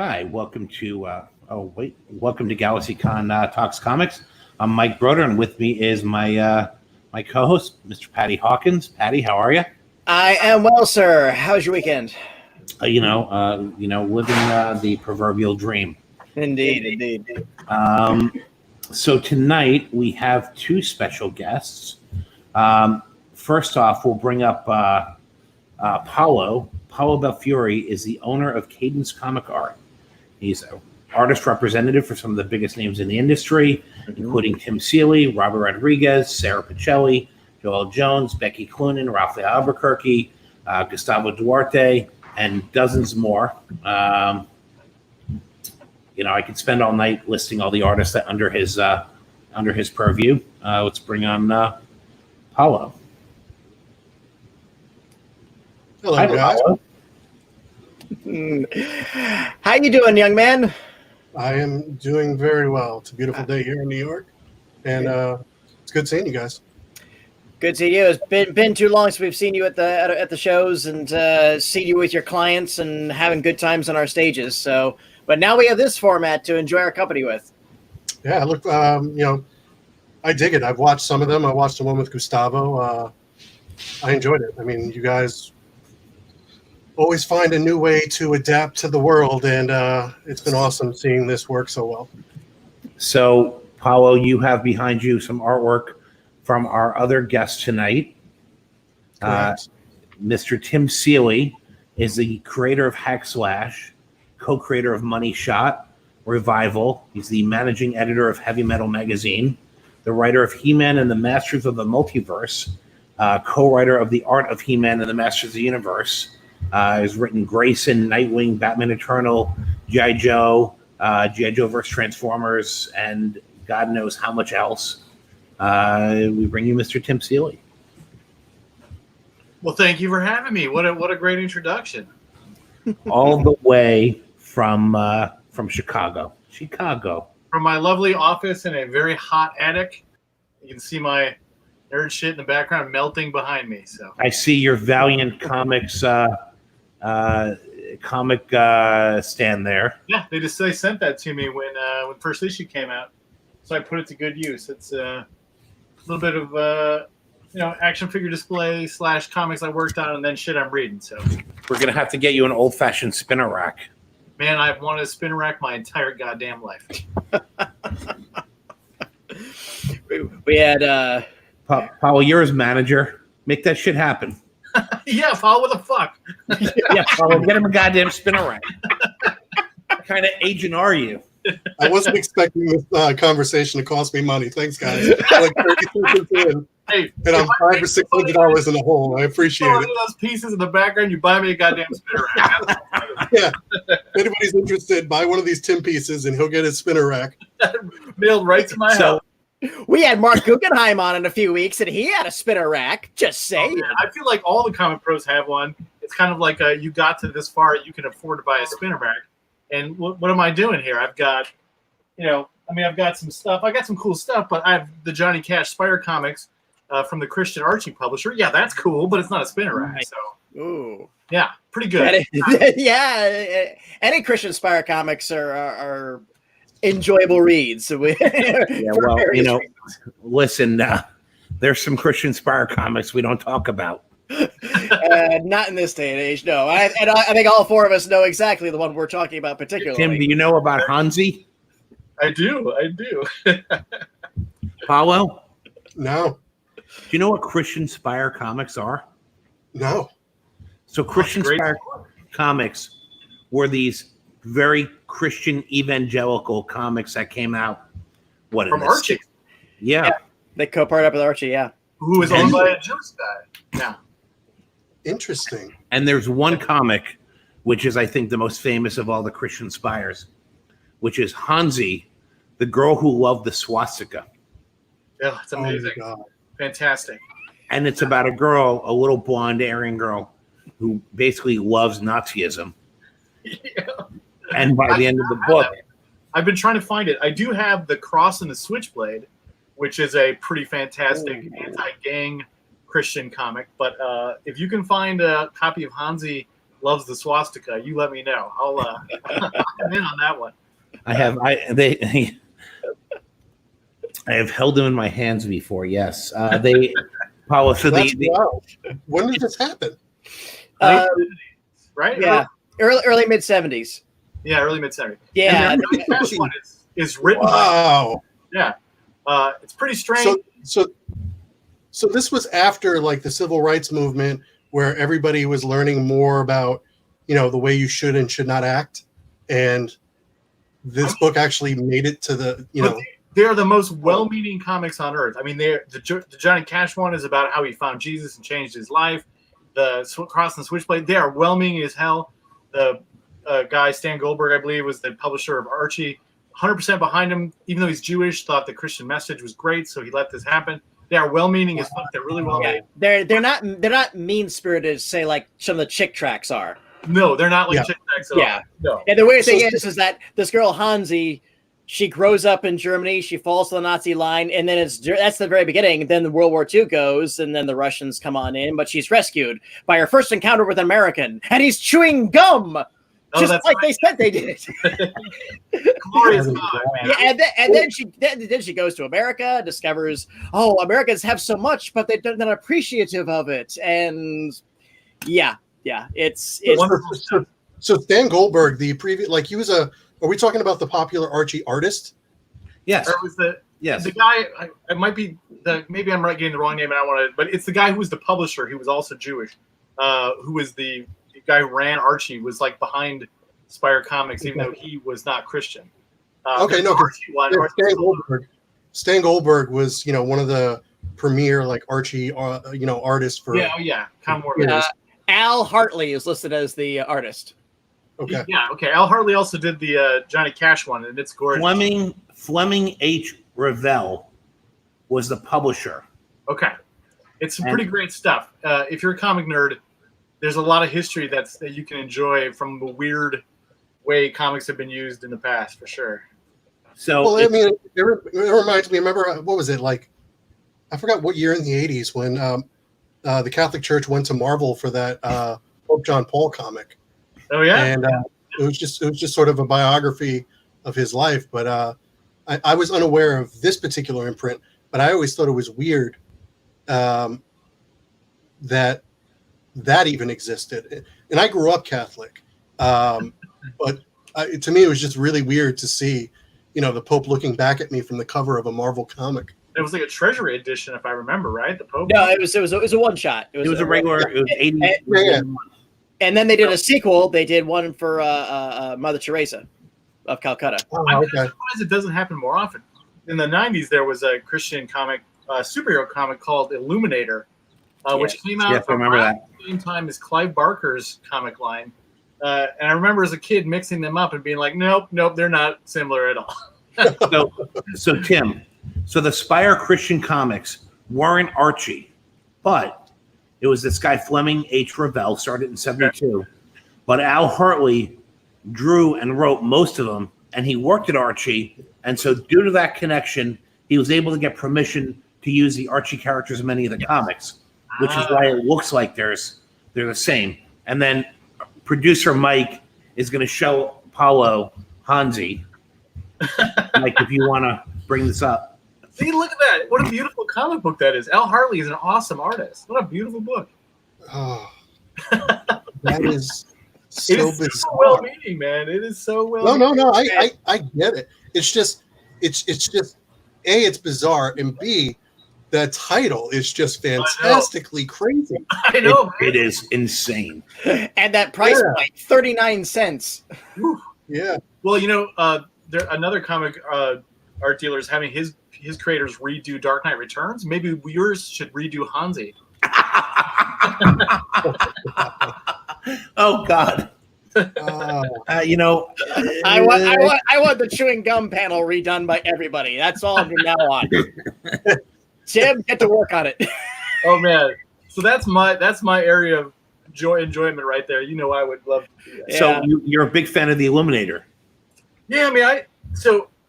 Hi, welcome to welcome to GalaxyCon Talks Comics. I'm Mike Broder, and with me is my co-host, Mr. Patty Hawkins. Patty, how are you? I am well, sir. How's your weekend? Living the proverbial dream. Indeed. So tonight we have two special guests. First off, we'll bring up Paolo. Paolo Belfiore is the owner of Cadence Comic Art. He's an artist representative for some of the biggest names in the industry, including Tim Seeley, Robert Rodriguez, Sarah Pacelli, Joel Jones, Becky Cloonan, Raphael Albuquerque, Gustavo Duarte, and dozens more. I could spend all night listing all the artists that under his purview. Let's bring on Paolo. Hello, guys. Paolo. How you doing, young man? I am doing very well. It's a beautiful day here in New York, and it's good seeing you guys. Good seeing you. It's been too long since we've seen you at the shows and seen you with your clients and having good times on our stages. So, but now we have this format to enjoy our company with. Yeah, look, I dig it. I've watched some of them. I watched the one with Gustavo. I enjoyed it. I mean, you guys always find a new way to adapt to the world, and it's been awesome seeing this work so well. So, Paolo, you have behind you some artwork from our other guest tonight. Mr. Tim Seeley is the creator of Hack Slash, co-creator of Money Shot, Revival. He's the managing editor of Heavy Metal Magazine, the writer of He-Man and the Masters of the Multiverse, co-writer of The Art of He-Man and the Masters of the Universe. Has written Grayson, Nightwing, Batman Eternal, G.I. Joe, G.I. Joe vs. Transformers, and God knows how much else. We bring you Mr. Tim Seeley. Well, thank you for having me. What a great introduction. All the way from Chicago. From my lovely office in a very hot attic. You can see my nerd shit in the background melting behind me. So I see your Valiant Comics comic stand there. Yeah, they sent that to me when first issue came out, so I put it to good use. It's a little bit of action figure display / comics I worked on, and then shit I'm reading. So we're gonna have to get you an old-fashioned spinner rack. Man, I've wanted a spinner rack my entire goddamn life. we had Paolo, you're his manager. Make that shit happen. Yeah, Paul, what the fuck? Yeah, Paolo, get him a goddamn spinner rack. What kind of agent are you? I wasn't expecting this conversation to cost me money. Thanks, guys. Like 30 seconds in, Hey, and I'm $500 or $600 in the hole. I appreciate it. Those pieces in the background, you buy me a goddamn spinner rack. Yeah. If anybody's interested, buy one of these Tim pieces, and he'll get his spinner rack. Mailed right to my house. we had Mark Guggenheim on in a few weeks, and he had a spinner rack. Just saying. Oh, I feel like all the comic pros have one. It's kind of like you got to this far, you can afford to buy a spinner rack. And what am I doing here? I've got, I've got some stuff. I got some cool stuff, but I have the Johnny Cash Spire comics from the Christian Archie publisher. Yeah, that's cool, but it's not a spinner rack. So, ooh, yeah, pretty good. Yeah, any Christian Spire comics are enjoyable reads. Listen, there's some Christian Spire comics we don't talk about. Not in this day and age, no. I think all four of us know exactly the one we're talking about particularly. Tim, do you know about Hansi? I do. Paolo? No. Do you know what Christian Spire comics are? No. So Christian Spire comics were these very Christian evangelical comics that came out. From Archie? Yeah. They co-part up with Archie, yeah. Who is owned by a Jewish guy. Yeah. Interesting. And there's one comic, which is, I think, the most famous of all the Christian Spires, which is Hansi, the girl who loved the swastika. Yeah, it's amazing. Oh, fantastic. And it's about a girl, a little blonde Aryan girl, who basically loves Nazism. Yeah. And by the end of the book, I've been trying to find it. I do have The Cross and the Switchblade, which is a pretty fantastic anti-gang Christian comic. But if you can find a copy of Hansi loves the swastika, you let me know. I'm in on that one. I have held them in my hands before. Yes, Paolo. So That's wild. When did this happen? Right? Yeah, early mid 70s. Yeah, early mid 70s. Yeah, and the first one is written. Wow. Yeah, it's pretty strange. So this was after like the civil rights movement, where everybody was learning more about, the way you should and should not act, and this book actually made it to the, They're the most well-meaning comics on earth. I mean, the Johnny Cash one is about how he found Jesus and changed his life. The Cross and Switchblade, they are well-meaning as hell. The guy, Stan Goldberg, I believe, was the publisher of Archie. 100% behind him, even though he's Jewish, thought the Christian message was great, so he let this happen. They are well-meaning as fuck. They're really well-made. They're not mean-spirited, say, like some of the chick tracks are. No, they're not like chick tracks at all. No. And the weird thing is that this girl, Hansi, she grows up in Germany. She falls to the Nazi line, and then that's the very beginning. Then the World War II goes, and then the Russians come on in. But she's rescued by her first encounter with an American, and he's chewing gum, just like they said they did. Glorious time, man. Yeah, and then she goes to America, discovers, Americans have so much, but they're not appreciative of it, and it's wonderful. So Stan Goldberg, the previous, like he was a. Are we talking about the popular Archie artist? Yes. Or was the guy? It might be maybe I'm getting the wrong name, and I want to. But it's the guy who was the publisher. He was also Jewish. Who was the guy who ran Archie? Was like behind Spire Comics, even though he was not Christian. Stan Goldberg was one of the premier like Archie artists for. Yeah. Kind of more. Al Hartley is listed as the artist. Okay. Yeah. Okay. Al Hartley also did the Johnny Cash one, and it's gorgeous. Fleming H. Revell was the publisher. Okay, it's some pretty great stuff. If you're a comic nerd, there's a lot of history that you can enjoy from the weird way comics have been used in the past, for sure. So, I mean, it reminds me. Remember, what was it like? I forgot what year in the '80s when the Catholic Church went to Marvel for that Pope John Paul comic. Oh yeah, and it was just sort of a biography of his life. But I was unaware of this particular imprint. But I always thought it was weird that even existed. And I grew up Catholic, but to me it was just really weird to see, the Pope looking back at me from the cover of a Marvel comic. It was like a treasury edition, if I remember right. The Pope. No, it was a one shot. It was a regular. It was 80. And then they did a sequel. They did one for Mother Teresa of Calcutta. I'm surprised it doesn't happen more often. In the 90s, there was a Christian comic, superhero comic called Illuminator, which came out around the same time as Clive Barker's comic line. And I remember as a kid mixing them up and being like, nope, they're not similar at all. So Tim, the Spire Christian comics weren't Archie, but it was this guy, Fleming H. Revell, started in 1972. But Al Hartley drew and wrote most of them, and he worked at Archie. And so due to that connection, he was able to get permission to use the Archie characters in many of the comics, which is why it looks like they're the same. And then producer Mike is going to show Paolo Hansi, Mike, if you want to bring this up. See, look at that. What a beautiful comic book that is. Al Hartley is an awesome artist. What a beautiful book. Oh, that is so it is bizarre. So well-meaning, man. It is so well. No. I get it. It's just A, it's bizarre, and B, the title is just fantastically crazy. I know. It is insane. And that price point, 39 cents. Yeah. Well, another comic art dealer is having his creators redo Dark Knight Returns. Maybe yours should redo Hansi. Oh God. I want the chewing gum panel redone by everybody. That's all from now on. Tim, get to work on it. Oh man, so that's my area of enjoyment right there. I would love to do that. So you're a big fan of the Illuminator. Yeah, I mean,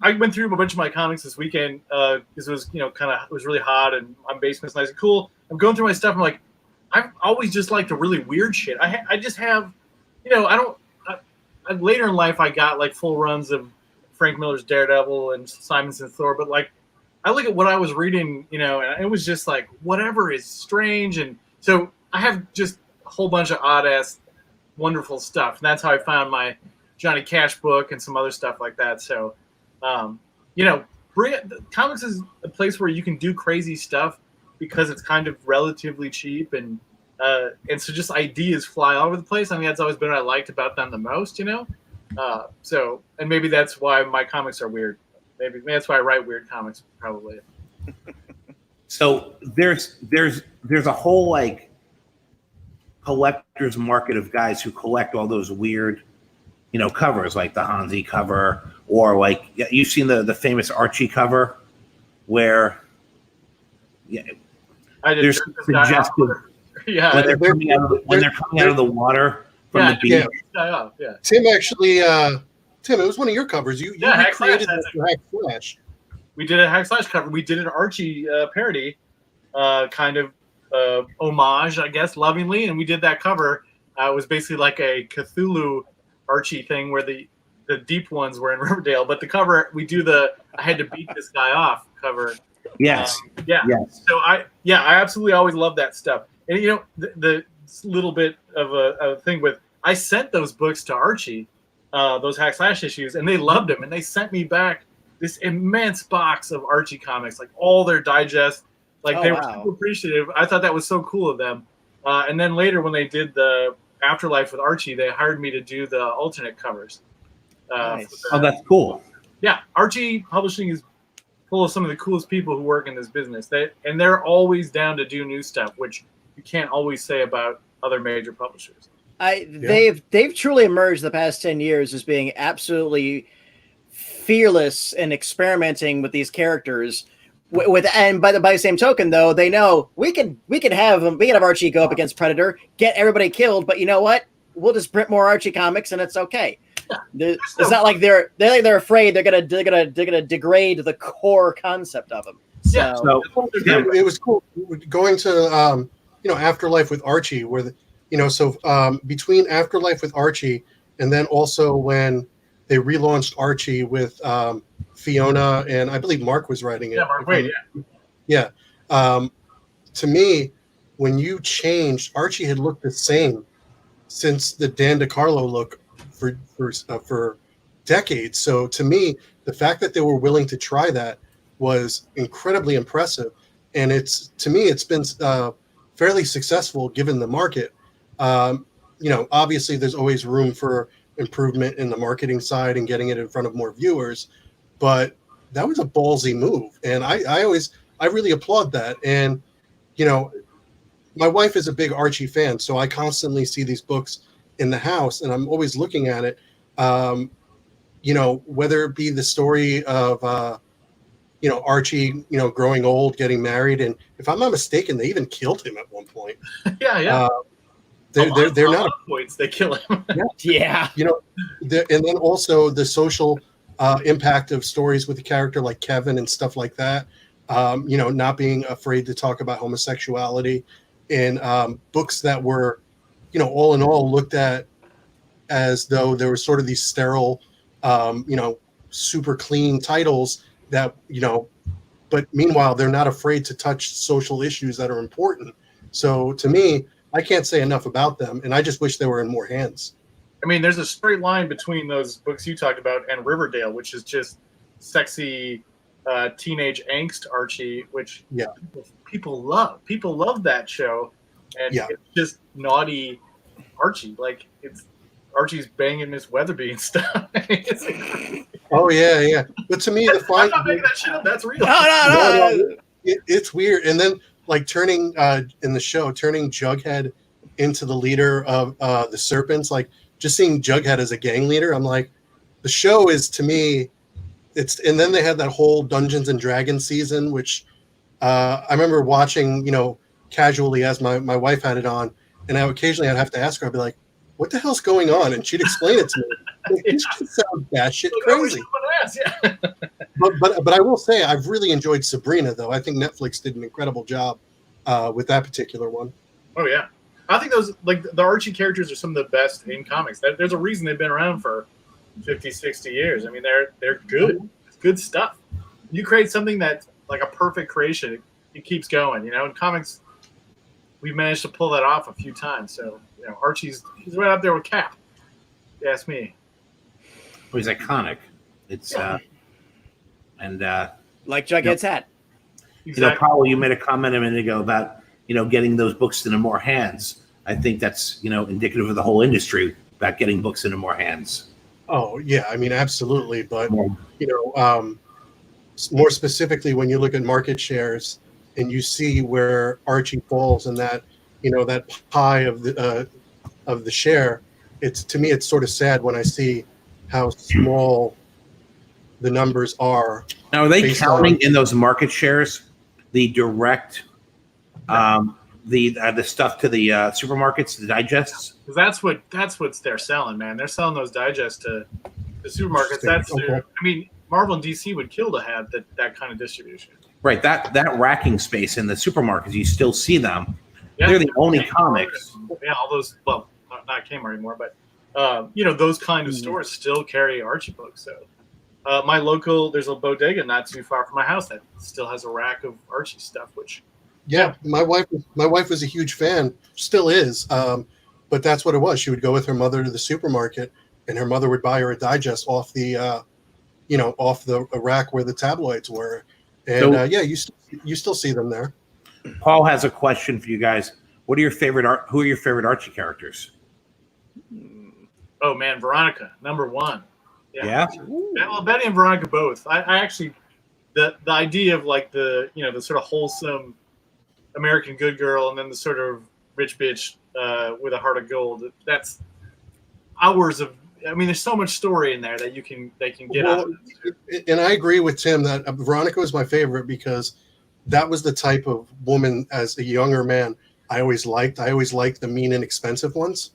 I went through a bunch of my comics this weekend because it was it was really hot and my basement's nice and cool. I'm going through my stuff. I'm like, I've always just liked the really weird shit. I just have you know, later in life, I got like full runs of Frank Miller's Daredevil and Simonson's Thor, but like, I look at what I was reading, you know, and it was just like whatever is strange, and so I have just a whole bunch of odd ass, wonderful stuff, and that's how I found my Johnny Cash book and some other stuff like that. So, you know, comics is a place where you can do crazy stuff because it's kind of relatively cheap, and so just ideas fly all over the place. I mean, that's always been what I liked about them the most, you know. So, and maybe that's why my comics are weird. Maybe that's why I write weird comics, probably. So there's a whole like collector's market of guys who collect all those weird, you know, covers, like the Hansi cover, or like you've seen the famous Archie cover, where there's suggestive when they're coming out of the water from the beach. Yeah. Tim actually. Tim, it was one of your covers. You created that for Hack Slash. We did a Hack Slash cover. We did an Archie parody, kind of homage, I guess, lovingly, and we did that cover. It was basically like a Cthulhu Archie thing where the deep ones were in Riverdale, but the cover we do I had to beat this guy off cover. Yes. Yes. So I absolutely always love that stuff. And you know, the little bit of a thing with I sent those books to Archie. Those Hack Slash issues, and they loved them, and they sent me back this immense box of Archie comics, like all their digests. Like they were so appreciative. I thought that was so cool of them. And then later, when they did the Afterlife with Archie, they hired me to do the alternate covers. Nice. That's cool. Yeah, Archie Publishing is full of some of the coolest people who work in this business. They're always down to do new stuff, which you can't always say about other major publishers. They've truly emerged the past 10 years as being absolutely fearless and experimenting with these characters. And by the same token, though, they know we can have Archie go up against Predator, get everybody killed, but you know what? We'll just print more Archie comics and it's okay. It's not like they're afraid they're gonna degrade the core concept of them. So it was cool going to Afterlife with Archie, where between Afterlife with Archie and then also when they relaunched Archie with Fiona, and I believe Mark was writing it. Yeah, Mark Waid, yeah. To me, when you changed, Archie had looked the same since the Dan DeCarlo look for decades. So to me, the fact that they were willing to try that was incredibly impressive, and it's been fairly successful given the market. Obviously there's always room for improvement in the marketing side and getting it in front of more viewers, but that was a ballsy move. And I really applaud that. And, my wife is a big Archie fan, so I constantly see these books in the house and I'm always looking at it. Whether it be the story of, Archie, growing old, getting married. And if I'm not mistaken, they even killed him at one point. Yeah. They're not points. They kill him. Yeah. And then also the social impact of stories with a character like Kevin and stuff like that. Not being afraid to talk about homosexuality in books that were, all in all looked at as though there were sort of these sterile, super clean titles that, but meanwhile, they're not afraid to touch social issues that are important. So to me, I can't say enough about them, and I just wish they were in more hands. I mean, there's a straight line between those books you talked about and Riverdale, which is just sexy teenage angst Archie, which people love. People love that show, and it's just naughty Archie. Like Archie's banging Miss Weatherby and stuff. Oh yeah. But to me, the fine. I'm not making that shit up. That's real. No. It's weird, and then like turning in the show, turning Jughead into the leader of the Serpents, like just seeing Jughead as a gang leader, I'm like, the show is to me, and then they had that whole Dungeons and Dragons season, which I remember watching, casually as my wife had it on, and occasionally I'd have to ask her, I'd be like, what the hell's going on? And she'd explain it to me. Like, this just sounds batshit crazy. But I will say I've really enjoyed Sabrina, though. I think Netflix did an incredible job with that particular one. Oh yeah, I think those, like, the Archie characters are some of the best in comics. There's a reason they've been around for 50, 60 years. I mean, they're good. It's good stuff. You create something that's like a perfect creation, it keeps going. You know, in comics, we've managed to pull that off a few times. So, you know, he's right up there with Cap. If you ask me. Well, he's iconic. It's and like Jughead's hat. You know, Paolo, you made a comment a minute ago about, you know, getting those books into more hands. I think that's, you know, indicative of the whole industry about getting books into more hands. Oh yeah, I mean, absolutely. But you know, more specifically, when you look at market shares and you see where Archie falls in that, you know, that pie of the share, it's, to me, it's sort of sad when I see how small the numbers are. Now, are they counting in those market shares the direct, the stuff to the supermarkets, the digests? Because that's what they're selling, man. They're selling those digests to the supermarkets. That's I mean, Marvel and DC would kill to have that kind of distribution. Right, that racking space in the supermarkets, you still see them. Yeah, they're the only comics. Yeah, all those. Well, not Kmart anymore, but you know, those kind of stores still carry Archie books. So. My local, there's a bodega not too far from my house that still has a rack of Archie stuff, which my wife was a huge fan, still is, but that's what it was. She would go with her mother to the supermarket, and her mother would buy her a digest off the off the rack where the tabloids were, and you still see them there. Paul has a question for you guys. Who are your favorite Archie characters? Oh man, Veronica, number one. Yeah. Well, Betty and Veronica both. I actually, the idea of like the sort of wholesome American good girl and then the sort of rich bitch with a heart of gold. That's hours of. I mean, there's so much story in there that they can get out of it. And I agree with Tim that Veronica was my favorite because that was the type of woman as a younger man I always liked. I always liked the mean and expensive ones.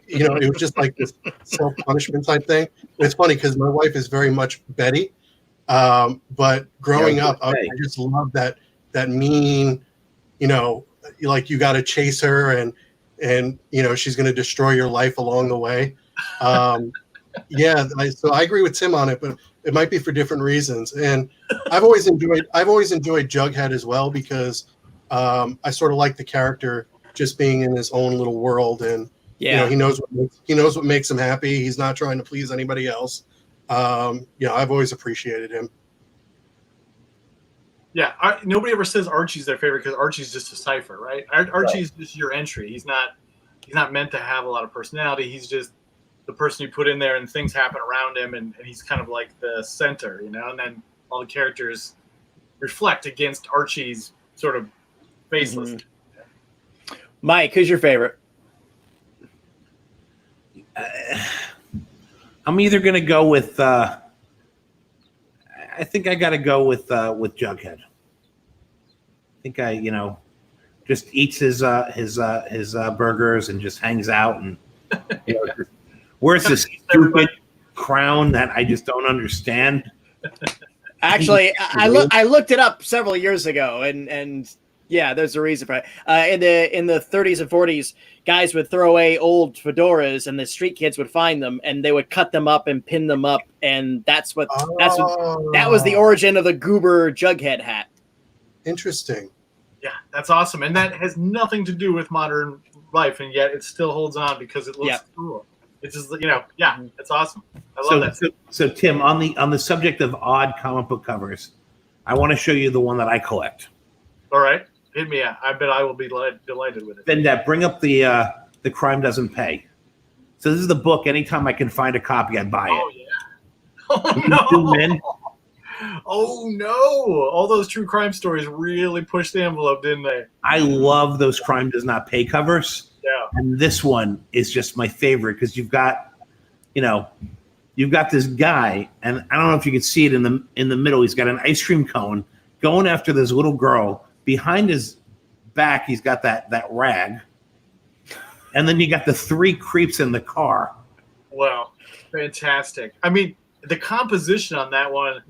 You know, it was just like this self-punishment type thing. It's funny because my wife is very much Betty, but growing up, I just loved that mean, you know, like you got to chase her and you know she's going to destroy your life along the way. So I agree with Tim on it, but it might be for different reasons. And I've always enjoyed Jughead as well because I sort of like the character just being in his own little world and. Yeah, you know, he knows what makes him happy. He's not trying to please anybody else. You know, I've always appreciated him. Yeah, nobody ever says Archie's their favorite because Archie's just a cipher, right? Archie's just your entry. He's not meant to have a lot of personality. He's just the person you put in there, and things happen around him, and he's kind of like the center, you know. And then all the characters reflect against Archie's sort of faceless. Mm-hmm. Mike, who's your favorite? I'm either going to go with. I think I got to go with Jughead. I think just eats his burgers and just hangs out and wears this stupid crown that I just don't understand. Actually, I looked it up several years ago, and yeah, there's a reason for it. In the 30s and 40s, guys would throw away old fedoras, and the street kids would find them, and they would cut them up and pin them up, and that was the origin of the Goober Jughead hat. Interesting. Yeah, that's awesome, and that has nothing to do with modern life, and yet it still holds on because it looks cool. It's just it's awesome. I love that. So Tim, on the subject of odd comic book covers, I want to show you the one that I collect. All right. Hit me out. I bet I will be delighted with it. Then bring up the Crime Doesn't Pay. So this is the book. Anytime I can find a copy, I buy it. Oh yeah. Oh no. Oh no. All those true crime stories really pushed the envelope, didn't they? I love those Crime Does Not Pay covers. Yeah. And this one is just my favorite because you've got this guy, and I don't know if you can see it in the middle. He's got an ice cream cone going after this little girl. Behind his back, he's got that rag. And then you got the three creeps in the car. Wow. Fantastic. I mean, the composition on that one,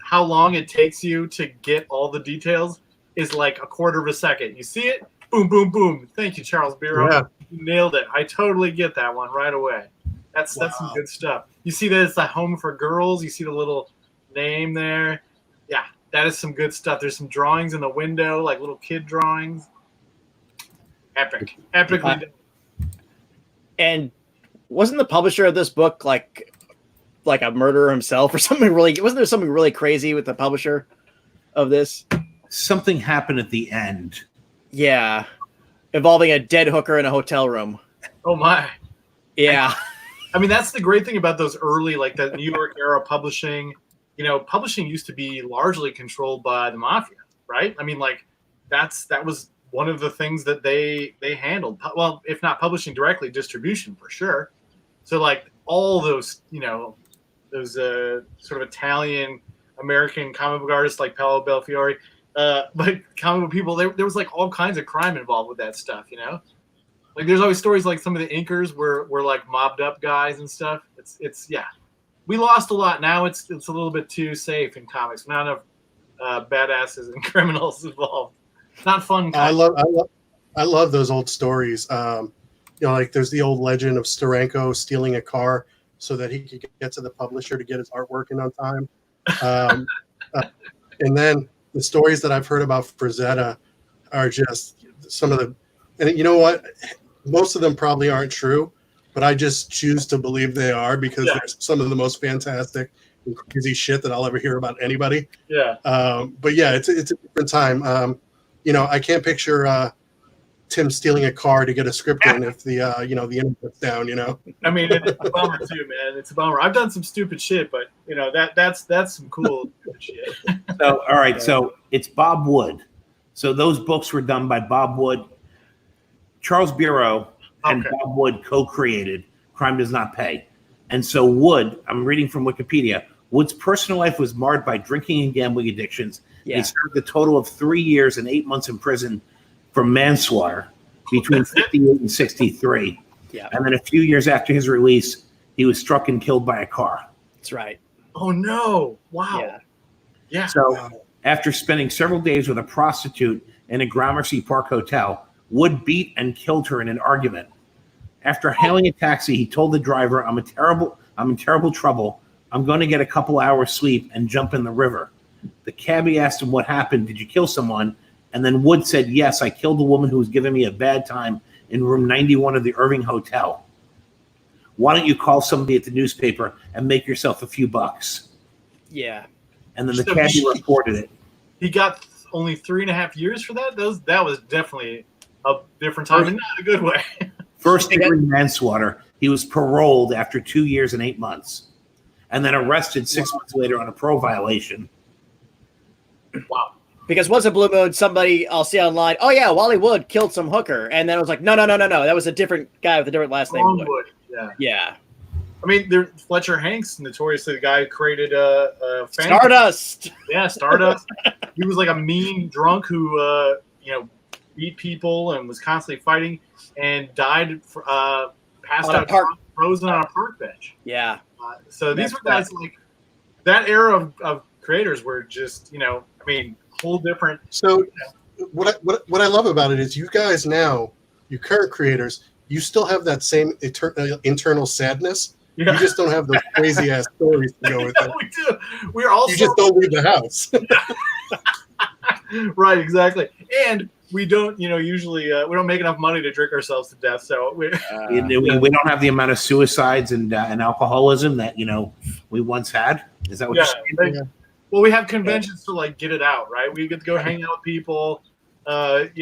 how long it takes you to get all the details is like a quarter of a second. You see it, boom, boom, boom. Thank you, Charles Bureau. Yeah. You nailed it. I totally get that one right away. That's some good stuff. You see that it's a home for girls. You see the little name there. Yeah, that is some good stuff. There's some drawings in the window, like little kid drawings. Epic. Epically done. And wasn't the publisher of this book like a murderer himself or something really? Wasn't there something really crazy with the publisher of this? Something happened at the end. Yeah. Involving a dead hooker in a hotel room. Oh, my. Yeah. I mean, that's the great thing about those early, like the New York era publishing. You know, publishing used to be largely controlled by the mafia, right? I mean, like that was one of the things that they handled. Well, if not publishing directly, distribution for sure. So like all those, you know, those sort of Italian American comic book artists like Paolo Belfiore, like comic book people, there was like all kinds of crime involved with that stuff, you know? Like there's always stories like some of the inkers were like mobbed up guys and stuff. It's yeah. We lost a lot. Now it's a little bit too safe in comics. Not enough badasses and criminals involved. Not fun. I love those old stories. You know, like there's the old legend of Steranko stealing a car so that he could get to the publisher to get his artwork in on time. And then the stories that I've heard about Frazetta are just some of the, and you know what? Most of them probably aren't true, but I just choose to believe they are because they're some of the most fantastic and crazy shit that I'll ever hear about anybody. Yeah. But yeah, it's a different time. You know, I can't picture Tim stealing a car to get a script in if the the internet's down. You know. I mean, it's a bummer too, man. It's a bummer. I've done some stupid shit, but you know that's some cool shit. So all right, so it's Bob Wood. So those books were done by Bob Wood. Charles Bureau and Bob Wood co-created Crime Does Not Pay. And so Wood, I'm reading from Wikipedia, Wood's personal life was marred by drinking and gambling addictions. Yeah. He served a total of 3 years and 8 months in prison for manslaughter between 58 and 63. Yeah. And then a few years after his release, he was struck and killed by a car. That's right. Oh, no. Wow. Yeah. So after spending several days with a prostitute in a Gramercy Park hotel, Wood beat and killed her in an argument. After hailing a taxi, he told the driver, I'm in terrible trouble. I'm going to get a couple hours sleep and jump in the river. The cabbie asked him what happened. Did you kill someone? And then Wood said, yes, I killed a woman who was giving me a bad time in room 91 of the Irving Hotel. Why don't you call somebody at the newspaper and make yourself a few bucks? Yeah. And then the cabbie reported it. He got only 3.5 years for that? That was definitely a different time, and not a good way. First degree manslaughter. He was paroled after 2 years and 8 months, and then arrested 6 months later on a parole violation. Wow. Because once a blue moon, somebody I'll see online, oh yeah, Wally Wood killed some hooker, and then it was like, no, that was a different guy with a different last name. Wood. Yeah. Yeah. I mean, Fletcher Hanks, notoriously the guy who created Stardust. Yeah, Stardust. He was like a mean drunk who beat people and was constantly fighting and died passed out frozen on a park bench. Yeah. So these were guys like that era of creators were just, whole different. So what I love about it is you guys now, you current creators, you still have that same internal sadness. Yeah. You just don't have those crazy ass stories to go with it. We do. We're also you just don't leave the house. Right, exactly. And we don't, usually we don't make enough money to drink ourselves to death. So we don't have the amount of suicides and alcoholism that we once had. Is that what you're saying? Yeah. Well, we have conventions to get it out, right? We get to go hang out with people, and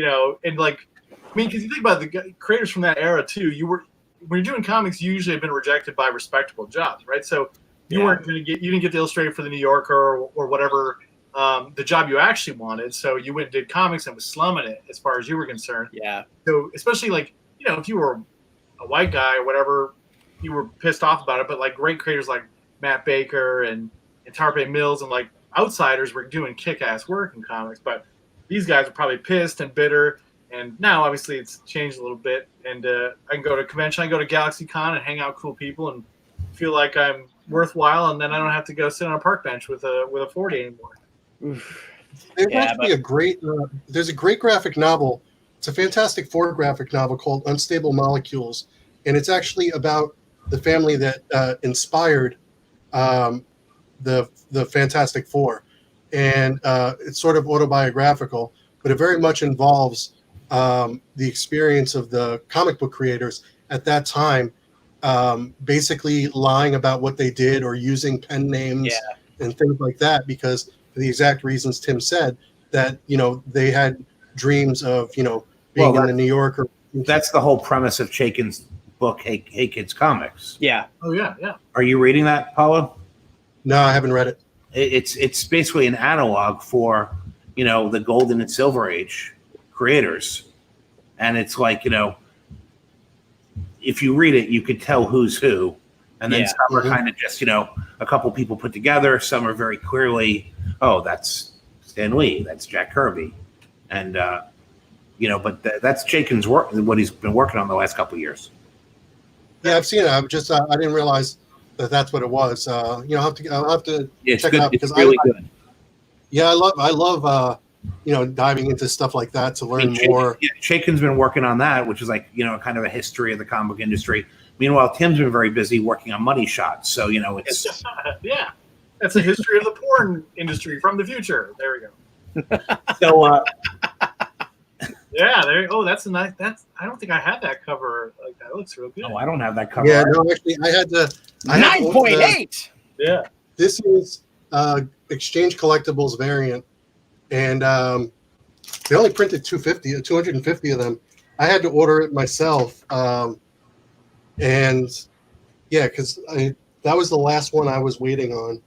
because you think about the creators from that era too. When you're doing comics, you usually have been rejected by respectable jobs, right? So you didn't get the illustrator for the New Yorker or whatever. The job you actually wanted, so you went and did comics and was slumming it as far as you were concerned. Yeah. So especially if you were a white guy or whatever, you were pissed off about it. But great creators like Matt Baker and Tarpe Mills and outsiders were doing kick-ass work in comics. But these guys are probably pissed and bitter. And now obviously it's changed a little bit. And I can go to a convention, I go to GalaxyCon and hang out with cool people and feel like I'm worthwhile. And then I don't have to go sit on a park bench with a 40 anymore. There's actually a great. There's a great graphic novel It's a Fantastic Four graphic novel called Unstable Molecules, and it's actually about the family that inspired the Fantastic Four, and it's sort of autobiographical, but it very much involves the experience of the comic book creators at that time, basically lying about what they did or using pen names and things like that, because for the exact reasons Tim said, that they had dreams of being in the New Yorker. That's the whole premise of Chaykin's book, Hey Kids Comics. Yeah. Oh yeah, yeah. Are you reading that, Paulo? No, I haven't read it. It's basically an analog for the Golden and Silver Age creators, and it's like if you read it, you could tell who's who, and then some are kind of just a couple people put together. Some are very clearly, oh, that's Stan Lee, that's Jack Kirby, and but that's Chaykin's work, what he's been working on the last couple of years. Yeah, I've seen it. I'm just I didn't realize that's what it was. I'll have to check it out because it's really good. Yeah, I love diving into stuff like that to learn more. Yeah, Chaykin's been working on that, which is like kind of a history of the comic book industry. Meanwhile, Tim's been very busy working on Money Shot. So it's yeah, that's a history of the porn industry from the future. There we go. So yeah, there. Oh, that's a nice. I don't think I had that cover like that. It looks real good. oh, I don't have that cover. Yeah, no, actually, I had to. 9.8. Yeah. This is Exchange Collectibles variant, and they only printed 250 of them. I had to order it myself, and yeah, because that was the last one I was waiting on.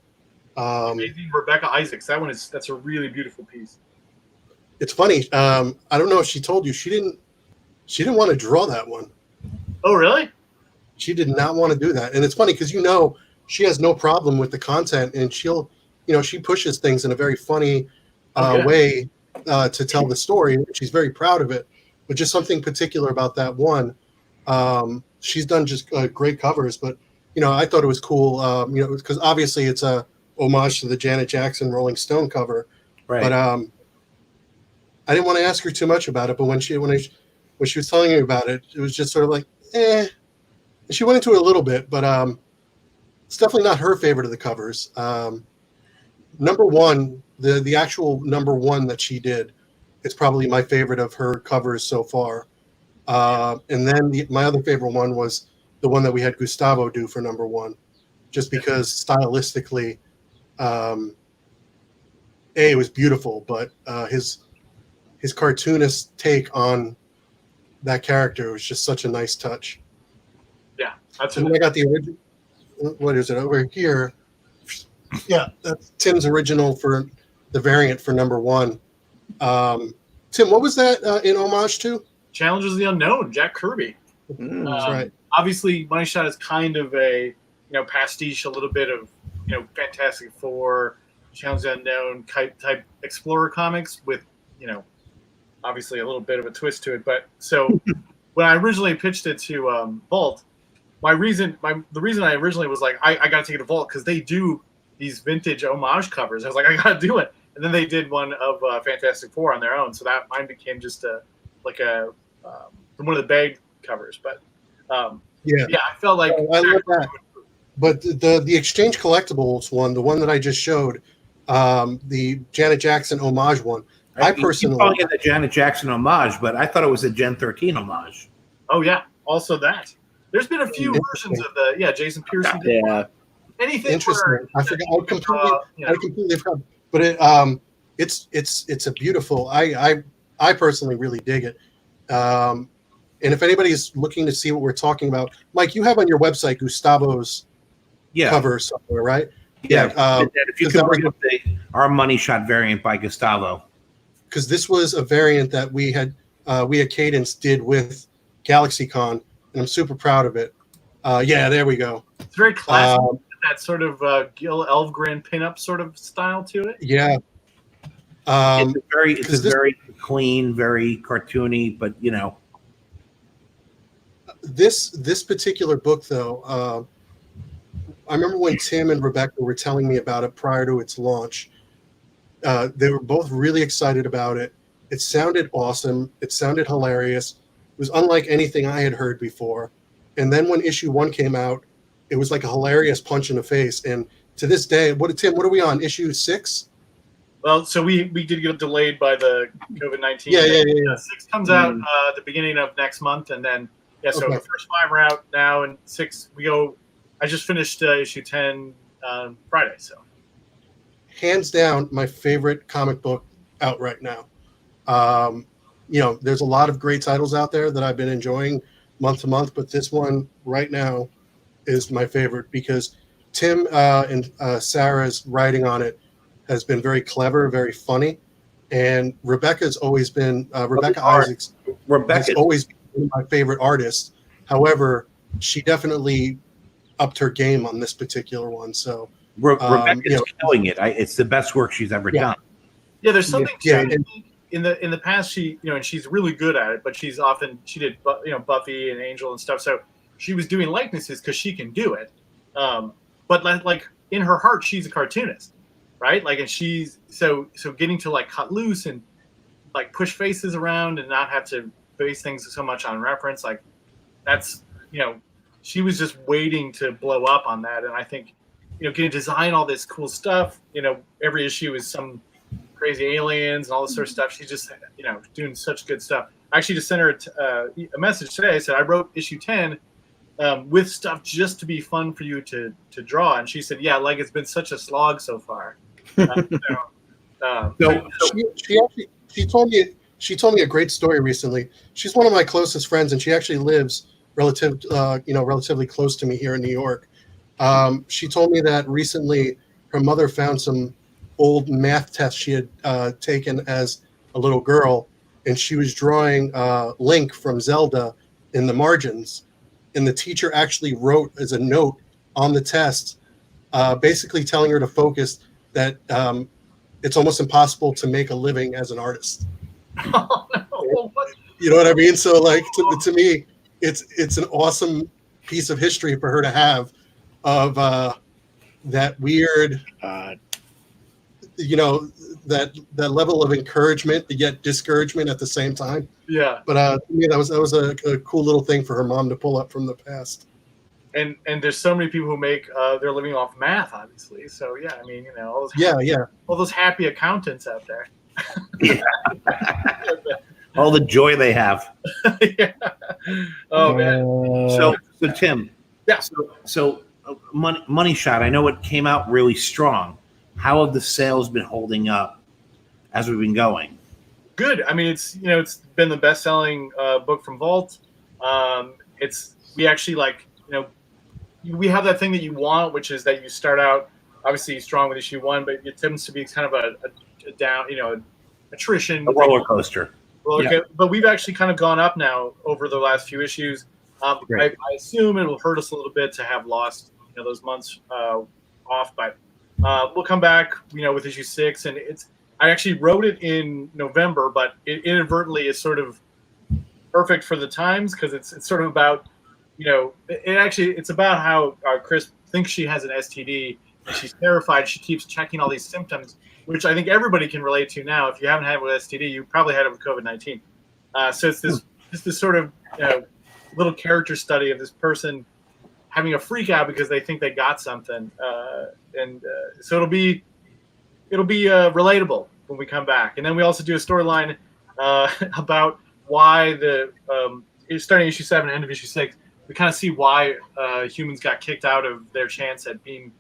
Amazing Rebecca Isaacs. That's a really beautiful piece. It's funny. I don't know if she told you she didn't want to draw that one. Oh, really? She did not want to do that, and it's funny because she has no problem with the content, and she'll she pushes things in a very funny way to tell the story. She's very proud of it, but just something particular about that one. She's done just great covers, but I thought it was cool. Because obviously it's a homage to the Janet Jackson Rolling Stone cover, right? But I didn't want to ask her too much about it. But when she was telling me about it, it was just sort of like, eh. And she went into it a little bit, but it's definitely not her favorite of the covers. Number one, the actual number one that she did, it's probably my favorite of her covers so far. And then my other favorite one was the one that we had Gustavo do for number one, just because stylistically, it was beautiful, but his cartoonist take on that character was just such a nice touch. Yeah, and I got the original. What is it over here? Yeah, that's Tim's original for the variant for number one. Tim, what was that in homage to? Challenges of the Unknown, Jack Kirby. That's right. Obviously, Money Shot is kind of a pastiche, a little bit of Fantastic Four, Challenges of the Unknown type Explorer comics with obviously a little bit of a twist to it. But so when I originally pitched it to Vault, the reason I originally was like I got to take it to Vault because they do these vintage homage covers. I was like I got to do it, and then they did one of Fantastic Four on their own. So that mine became just one of the bag covers. But yeah, I felt like I love that. But the Exchange Collectibles one, the one that I just showed, the Janet Jackson homage one, I personally calling it the Janet Jackson homage, but I thought it was a Gen 13 homage. Oh yeah, also that. There's been a few versions of the Jason Pearson. Yeah. Anything interesting. I forgot. I completely forgot. But it's a beautiful. I personally really dig it. And if anybody's looking to see what we're talking about, Mike, you have on your website Gustavo's cover somewhere, right? Yeah. If you could bring up our Money Shot variant by Gustavo, because this was a variant that we had Cadence did with GalaxyCon, and I'm super proud of it. There we go. It's very classic. That sort of Gil Elfgren pinup sort of style to it. Yeah. It's very clean, very cartoony, but This particular book, though, I remember when Tim and Rebecca were telling me about it prior to its launch. They were both really excited about it. It sounded awesome. It sounded hilarious. It was unlike anything I had heard before. And then when issue 1 came out, it was like a hilarious punch in the face. And to this day, Tim, what are we on? Issue 6? Well, so we did get delayed by the COVID-19. Yeah. 6 comes out the beginning of next month, and then so Okay. the first 5 are out now, and 6 we go. I just finished issue 10 on Friday, so Hands down, my favorite comic book out right now. There's a lot of great titles out there that I've been enjoying month to month, but this one right now is my favorite because Tim and Sarah's writing on it has been very clever, very funny, and Rebecca's always been Rebecca Isaacs. Rebecca has always been my favorite artist. However, she definitely upped her game on this particular one. So Rebecca's killing it. It's the best work she's ever done. Yeah, there's something in the past. She and she's really good at it, but she did Buffy and Angel and stuff. So she was doing likenesses because she can do it. But like in her heart, she's a cartoonist, right? Like, and she's so getting to like cut loose and like push faces around and not have to base things so much on reference. Like that's she was just waiting to blow up on that. And I think getting to design all this cool stuff. Every issue is some crazy aliens and all this sort of stuff. She's just doing such good stuff. I actually just sent her a message today. I said I wrote issue 10 with stuff just to be fun for you to draw, and she said, "Yeah, like it's been such a slog so far." She told me a great story recently. She's one of my closest friends, and she actually lives relatively close to me here in New York. She told me that recently her mother found some old math tests she had taken as a little girl, and she was drawing Link from Zelda in the margins. And the teacher actually wrote as a note on the test, basically telling her to focus that it's almost impossible to make a living as an artist. Oh, no. You know what I mean? So like to me, it's an awesome piece of history for her to have of that weird, that level of encouragement yet discouragement at the same time. Yeah. But to me, that was a cool little thing for her mom to pull up from the past. And there's so many people who make their living off math, obviously. So yeah, I mean, all those happy accountants out there. All the joy they have. Yeah. Oh man. So Tim. Yeah. So Money Shot. I know it came out really strong. How have the sales been holding up as we've been going? Good. I mean, it's been the best-selling book from Vault. We actually we have that thing that you want, which is that you start out obviously strong with issue 1, but it tends to be kind of a down, attrition, a roller coaster. Yeah. But we've actually kind of gone up now over the last few issues. I assume it will hurt us a little bit to have lost those months off, but we'll come back with issue 6, and I actually wrote it in November, but it inadvertently is sort of perfect for the times because it's sort of about it's about how Chris thinks she has an STD and she's terrified. She keeps checking all these symptoms, which I think everybody can relate to now. If you haven't had it with STD, you probably had it with COVID-19. So it's this sort of little character study of this person having a freak out because they think they got something, so it'll be relatable when we come back. And then we also do a storyline about why starting issue 7, end of issue 6, we kind of see why humans got kicked out of their chance at being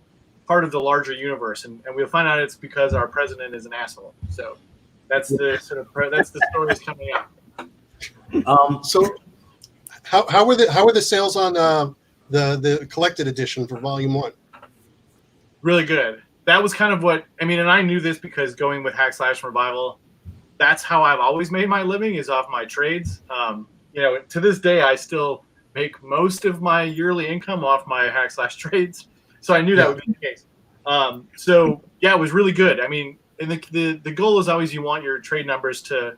part of the larger universe, and we'll find out it's because our president is an asshole. So that's the stories coming up. So how were the sales on the collected edition for Volume 1? Really good. That was kind of what I mean, and I knew this because going with Hack Slash Revival, that's how I've always made my living, is off my trades. To this day, I still make most of my yearly income off my Hack Slash trades. So I knew that would be the case. It was really good. I mean, and the goal is always you want your trade numbers to,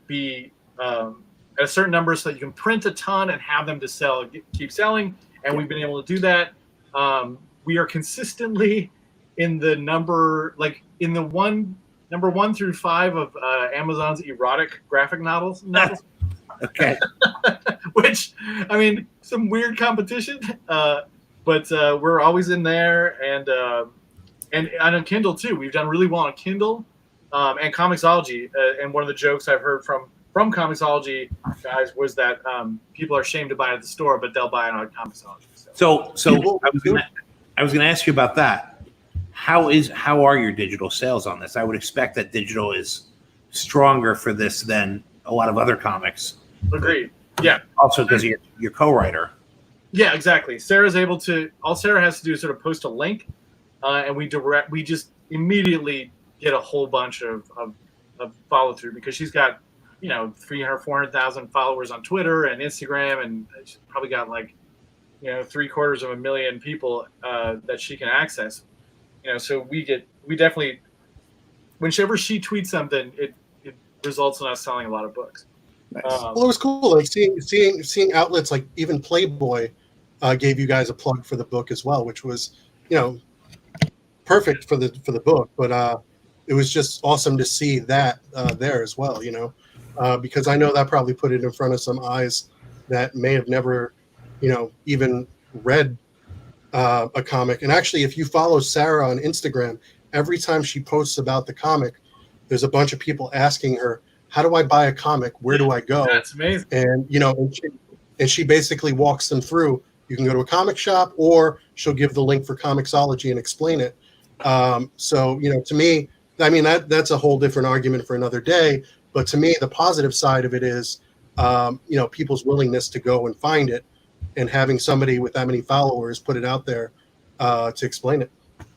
be at a certain number so that you can print a ton and have them to sell, keep selling. And we've been able to do that. We are consistently in the number, like in the one number 1 through 5 of Amazon's erotic graphic novels. Okay. Which, I mean, some weird competition, but we're always in there, and on Kindle too. We've done really well on Kindle and Comixology. And one of the jokes I've heard from Comixology guys was that people are ashamed to buy it at the store, but they'll buy it on Comixology. So I was gonna ask you about that. How are your digital sales on this? I would expect that digital is stronger for this than a lot of other comics. Agreed. Yeah. Also because you're co-writer. Yeah, exactly. Sarah's able to. All Sarah has to do is sort of post a link, and we just immediately get a whole bunch of follow through because she's got 400,000 followers on Twitter and Instagram, and she's probably got 750,000 people that she can access. So we definitely, whenever she tweets something, it results in us selling a lot of books. Nice. Well, it was cool, like seeing outlets like even Playboy gave you guys a plug for the book as well, which was perfect for the book. But it was just awesome to see that there as well, because I know that probably put it in front of some eyes that may have never even read a comic. And actually, if you follow Sarah on Instagram, every time she posts about the comic, there's a bunch of people asking her, how do I buy a comic? Where do I go? That's amazing. And and she basically walks them through. You can go to a comic shop, or she'll give the link for Comixology and explain it. So to me, I mean that's a whole different argument for another day. But to me, the positive side of it is, people's willingness to go and find it, and having somebody with that many followers put it out there to explain it.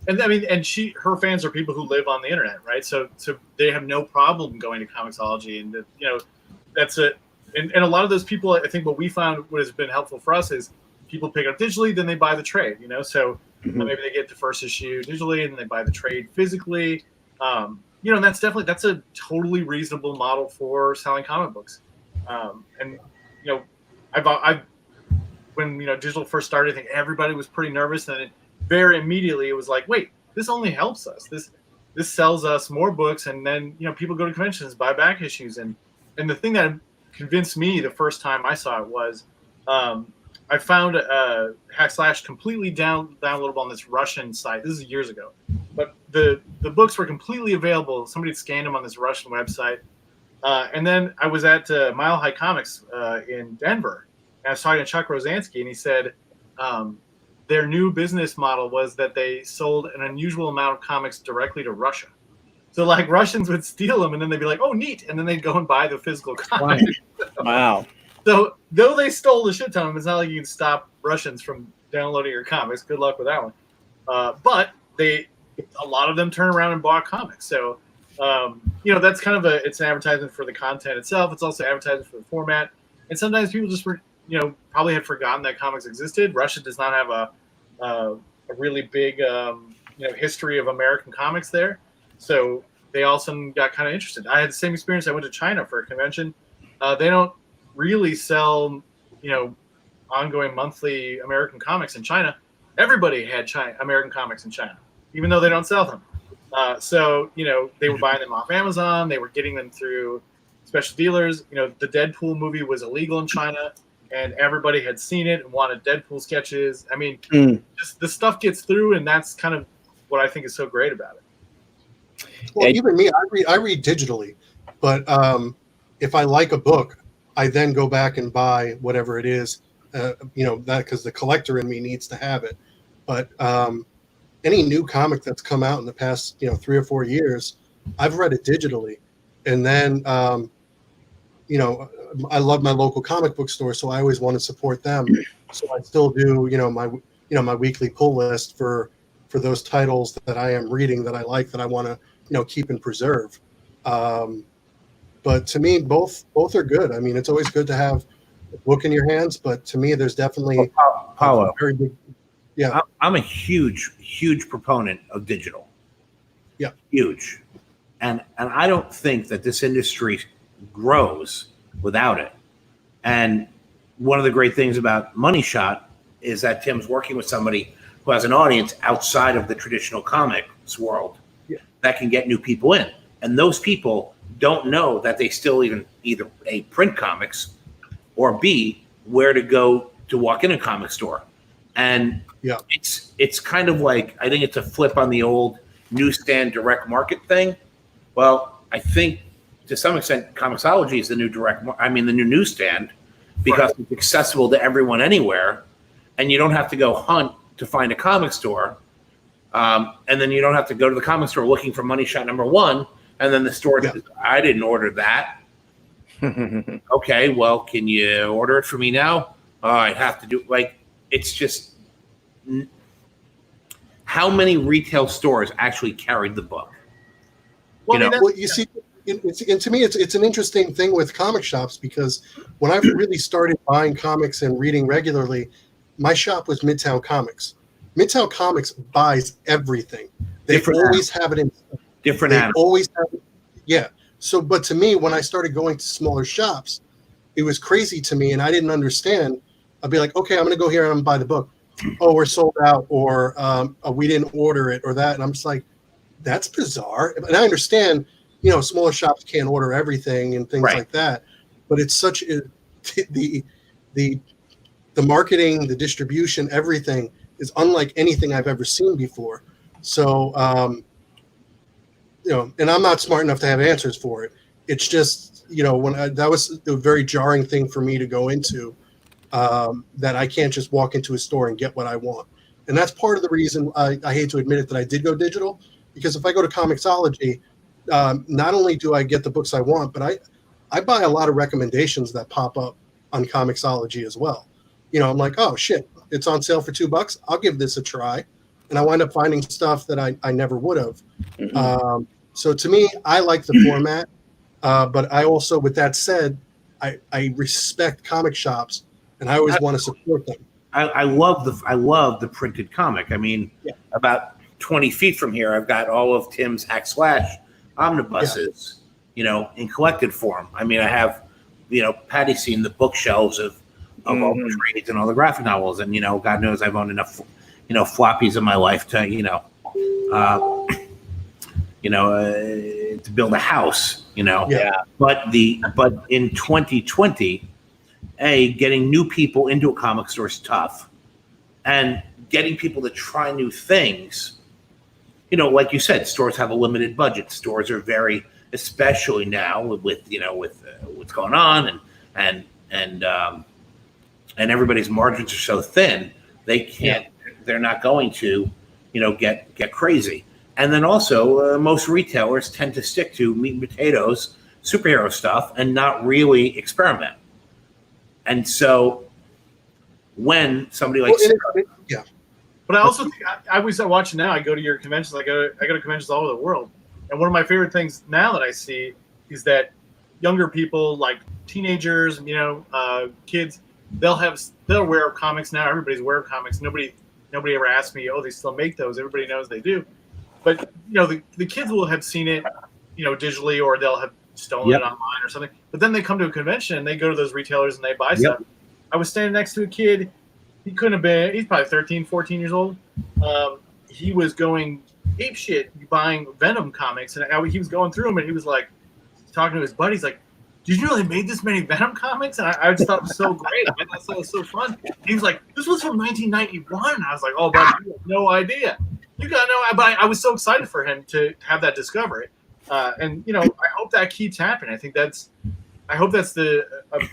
And I mean, and her fans are people who live on the internet, right? So they have no problem going to Comixology, and that's it. And a lot of those people, I think, what we found, what has been helpful for us is people pick it up digitally, then they buy the trade. So maybe they get the first issue digitally, and they buy the trade physically. And that's a totally reasonable model for selling comic books. And when digital first started, I think everybody was pretty nervous, and very immediately it was like, wait, this only helps us. This sells us more books, and then people go to conventions, buy back issues, and the thing that convinced me the first time I saw it was I found / completely downloadable on this Russian site. This is years ago, but the books were completely available. Somebody had scanned them on this Russian website, and then I was at Mile High Comics in Denver, and I was talking to Chuck Rosansky, and he said their new business model was that they sold an unusual amount of comics directly to Russia. So Russians would steal them, and then they'd be like, "Oh, neat," and then they'd go and buy the physical comic. Wow. So though they stole the shit ton of them, it's not like you can stop Russians from downloading your comics. Good luck with that one. But a lot of them turn around and bought comics. So that's kind of it's an advertisement for the content itself. It's also advertising for the format. And sometimes people just probably had forgotten that comics existed. Russia does not have a really big history of American comics there, so they also got kind of interested. I had the same experience. I went to China for a convention. They don't really sell ongoing monthly American comics in China. Everybody had American comics in China, even though they don't sell them. So they were buying them off Amazon. They were getting them through special dealers. The Deadpool movie was illegal in China, and everybody had seen it and wanted Deadpool sketches. I mean, just the stuff gets through, and that's kind of what I think is so great about it. Well, even me, I read digitally, but if I like a book, I then go back and buy whatever it is, that because the collector in me needs to have it. But any new comic that's come out in the past 3 or 4 years, I've read it digitally, and then I love my local comic book store, so I always want to support them. So I still do my weekly pull list for those titles that I am reading that I like, that I want to keep and preserve. But to me, both are good. I mean, it's always good to have a book in your hands, but to me, there's definitely Paolo, a very big. Yeah, I'm a huge proponent of digital. Yeah, huge, and I don't think that this industry grows without it. And one of the great things about Money Shot is that Tim's working with somebody who has an audience outside of the traditional comics world that can get new people in. And those people don't know that they still even either A, print comics, or B, where to go to walk in a comic store. And it's kind of like, I think it's a flip on the old newsstand direct market thing. Well, I think to some extent, Comixology is the new the new newsstand, because it's accessible to everyone anywhere, and you don't have to go hunt to find a comic store. And then you don't have to go to the comic store looking for Money Shot #1, and then the store says, I didn't order that. Okay, well, can you order it for me now? I have to do, like, it's just, how many retail stores actually carried the book? Well, you see, and to me, it's an interesting thing with comic shops, because when I really started buying comics and reading regularly, my shop was Midtown Comics. Midtown Comics buys everything. They always have it in different. They always have it. Yeah. So, but to me, when I started going to smaller shops, it was crazy to me, and I didn't understand. I'd be like, okay, I'm going to go here and I'm going to buy the book. Oh, we're sold out, or we didn't order it, or that. And I'm just like, that's bizarre. And I understand, smaller shops can't order everything and things like that. But it's such the marketing, the distribution, everything is unlike anything I've ever seen before. So, and I'm not smart enough to have answers for it. It's just, that was a very jarring thing for me to go into, that I can't just walk into a store and get what I want. And that's part of the reason I hate to admit it, that I did go digital, because if I go to Comixology, not only do I get the books I want, but I buy a lot of recommendations that pop up on Comixology as well. I'm like, oh shit, it's on sale for $2. I'll give this a try. And I wind up finding stuff that I never would have. Mm-hmm. So to me, I like the format. But I also, with that said, I respect comic shops, and I always want to support them. I love the printed comic. I mean, about 20 feet from here, I've got all of Tim's Hack Slash omnibuses, in collected form. I mean, I have, Patty's seen the bookshelves of all the trades and all the graphic novels, and God knows I've owned enough, floppies in my life to, to build a house, But in 2020, getting new people into a comic store is tough, and getting people to try new things. Like you said, stores have a limited budget. Stores are very, especially now with what's going on, and everybody's margins are so thin, they can't. They're not going to, get crazy. And then also, most retailers tend to stick to meat and potatoes, superhero stuff, and not really experiment. And so, when somebody like but I also think I was watching now. I go to your conventions. I go to conventions all over the world, and one of my favorite things now that I see is that younger people, like teenagers, kids, they're aware of comics now. Everybody's aware of comics. Nobody ever asked me, oh, they still make those. Everybody knows they do. But the kids will have seen it, digitally, or they'll have stolen it online or something. But then they come to a convention and they go to those retailers and they buy stuff. I was standing next to a kid. He couldn't have been. He's probably 13, 14 years old. He was going apeshit buying Venom comics, and he was going through them, and he was like talking to his buddies, like, "Did you know they made this many Venom comics?" And I just thought it was so great. I thought it was so fun. He was like, "This was from 1991." I was like, "Oh, but you have no idea." You got no. But I was so excited for him to have that discovery, and I hope that keeps happening. I hope that's the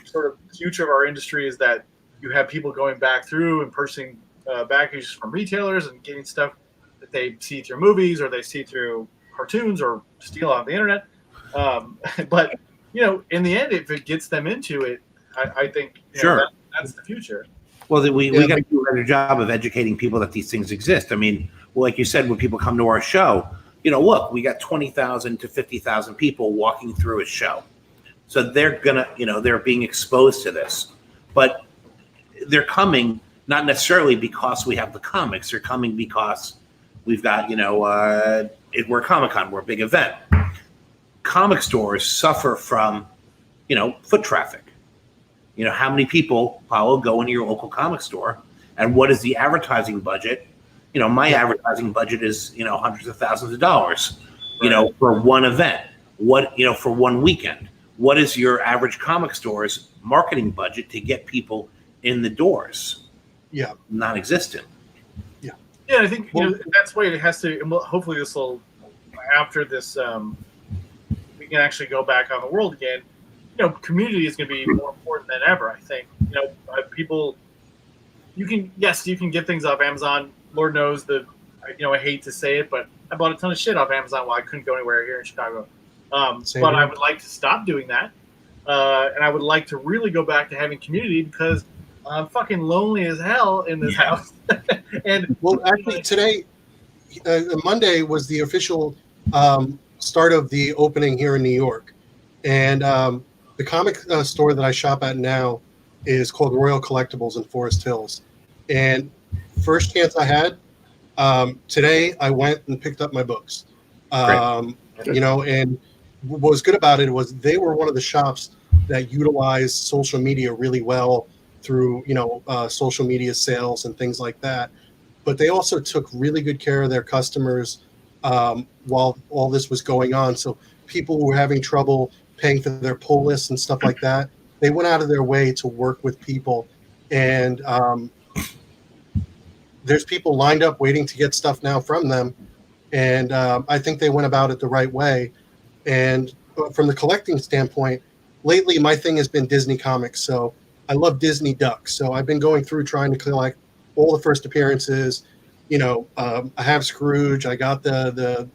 sort of future of our industry, is that you have people going back through and purchasing back issues from retailers and getting stuff that they see through movies or they see through cartoons or steal off the internet. But in the end, if it gets them into it, I think that's the future. Well, we got to do a better job of educating people that these things exist. I mean, like you said, when people come to our show, look, we got 20,000 to 50,000 people walking through a show. So they're gonna, they're being exposed to this, but they're coming not necessarily because we have the comics. They're coming because we've got, we're Comic-Con, we're a big event. Comic stores suffer from, foot traffic. How many people, Paolo, go into your local comic store, and what is the advertising budget? My advertising budget is, hundreds of thousands of dollars, for one event. what, for one weekend, what is your average comic store's marketing budget to get people in the doors? Yeah. Non-existent. Yeah, I think that's why it has to. And hopefully, this will after this, we can actually go back on the world again. Community is going to be more important than ever. I think people. You can get things off Amazon. Lord knows I hate to say it, but I bought a ton of shit off Amazon while I couldn't go anywhere here in Chicago. But I would like to stop doing that, and I would like to really go back to having community because I'm fucking lonely as hell in this house. And actually, today, Monday was the official start of the opening here in New York, and the comic store that I shop at now is called Royal Collectibles in Forest Hills. And first chance I had today, I went and picked up my books. And what was good about it was they were one of the shops that utilized social media really well through social media sales and things like that. But they also took really good care of their customers while all this was going on. So people who were having trouble paying for their pull lists and stuff like that, they went out of their way to work with people. And there's people lined up waiting to get stuff now from them. And I think they went about it the right way. And from the collecting standpoint, lately my thing has been Disney comics. So I love Disney Ducks. So I've been going through trying to collect all the first appearances. I have Scrooge. I got the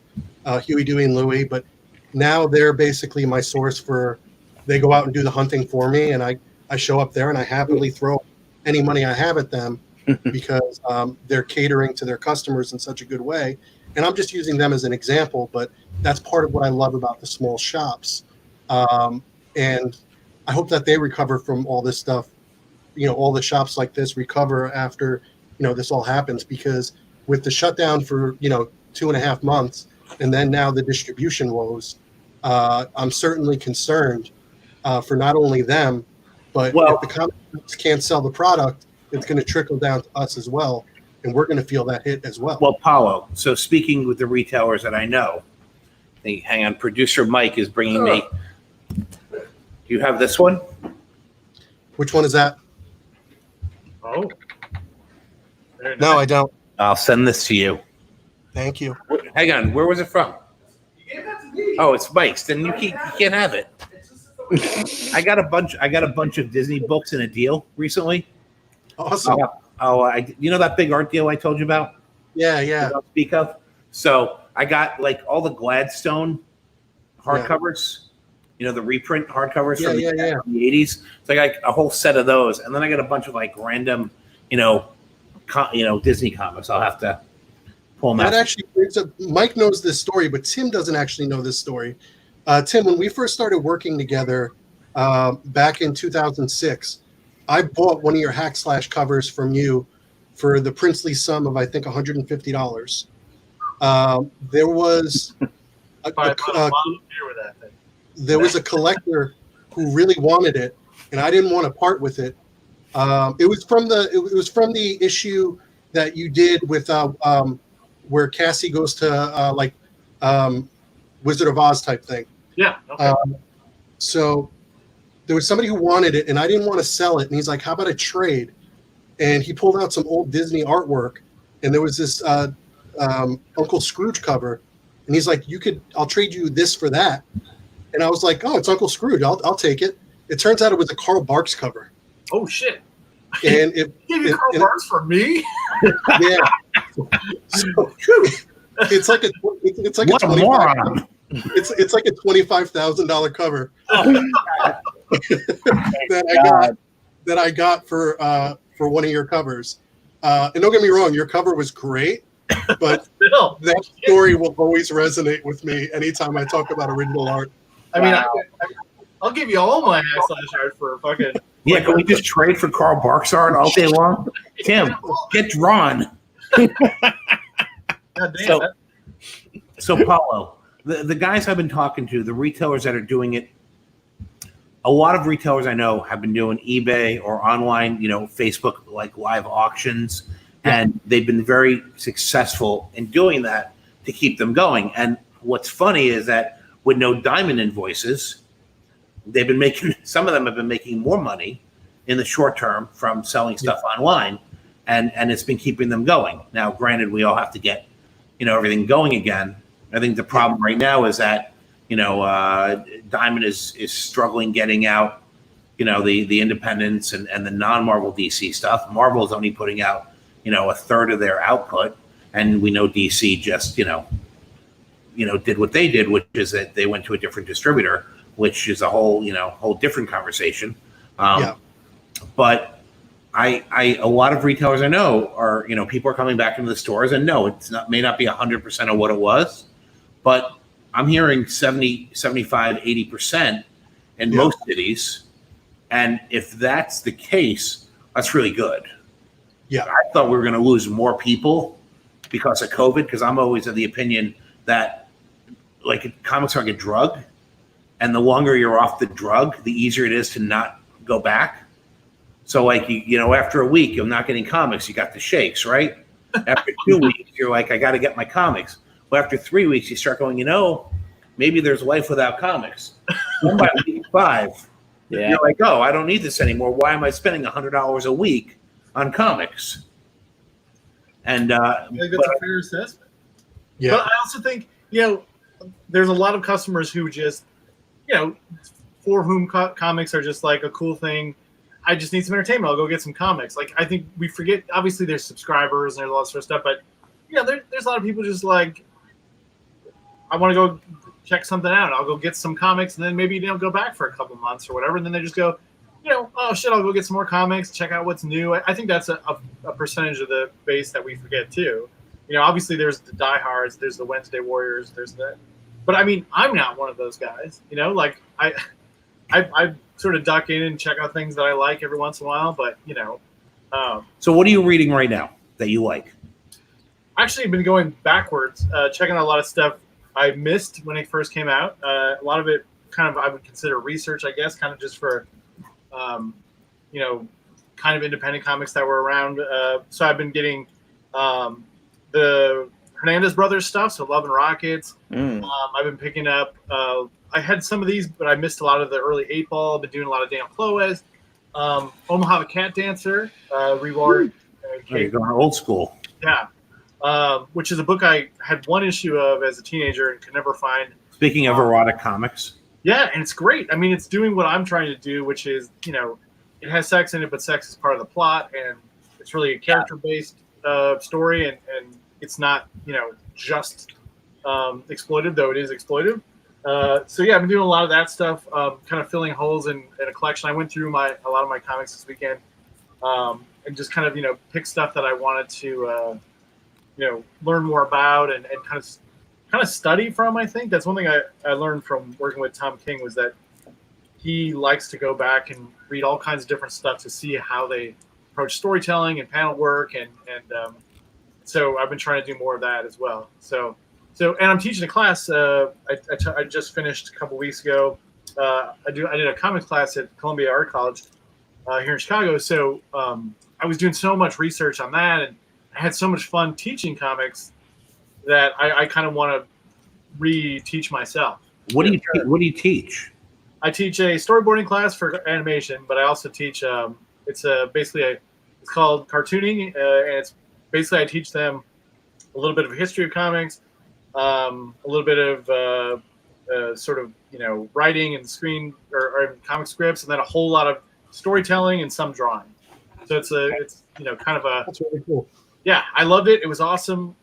Huey, Dewey, and Louie. But now they're basically my source for. They go out and do the hunting for me, and I show up there and I happily throw any money I have at them because they're catering to their customers in such a good way. And I'm just using them as an example, but that's part of what I love about the small shops. And I hope that they recover from all this stuff. All the shops like this recover after, this all happens, because with the shutdown for, 2.5 months, and then now the distribution woes, I'm certainly concerned for not only them, but if the comic shops can't sell the product, it's going to trickle down to us as well. And we're going to feel that hit as well. Well, Paolo, so speaking with the retailers that I know, hang on, producer Mike is bringing me. Do you have this one? Which one is that? Oh. No, I don't. I'll send this to you. Thank you. Hang on, where was it from? You gave that to me. Oh, it's Mike's. Then you can't have it. I got a bunch of Disney books in a deal recently. Awesome. That big art deal I told you about? Yeah. I'll speak of. So I got like all the Gladstone hardcovers. The reprint hardcovers from the 80s. So I got a whole set of those, and then I got a bunch of like random, Disney comics. I'll have to pull them out. That actually brings up. Mike knows this story, but Tim doesn't actually know this story. Tim, when we first started working together back in 2006, I bought one of your hack slash covers from you for the princely sum of, I think, $150. There was there was a collector who really wanted it, and I didn't want to part with it. It was from the issue that you did with where Cassie goes to Wizard of Oz type thing. Yeah. Okay. So there was somebody who wanted it, and I didn't want to sell it. And he's like, "How about a trade?" And he pulled out some old Disney artwork, and there was this Uncle Scrooge cover, and he's like, I'll trade you this for that." And I was like, "Oh, it's Uncle Scrooge. I'll take it." It turns out it was a Carl Barks cover. Oh shit! And Give you Carl Barks for me? Yeah. So, it's like a What a moron. It's like a $25,000 cover that I got for one of your covers. And don't get me wrong, your cover was great, but that story will always resonate with me anytime I talk about original art. I mean, I'll give you all my hack slash art for fucking. Yeah, can we just trade for Carl Barks art all day long? Tim, get drawn. God damn it. So Paulo, the guys I've been talking to, the retailers that are doing it, a lot of retailers I know have been doing eBay or online, Facebook like live auctions, and they've been very successful in doing that to keep them going. And what's funny is that with no Diamond invoices, they've been making, some of them have been making more money in the short term from selling stuff online, and it's been keeping them going. Now, granted, we all have to get, everything going again. I think the problem right now is that, Diamond is struggling getting out, the independents and the non-Marvel DC stuff. Marvel is only putting out, a third of their output, and we know DC just, did what they did, which is that they went to a different distributor, which is a whole different conversation. But a lot of retailers I know are, people are coming back into the stores, and no, may not be 100% of what it was, but I'm hearing 70, 75, 80% in most cities. And if that's the case, that's really good. Yeah. I thought we were going to lose more people because of COVID, because I'm always of the opinion that comics are like a drug, and the longer you're off the drug, the easier it is to not go back. So after a week, you're not getting comics, you got the shakes, right? After 2 weeks, you're like, I got to get my comics. But after 3 weeks, you start going, maybe there's life without comics. Then by week 5, you're like, oh, I don't need this anymore. Why am I spending $100 a week on comics? And I think that's a fair assessment. Yeah. But I also think, there's a lot of customers who just, for whom comics are just like a cool thing. I just need some entertainment. I'll go get some comics. I think we forget, obviously there's subscribers and there's a lot of sort of stuff, but there's a lot of people just like, I want to go check something out. I'll go get some comics, and then maybe go back for a couple months or whatever. And then they just go, oh shit, I'll go get some more comics, check out what's new. I think that's a percentage of the base that we forget too. Obviously there's the diehards, there's the Wednesday Warriors, there's that. But I mean, I'm not one of those guys. I sort of duck in and check out things that I like every once in a while. But so what are you reading right now that you like? Actually, I've been going backwards, checking out a lot of stuff I missed when it first came out. A lot of it kind of I would consider research, I guess, kind of just for, kind of independent comics that were around. So I've been getting the Hernandez Brothers stuff, so Love and Rockets. I've been picking up. I had some of these, but I missed a lot of the early 8-Ball. I've been doing a lot of Dan Cloes. Omaha the Cat Dancer, Reward. You're going old school. Yeah. Which is a book I had one issue of as a teenager and could never find. Speaking of erotic comics. Yeah, and it's great. I mean, it's doing what I'm trying to do, which is, it has sex in it, but sex is part of the plot, and it's really a character-based story, and it's not, just exploitive, though it is exploitive. So yeah, I've been doing a lot of that stuff, kind of filling holes in a collection. I went through a lot of my comics this weekend, and just kind of, pick stuff that I wanted to, learn more about and kind of study from. I think that's one thing I learned from working with Tom King, was that he likes to go back and read all kinds of different stuff to see how they approach storytelling and panel work, and so I've been trying to do more of that as well. So and I'm teaching a class. I just finished a couple weeks ago. I did a comics class at Columbia Art College here in Chicago. So I was doing so much research on that, and I had so much fun teaching comics that I kind of want to re-teach myself. What do you teach? I teach a storyboarding class for animation, but I also teach. It's called cartooning, and it's basically I teach them a little bit of a history of comics, a little bit of sort of writing and screen or comic scripts, and then a whole lot of storytelling and some drawing. So it's kind of a. That's really cool. Yeah, I loved it. It was awesome.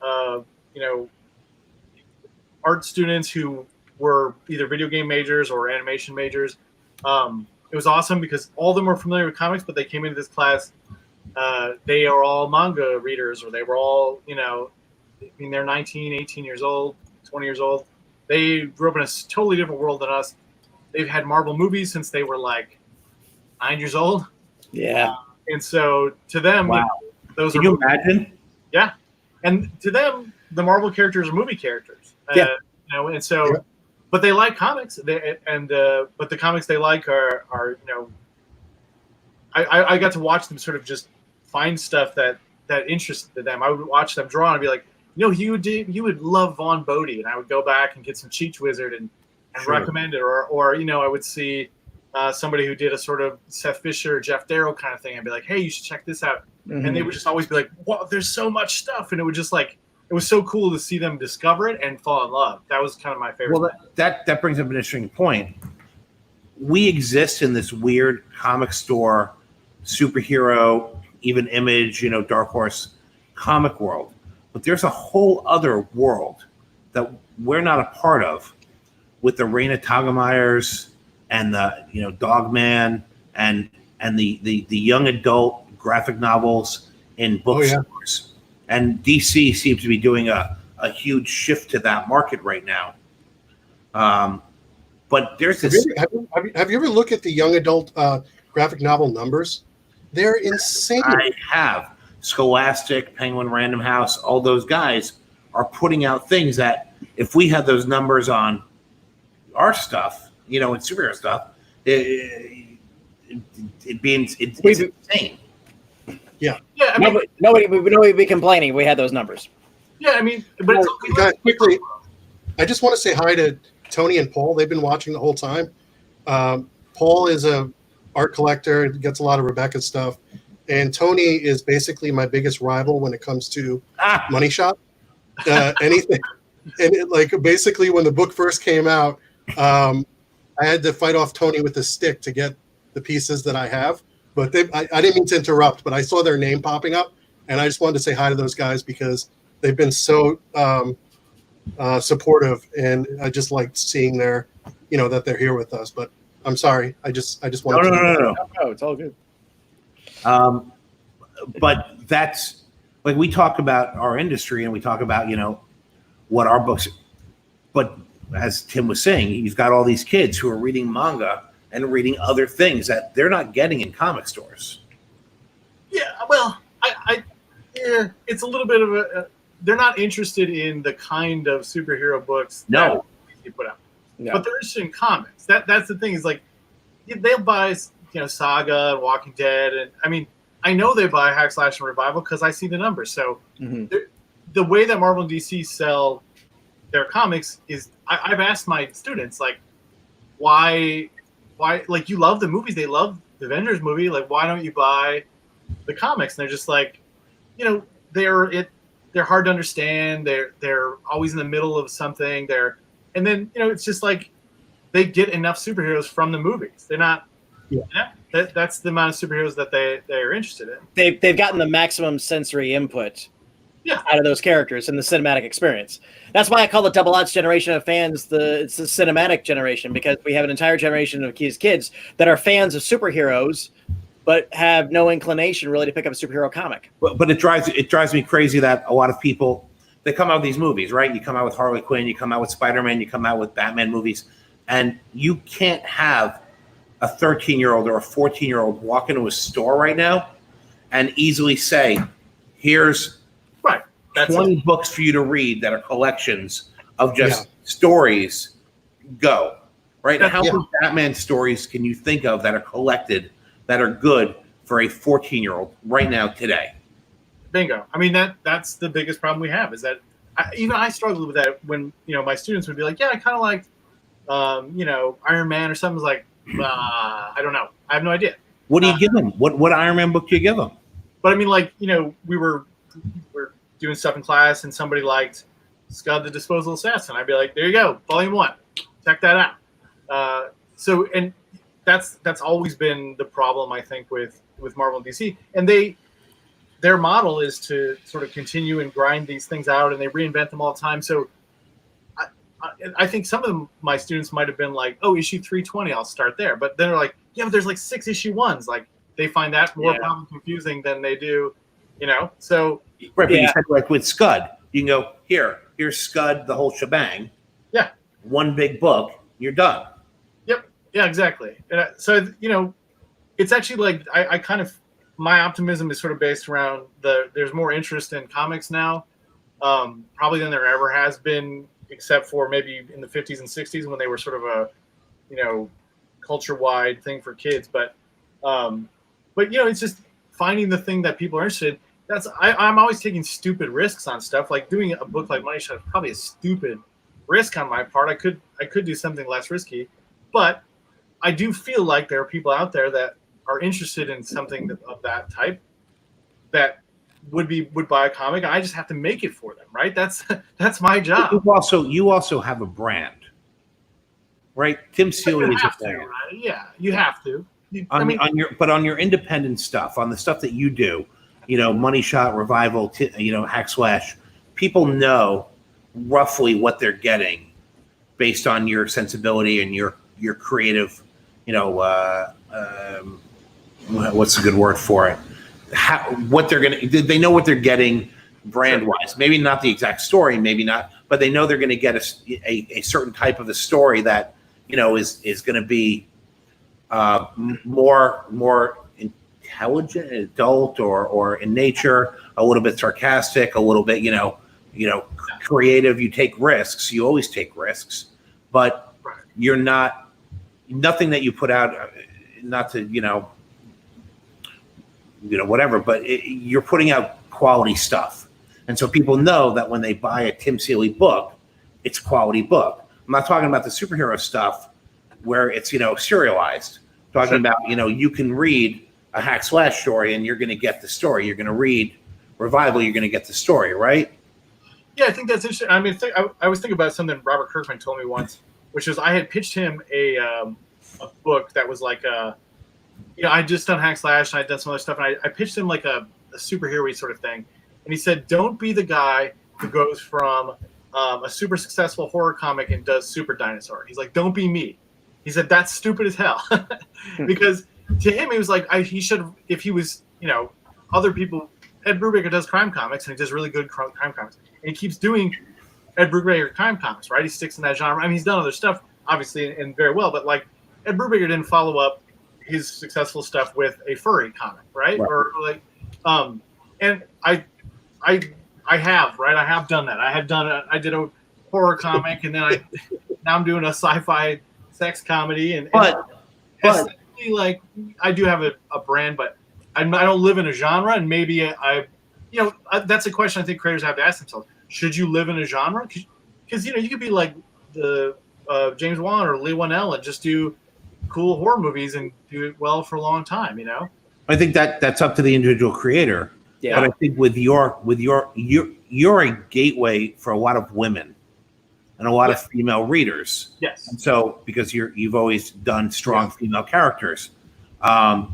Art students who were either video game majors or animation majors. It was awesome because all of them were familiar with comics, but they came into this class. They are all manga readers, or they were all, they're 19, 18 years old, 20 years old. They grew up in a totally different world than us. They've had Marvel movies since they were like 9 years old. Yeah. And so to them, wow. Those Can are you imagine? Yeah. And to them, the Marvel characters are movie characters. Yeah. And so, but they like comics. But the comics they like are I got to watch them sort of just find stuff that interested them. I would watch them draw and be like, you would love Vaughn Bodie, and I would go back and get some Cheech Wizard and and Sure. recommend it, or I would see somebody who did a sort of Seth Fisher, Jeff Darrow kind of thing, and be like, hey, you should check this out. And they would just always be like, wow, there's so much stuff. And it would just like, it was so cool to see them discover it and fall in love. That was kind of my favorite. Well, that brings up an interesting point. We exist in this weird comic store, superhero, even Image, Dark Horse comic world. But there's a whole other world that we're not a part of, with the Raina Tagemeyers and the Dogman and the young adult graphic novels in bookstores. And DC seems to be doing a huge shift to that market right now. But there's this. Have you ever looked at the young adult graphic novel numbers? They're insane. I have. Scholastic, Penguin Random House, all those guys are putting out things that if we had those numbers on our stuff, and superhero stuff, it's insane. Yeah. Yeah. I mean, nobody would be complaining if we had those numbers. yeah. I mean, but it's Guys, quickly, I just want to say hi to Tony and Paul. They've been watching the whole time. Paul is a art collector, gets a lot of Rebecca stuff. And Tony is basically my biggest rival when it comes to Money Shop. Anything. And basically when the book first came out, I had to fight off Tony with a stick to get the pieces that I have. But I didn't mean to interrupt, but I saw their name popping up. And I just wanted to say hi to those guys because they've been so supportive. And I just liked seeing that they're here with us. But I'm sorry. I just wanted No. No, it's all good. But that's like, we talk about our industry and we talk about, what our books, but as Tim was saying, he's got all these kids who are reading manga and reading other things that they're not getting in comic stores. Yeah, well, it's a little bit of they're not interested in the kind of superhero books that you put out, but they're interested in comics. That's the thing, is like they'll buy Saga and Walking Dead, and I mean, I know they buy Hack Slash and Revival because I see the numbers. So the way that Marvel and DC sell their comics is, I've asked my students, like, why, like, you love the movies, they love the Avengers movie, like, why don't you buy the comics? And they're just like, they're hard to understand. They're always in the middle of something. And then it's just like they get enough superheroes from the movies. They're not. Yeah, that's the amount of superheroes that they are interested in. They've gotten the maximum sensory input out of those characters in the cinematic experience. That's why I call the Double Odds generation of fans it's the cinematic generation, because we have an entire generation of kids that are fans of superheroes but have no inclination really to pick up a superhero comic. But it drives me crazy that a lot of people, they come out with these movies, right? You come out with Harley Quinn, you come out with Spider-Man, you come out with Batman movies, and you can't have a 13-year-old or a 14-year-old walk into a store right now and easily say, here's 20 books for you to read that are collections of just stories. Go. Right? How many Batman stories can you think of that are collected that are good for a 14-year-old right now today? Bingo. I mean, that's the biggest problem we have, is that I struggled with that when, my students would be like, yeah, I kind of liked, Iron Man or something. Like, I don't know. I have no idea. What do you give them? What Iron Man book do you give them? But I mean, like, we're doing stuff in class and somebody liked Scud the Disposal Assassin. I'd be like, there you go, volume 1. Check that out. And that's always been the problem, I think, with Marvel and DC. And their model is to sort of continue and grind these things out, and they reinvent them all the time. So I think some of my students might have been like, oh, issue 320, I'll start there. But then they're like, yeah, but there's like 6 issue ones. Like, they find that more probably confusing than they do, So right, but you said, like, with Scud, you can go, here's Scud, the whole shebang. Yeah. One big book, you're done. Yep. Yeah, exactly. And so, it's actually like I kind of, my optimism is sort of based around there's more interest in comics now, probably than there ever has been, except for maybe in the 50s and 60s when they were sort of a, culture-wide thing for kids. But it's just finding the thing that people are interested in. I'm always taking stupid risks on stuff. Like doing a book like Money Shot is probably a stupid risk on my part. I could do something less risky, but I do feel like there are people out there that are interested in something of that type that would buy a comic, and I just have to make it for them, right? That's my job. You also have a brand, right? Tim Seeley is a brand. Right? Yeah, you have to. On your independent stuff, on the stuff that you do, Money Shot, Revival, Hack Slash, people know roughly what they're getting based on your sensibility and your creative, what's a good word for it? They know what they're getting brand wise. Maybe not the exact story, maybe not, but they know they're going to get a certain type of a story that is going to be more intelligent, adult, or in nature, a little bit sarcastic, a little bit creative. You take risks. You always take risks, but you're nothing that you put out. Not to whatever, but you're putting out quality stuff, and so people know that when they buy a Tim Seeley book, it's a quality book. I'm not talking about the superhero stuff where it's serialized. I'm talking about you can read a Hack Slash story and you're going to get the story. You're going to read Revival, you're going to get the story, right? Yeah, I think that's interesting. I mean, I was thinking about something Robert Kirkman told me once, which was I had pitched him a book that was like I'd just done Hack Slash and I'd done some other stuff, and I pitched him like a superhero-y sort of thing. And he said, don't be the guy who goes from a super successful horror comic and does Super Dinosaur. He's like, don't be me. He said, that's stupid as hell. Because to him, he was like, he should, if he was, other people, Ed Brubaker does crime comics and he does really good crime comics. And he keeps doing Ed Brubaker crime comics, right? He sticks in that genre. I mean, he's done other stuff, obviously, and very well, but like Ed Brubaker didn't follow up his successful stuff with a furry comic, right? Or like, and I have done that. I did a horror comic, and then now I'm doing a sci-fi sex comedy, and like I do have a brand, but I don't live in a genre, and maybe that's a question I think creators have to ask themselves: should you live in a genre? Because you could be like the James Wan or Lee Whannell and just do cool horror movies and do it well for a long time. I think that's up to the individual creator. Yeah. But I think you're a gateway for a lot of women and a lot of female readers. Yes. And so because you've always done strong female characters. And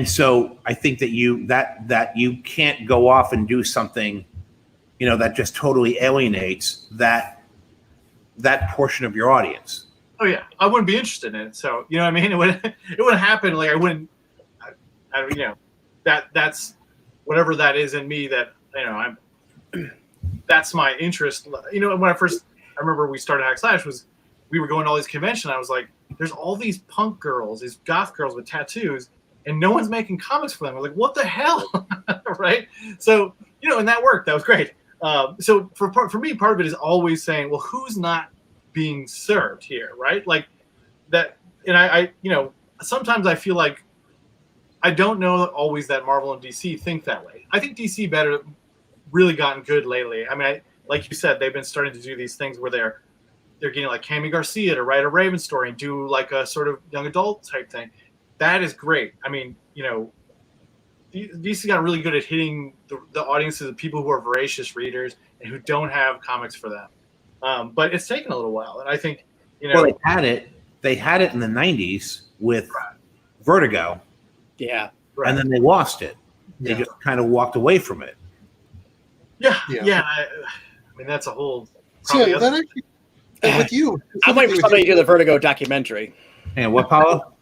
so I think that you can't go off and do something, that just totally alienates that portion of your audience. Oh yeah, I wouldn't be interested in it. So you know what I mean? It wouldn't happen. Like I wouldn't. That's whatever that is in me that that's my interest. When I remember we started Hack Slash we were going to all these conventions. I was like, there's all these punk girls, these goth girls with tattoos, and no one's making comics for them. We're like, what the hell, right? So and that worked. That was great. So for me, part of it is always saying, well, who's not being served here, right? Like that, and I sometimes I feel like I don't know always that Marvel and DC think that way. I think DC really gotten good lately. I mean, like you said, they've been starting to do these things where they're getting like Cami Garcia to write a Raven story and do like a sort of young adult type thing. That is great. I mean, DC got really good at hitting the audiences of people who are voracious readers and who don't have comics for them. But it's taken a little while, and I think Well, they had it in the '90s with Vertigo. Yeah. And then they lost it. They just kind of walked away from it. Yeah. I mean, that's a whole. With you, I'm waiting for somebody to do the Vertigo documentary. And what, Paolo?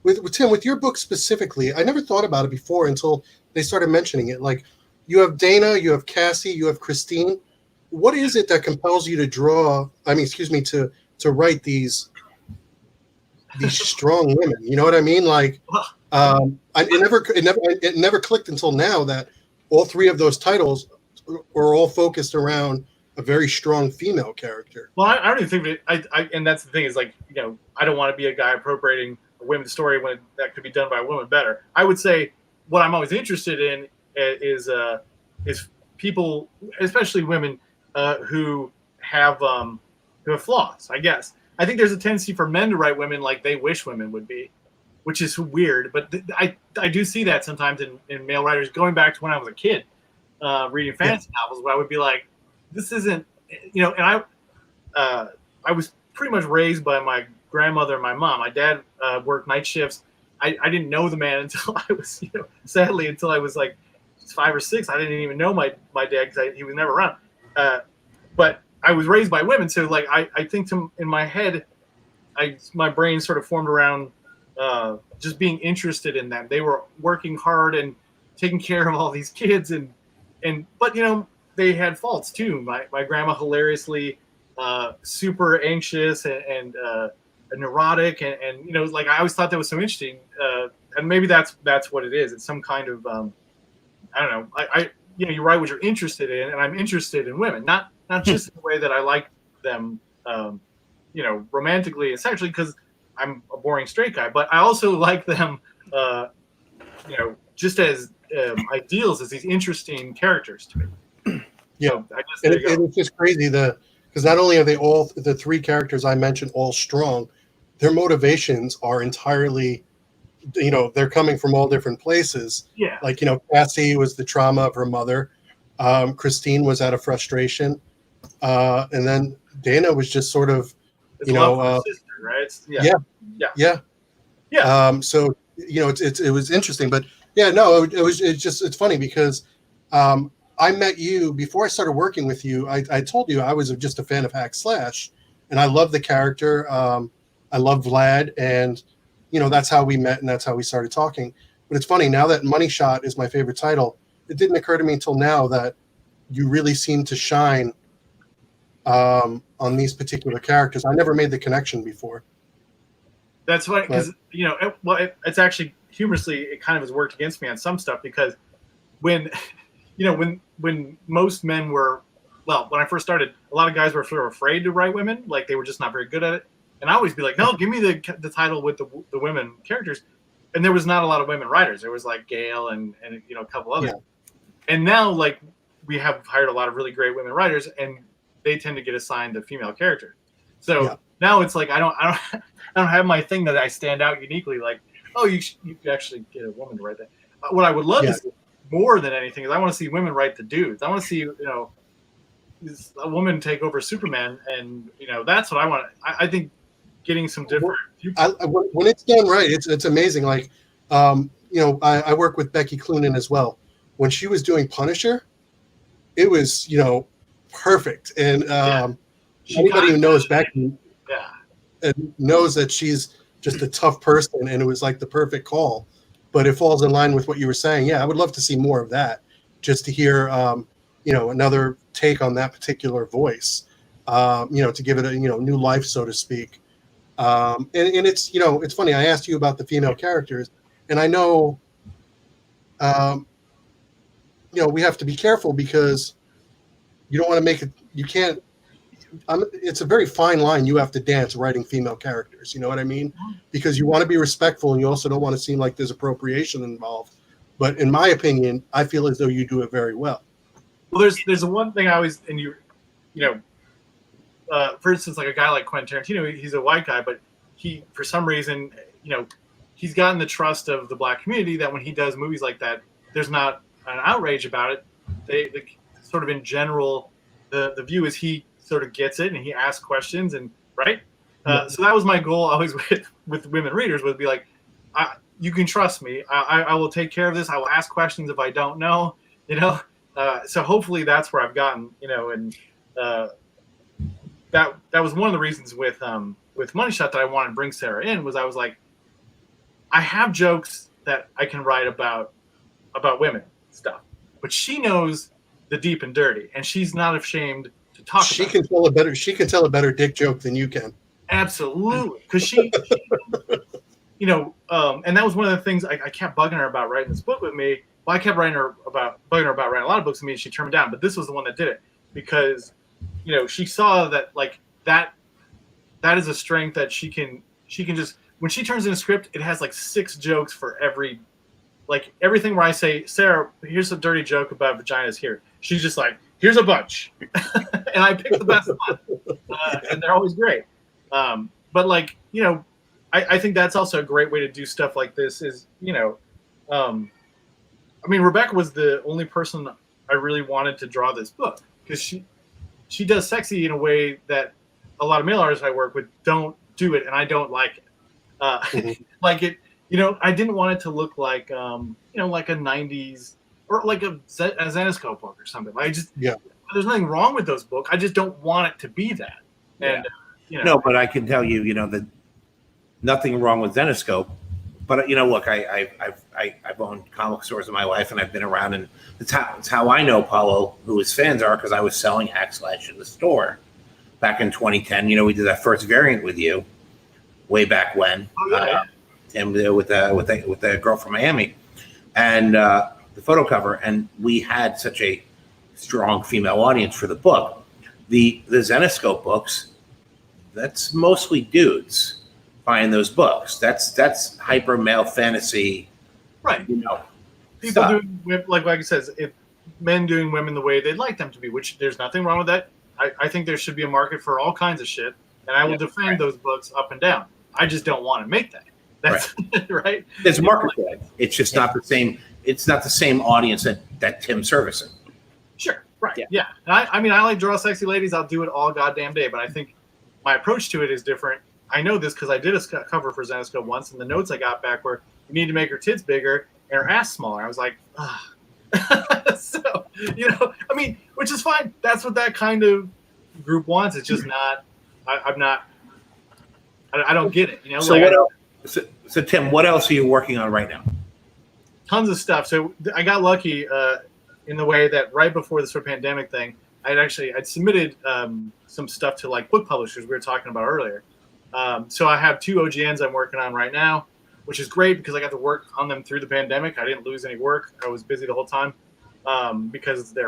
With Tim, with your book specifically, I never thought about it before until they started mentioning it. Like, you have Dana, you have Cassie, you have Christine. What is it that compels you to to write these strong women? You know what I mean? Like, it never clicked until now that all three of those titles were all focused around a very strong female character. Well, I don't even think that and that's the thing is like, I don't want to be a guy appropriating a women's story when that could be done by a woman better. I would say what I'm always interested in is people, especially women, who have flaws, I guess. I think there's a tendency for men to write women like they wish women would be, which is weird. But I do see that sometimes in male writers. Going back to when I was a kid, reading fantasy novels, where I would be like, this isn't, and I was pretty much raised by my grandmother and my mom. My dad worked night shifts. I didn't know the man until I was, sadly, until I was like 5 or 6. I didn't even know my dad because he was never around. But I was raised by women, so like I think in my head, my brain sort of formed around just being interested in them. They were working hard and taking care of all these kids, but they had faults too. My grandma hilariously super anxious and neurotic, and like I always thought that was so interesting. And maybe that's what it is. It's some kind of I don't know. You write what you're interested in, and I'm interested in women, not just in the way that I like them, romantically and sexually, because I'm a boring straight guy, but I also like them, just as ideals, as these interesting characters to me. Yeah, so I guess and it's just crazy because not only are they all the 3 characters I mentioned all strong, their motivations are entirely, they're coming from all different places. Yeah, like Cassie was the trauma of her mother, Christine was out of frustration, and then Dana was just sort of, it's love for her sister, right? Yeah. So it was interesting, but it's funny because I met you before I started working with you. I told you I was just a fan of Hack Slash, and I love the character. I love Vlad, and that's how we met, and that's how we started talking. But it's funny now that Money Shot is my favorite title. It didn't occur to me until now that you really seem to shine on these particular characters. I never made the connection before. That's funny because it's actually humorously it kind of has worked against me on some stuff because when most men were when I first started, a lot of guys were sort of afraid to write women, like they were just not very good at it. And I always be like, no, give me the title with the women characters. And there was not a lot of women writers. There was like Gail and a couple others. Yeah. And now like we have hired a lot of really great women writers, and they tend to get assigned a female character. So now it's like I don't have my thing that I stand out uniquely. Like, oh, you could actually get a woman to write that. What I would love to see more than anything is I want to see women write the dudes. I want to see a woman take over Superman, and that's what I want. I think getting some different. When it's done right, it's amazing. Like, I work with Becky Cloonan as well. When she was doing Punisher, it was perfect. And anybody who knows Becky knows that she's just a tough person, and it was like the perfect call. But it falls in line with what you were saying. Yeah, I would love to see more of that, just to hear another take on that particular voice. To give it a new life, so to speak. And it's it's funny. I asked you about the female characters, and I know we have to be careful because you don't want to make it. You can't. It's a very fine line you have to dance writing female characters. You know what I mean? Because you want to be respectful, and you also don't want to seem like there's appropriation involved. But in my opinion, I feel as though you do it very well. Well, there's the one thing I always for instance, like a guy like Quentin Tarantino, he's a white guy, but he, for some reason, he's gotten the trust of the black community that when he does movies like that, there's not an outrage about it. They sort of in general, the view is he sort of gets it and he asks questions and right. So that was my goal always with women readers would be like, you can trust me. I will take care of this. I will ask questions if I don't know. So hopefully that's where I've gotten. And that was one of the reasons with Money Shot that I wanted to bring Sarah in was I was like, I have jokes that I can write about women stuff, but she knows the deep and dirty, and she's not ashamed to talk. She can tell a better dick joke than you can. Absolutely, because she and that was one of the things I kept bugging her about writing this book with me. Well, I kept bugging her about writing a lot of books with me, and she turned me down. But this was the one that did it because she saw that like that is a strength that she can just when she turns in a script, it has like 6 jokes for every like everything where I say, Sarah, here's a dirty joke about vaginas here. She's just like, here's a bunch. and I pick the best one, and they're always great. But like, you know, I think that's also a great way to do stuff like this. Is, you know, I mean, Rebecca was the only person I really wanted to draw this book, because she does sexy in a way that a lot of male artists I work with don't do it, and I don't like it. Like it, you know, I didn't want it to look like, you know, like a 90s or like a Zenescope book or something. I just, there's nothing wrong with those books. I just don't want it to be that. And, you know. No, but I can tell you, you know, that nothing wrong with Zenescope. But, you know, look, I've owned comic stores in my life, and I've been around, and it's how I know Paolo, who his fans are, because I was selling Hackslash in the store back in 2010. You know, we did that first variant with you way back when. Tim with the girl from Miami, and the photo cover, and we had such a strong female audience for the book. The Zenescope books, that's mostly dudes buying those books. That's hyper male fantasy, right? You know, people stuff. doing, like it says, if men doing women the way they'd like them to be, which there's nothing wrong with that. I think there should be a market for all kinds of shit, and I will defend those books up and down. I just don't want to make that. That's right. There's a market for it. It's just not the same. It's not the same audience that Tim's servicing. Sure. Right. Yeah. And I mean, I like draw sexy ladies. I'll do it all goddamn day. But I think my approach to it is different. I know this because I did a cover for Zenescope once, and the notes I got back were, you need to make her tits bigger and her ass smaller. I was like, ah. So, you know, I mean, which is fine. That's what that kind of group wants. It's just not. I'm not. I don't get it. You know. So like, what else? So Tim, what else are you working on right now? Tons of stuff. So I got lucky in the way that right before the sort of pandemic thing, I'd submitted some stuff to like book publishers we were talking about earlier. So I have 2 OGNs I'm working on right now, which is great because I got to work on them through the pandemic. I didn't lose any work. I was busy the whole time because they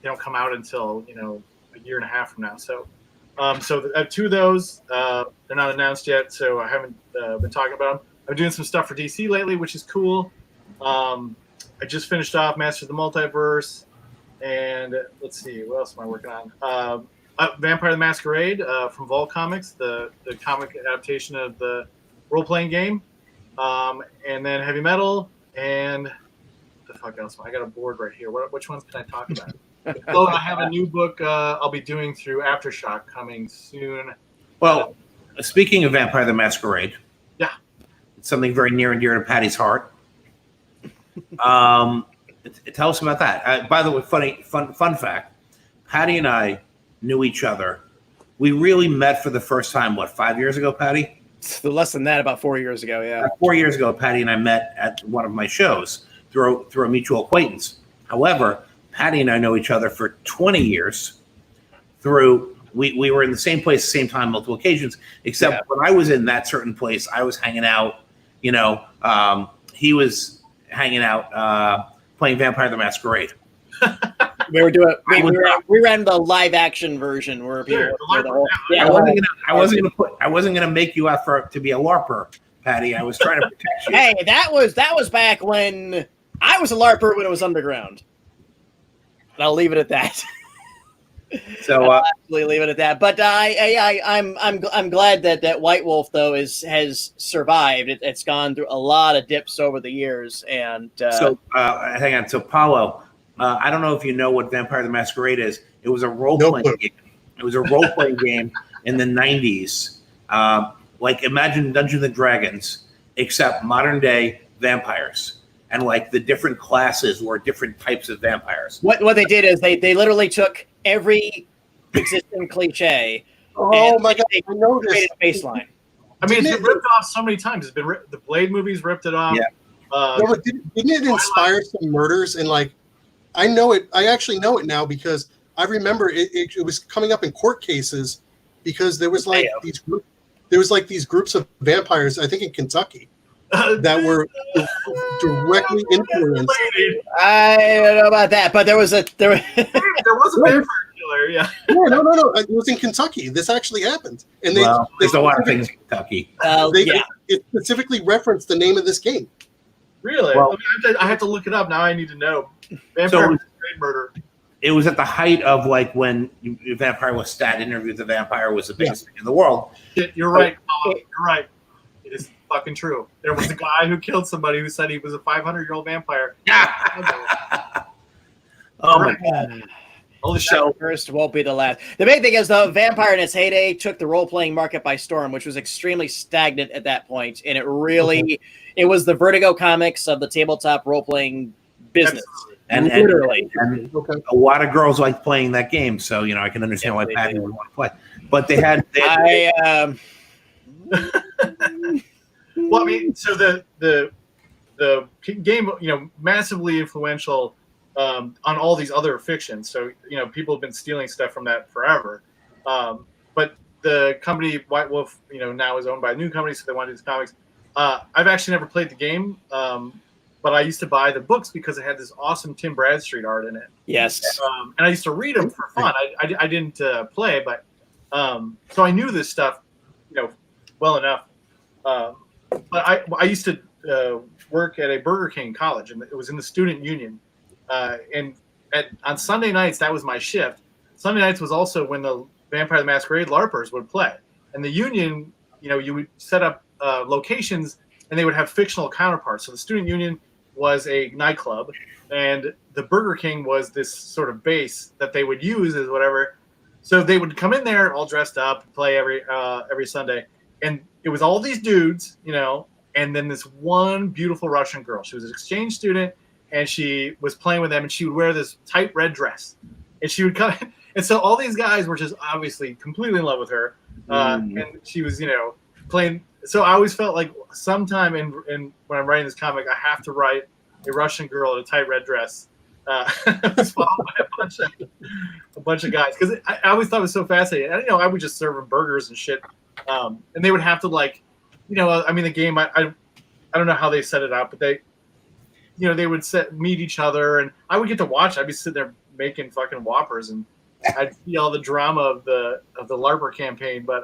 don't come out until, you know, a year and a half from now. So I have 2 of those. They're not announced yet, so I haven't been talking about them. I'm doing some stuff for DC lately, which is cool. I just finished off Master of the Multiverse, and let's see, what else am I working on? Vampire the Masquerade from Vault Comics, the comic adaptation of the role-playing game, and then Heavy Metal, and what the fuck else? I got a board right here. Which ones can I talk about? Oh, I have a new book I'll be doing through Aftershock coming soon. Well, speaking of Vampire the Masquerade, it's something very near and dear to Patty's heart. Tell us about that. By the way, fun fact: Patty and I knew each other. We really met for the first time, 5 years ago, Patty? Less than that, about 4 years ago, yeah. 4 years ago, Patty and I met at one of my shows through a mutual acquaintance. However, Patty and I know each other for 20 years through, we were in the same place, same time, multiple occasions, except when I was in that certain place, I was hanging out, you know, he was hanging out playing Vampire the Masquerade. We ran the live action version where people I wasn't gonna make you out to be a LARPer, Patty. I was trying to protect you. Hey, that was back when I was a LARPer when it was underground. And I'll leave it at that. So I'll absolutely leave it at that. But I'm glad that White Wolf though has survived. It's gone through a lot of dips over the years, and hang on. So Paolo, I don't know if you know what Vampire the Masquerade is. It was a role-playing game. It was a role-playing game in the 90s. Like imagine Dungeons and Dragons, except modern day vampires. And like the different classes were different types of vampires. What they did is they literally took every existing cliche. Oh my god! I know this. Created a baseline. I mean, it's been ripped off so many times. It's been the Blade movies ripped it off. Yeah. No, but didn't it inspire some murders? And like, I know it. I actually know it now because I remember it was coming up in court cases because there was like these groups of vampires. I think in Kentucky. That were directly influenced. I don't know about that, but there was a vampire killer, yeah. No. It was in Kentucky. This actually happened, and there's a lot of things in Kentucky. It specifically referenced the name of this game. Really? Well, I have to look it up now. I need to know. Vampire Masquerade murder. it was at the height of like when Vampire was stat interview with the Vampire was the biggest thing in the world. You're right. You're right. It is fucking true. There was a guy who killed somebody who said he was a 500-year-old vampire. Oh my God. The show first won't be the last. The main thing is, though, Vampire in its heyday took the role-playing market by storm, which was extremely stagnant at that point, and it really, it was the Vertigo comics of the tabletop role-playing business. And literally, a lot of girls like playing that game, so I can understand why Patty would want to play. But they had. Well, I mean, so the game, massively influential. On all these other fictions. So, people have been stealing stuff from that forever. But the company, White Wolf, now is owned by a new company, so they want to do these comics. I've actually never played the game, but I used to buy the books because it had this awesome Tim Bradstreet art in it. Yes. And I used to read them for fun. I didn't play, but so I knew this stuff, well enough. But I used to work at a Burger King in college, and it was in the student union. And on Sunday nights, that was my shift. Sunday nights was also when the Vampire the Masquerade LARPers would play. And the union, you would set up locations, and they would have fictional counterparts. So the student union was a nightclub, and the Burger King was this sort of base that they would use as whatever. So they would come in there all dressed up, play every Sunday. And it was all these dudes, and then this one beautiful Russian girl. She was an exchange student. And she was playing with them, and she would wear this tight red dress. And she would come, and so all these guys were just obviously completely in love with her. And she was, playing. So I always felt like sometime in when I'm writing this comic, I have to write a Russian girl in a tight red dress. It was followed by a bunch of guys, because I always thought it was so fascinating. And, I would just serve them burgers and shit, and they would have to the game. I don't know how they set it up, but they would meet each other, and I would get to watch. I'd be sitting there making fucking Whoppers, and I'd see all the drama of the LARPer campaign. But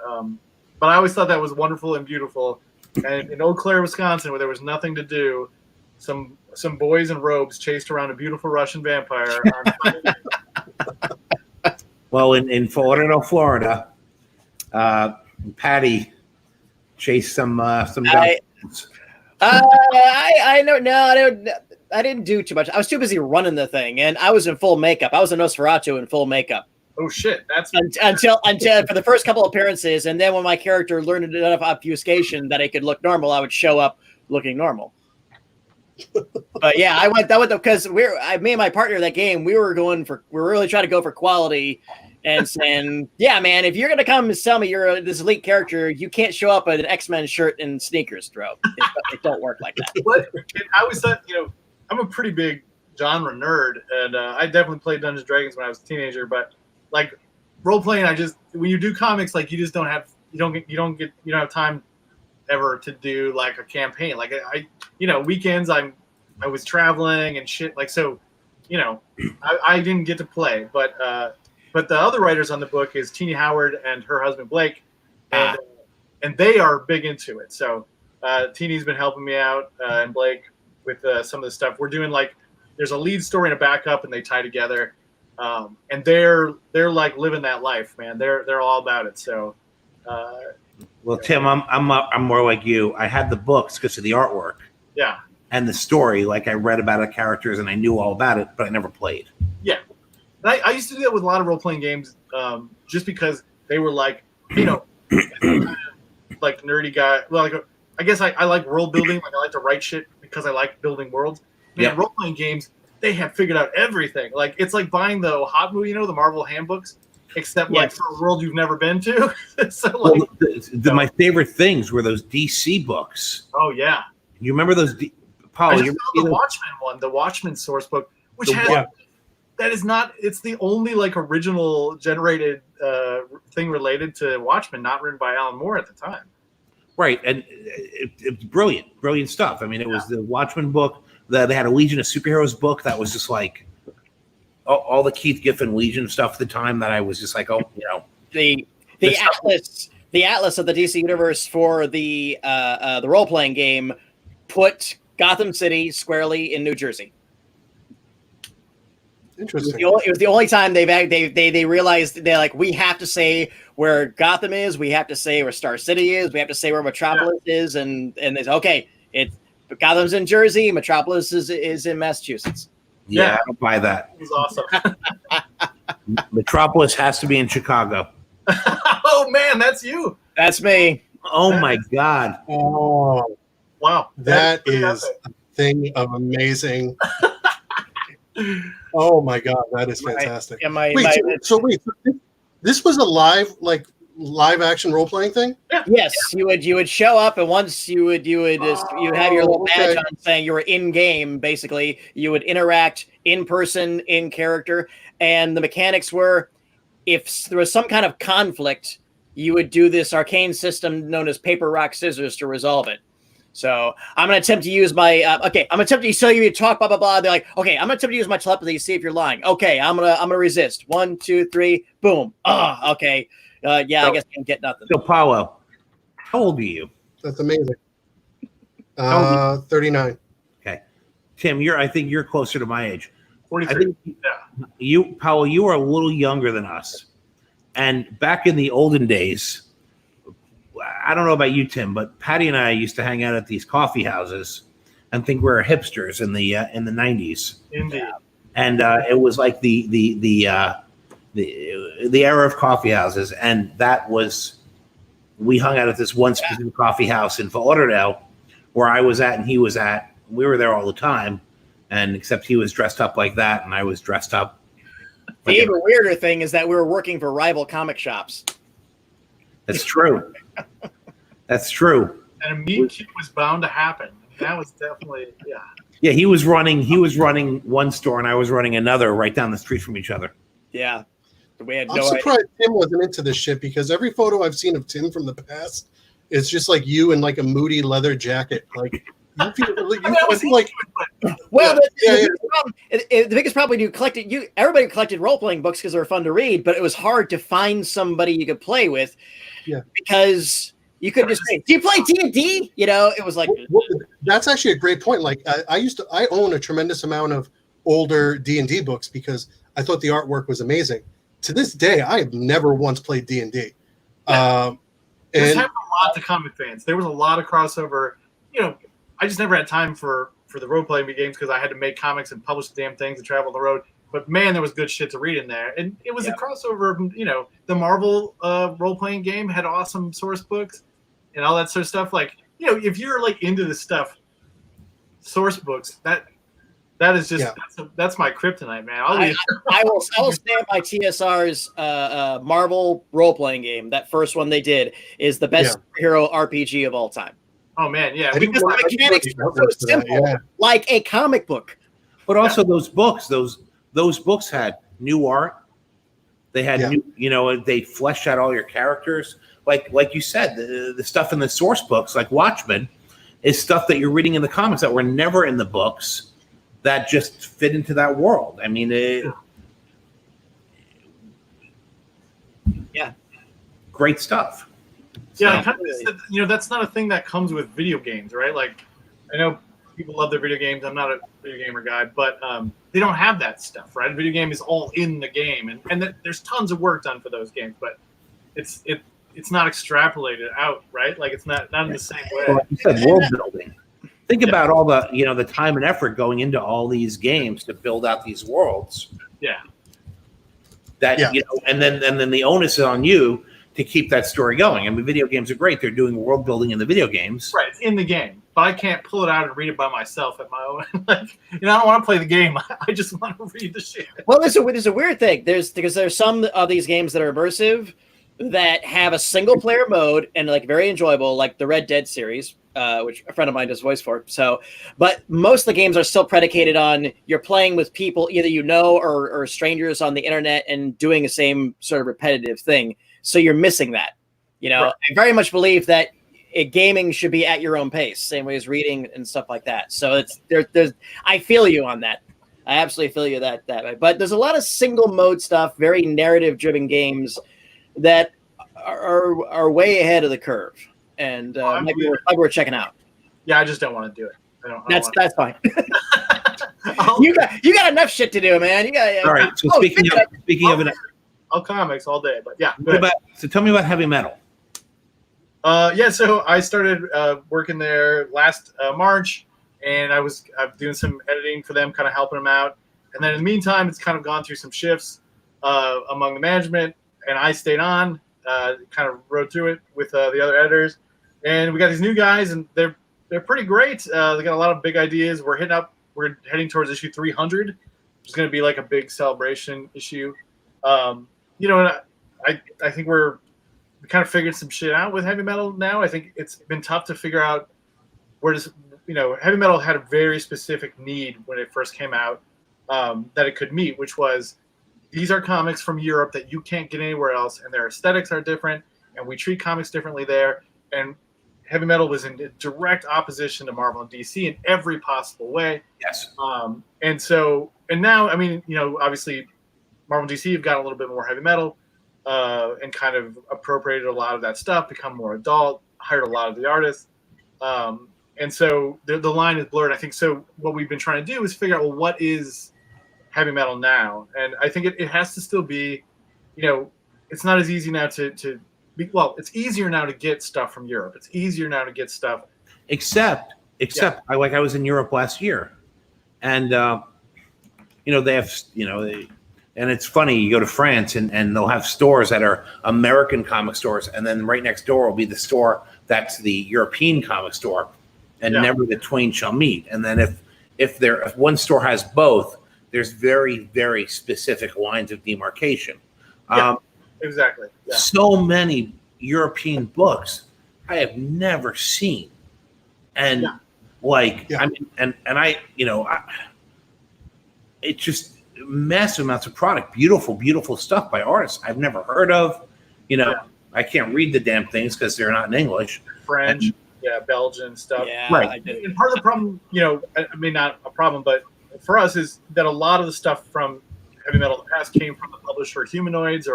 I always thought that was wonderful and beautiful. And in Eau Claire, Wisconsin, where there was nothing to do, some boys in robes chased around a beautiful Russian vampire. Well, in Florida, Patty chased some guys. I don't know. I didn't do too much. I was too busy running the thing, and I was in full makeup. I was a Nosferatu in full makeup. Oh shit! That's until for the first couple of appearances, and then when my character learned enough obfuscation that I could look normal, I would show up looking normal. But yeah, I went because me and my partner in that game, we were really trying to go for quality. And saying, yeah, man, if you're going to come and tell me you're this elite character, you can't show up in an X-Men shirt and sneakers, bro. It don't work like that. But I always thought, I'm a pretty big genre nerd, and I definitely played Dungeons & Dragons when I was a teenager. But like role playing, when you do comics, like you don't have time ever to do like a campaign. Like weekends I was traveling and shit. Like so, I didn't get to play, But the other writers on the book is Teenie Howard and her husband Blake, and they are big into it. So Teenie's been helping me out, and Blake with some of the stuff. We're doing there's a lead story and a backup, and they tie together. And they're like living that life, man. They're all about it. So, well, Tim, I'm more like you. I had the books because of the artwork. Yeah. And the story, like I read about the characters and I knew all about it, but I never played. Yeah. I used to do that with a lot of role-playing games, just because they were like, like nerdy guy. Well, I guess I like world building. Like I like to write shit because I like building worlds. Man, role-playing games, they have figured out everything. Like it's like buying the hot movie, the Marvel handbooks, except like for a world you've never been to. So like, my favorite things were those DC books. Oh yeah, you remember those? Paul, I just found the Watchmen one, the Watchmen source book, which has. That is not. It's the only original generated thing related to Watchmen, not written by Alan Moore at the time. Right, and it's brilliant stuff. I mean, it was the Watchmen book. They had a Legion of Superheroes book that was just like all the Keith Giffen Legion stuff at the time. That I was just like, the atlas of the DC universe for the role playing game put Gotham City squarely in New Jersey. Interesting. It was the only time they realized they're like, we have to say where Gotham is, we have to say where Star City is, we have to say where Metropolis is, and they say, okay, Gotham's in Jersey, Metropolis is in Massachusetts. Yeah, I don't buy that. It was awesome. Metropolis has to be in Chicago. Oh man, that's you. That's me. Oh my God. Oh, Wow, that pretty is epic. a thing of amazing. Oh my God, that is fantastic. Yeah, Wait, so this was a live action role playing thing? Yes, you would show up, and once you would have your little badge okay. on saying you were in game. Basically, you would interact in person, in character, and the mechanics were, if there was some kind of conflict, you would do this arcane system known as paper, rock, scissors to resolve it. So I'm going to attempt to use my I'm going to attempt to show you talk blah blah blah. They're like, okay, I'm going to attempt to use my telepathy to see if you're lying. Okay, I'm gonna resist. 1, 2, 3, boom. Okay. I guess I can get nothing. So Paolo, how old are you? That's amazing. 39. Okay, Tim, I think you're closer to my age. 43. I think Paolo, you are a little younger than us. And back in the olden days, I don't know about you, Tim, but Patty and I used to hang out at these coffee houses and think we were hipsters in the 90s. Indeed. And it was like the era of coffee houses, and we hung out at this one specific coffee house in Fort Lauderdale where I was at and he was at. We were there all the time, and except he was dressed up like that and I was dressed up. The even weirder thing is that we were working for rival comic shops. That's true. That's true. And a meet cute was bound to happen. That was definitely Yeah, he was running one store and I was running another right down the street from each other. Yeah. We had I'm surprised Tim wasn't into this shit, because every photo I've seen of Tim from the past is just like you in like a moody leather jacket. Like you feel like well, the biggest problem everybody collected role playing books because they were fun to read, but it was hard to find somebody you could play with. Yeah. Because you couldn't just say, "Do you play D&D?" It was like that's actually a great point. Like I own a tremendous amount of older D&D books because I thought the artwork was amazing. To this day, I have never once played D&D. This And happened a lot to comic fans. There was a lot of crossover. I just never had time for the role playing games because I had to make comics and publish the damn things and travel the road. But man, there was good shit to read in there, and it was a crossover. The Marvel role playing game had awesome source books and all that sort of stuff. Like, if you're like into this stuff, source books that is just that's my kryptonite, man. I will stand by TSR's Marvel role playing game. That first one they did is the best superhero RPG of all time. Oh man, yeah. Because the mechanics are so simple, like a comic book. But also those books had new art. They had new, they fleshed out all your characters. Like you said, the stuff in the source books, like Watchmen, is stuff that you're reading in the comics that were never in the books that just fit into that world. I mean, great stuff. Yeah, that's not a thing that comes with video games, right? Like, I know people love their video games. I'm not a video gamer guy, but they don't have that stuff, right? A video game is all in the game, and there's tons of work done for those games, but it's not extrapolated out, right? Like, it's not in the same way. Well, like you said, world building. Think about all the the time and effort going into all these games to build out these worlds. Yeah. And then the onus is on you to keep that story going. I mean, video games are great. They're doing world building in the video games. Right, it's in the game. But I can't pull it out and read it by myself at my own. I don't want to play the game. I just want to read the shit. Well, there's a weird thing. There's some of these games that are immersive that have a single player mode and like very enjoyable, like the Red Dead series, which a friend of mine does voice for. So, but most of the games are still predicated on you're playing with people either or strangers on the internet and doing the same sort of repetitive thing. So you're missing that. Right. I very much believe that gaming should be at your own pace, same way as reading and stuff like that. So there's I feel you on that. I absolutely feel you that way. But there's a lot of single mode stuff, very narrative driven games that are way ahead of the curve, and maybe we're checking out. Yeah, I just don't want to do it. That's fine. You got enough shit to do, man. You got. All right. So speaking of it, I'll comics all day, but yeah. so tell me about heavy metal. Yeah, so I started working there last March, and I'm doing some editing for them, kind of helping them out. And then in the meantime, it's kind of gone through some shifts among the management, and I stayed on, kind of rode through it with the other editors. And we got these new guys, and they're pretty great. They got a lot of big ideas. We're heading towards issue 300, which is going to be like a big celebration issue. You know, and I think we kind of figured some shit out with heavy metal now. I think it's been tough to figure out heavy metal had a very specific need when it first came out that it could meet, which was these are comics from Europe that you can't get anywhere else, and their aesthetics are different, and we treat comics differently there. And heavy metal was in direct opposition to Marvel and DC in every possible way. Yes. And now, I mean, obviously Marvel and DC have got a little bit more heavy metal and kind of appropriated a lot of that stuff, become more adult, hired a lot of the artists. And so the line is blurred, I think. So what we've been trying to do is figure out, well, what is heavy metal now? And I think it has to still be, it's not as easy now to be, well, it's easier now to get stuff from Europe. It's easier now to get stuff. Except I was in Europe last year, and they have, and it's funny, you go to France and they'll have stores that are American comic stores, and then right next door will be the store that's the European comic store, and never the twain shall meet. And then if one store has both, there's very, very specific lines of demarcation. Exactly. Yeah. So many European books I have never seen, and I mean, it's just massive amounts of product, beautiful stuff by artists I've never heard of. I can't read the damn things because they're not in English. French, Belgian stuff. Yeah, right. And part of the problem, I mean, not a problem, but for us is that a lot of the stuff from heavy metal in the past came from the publisher Humanoids,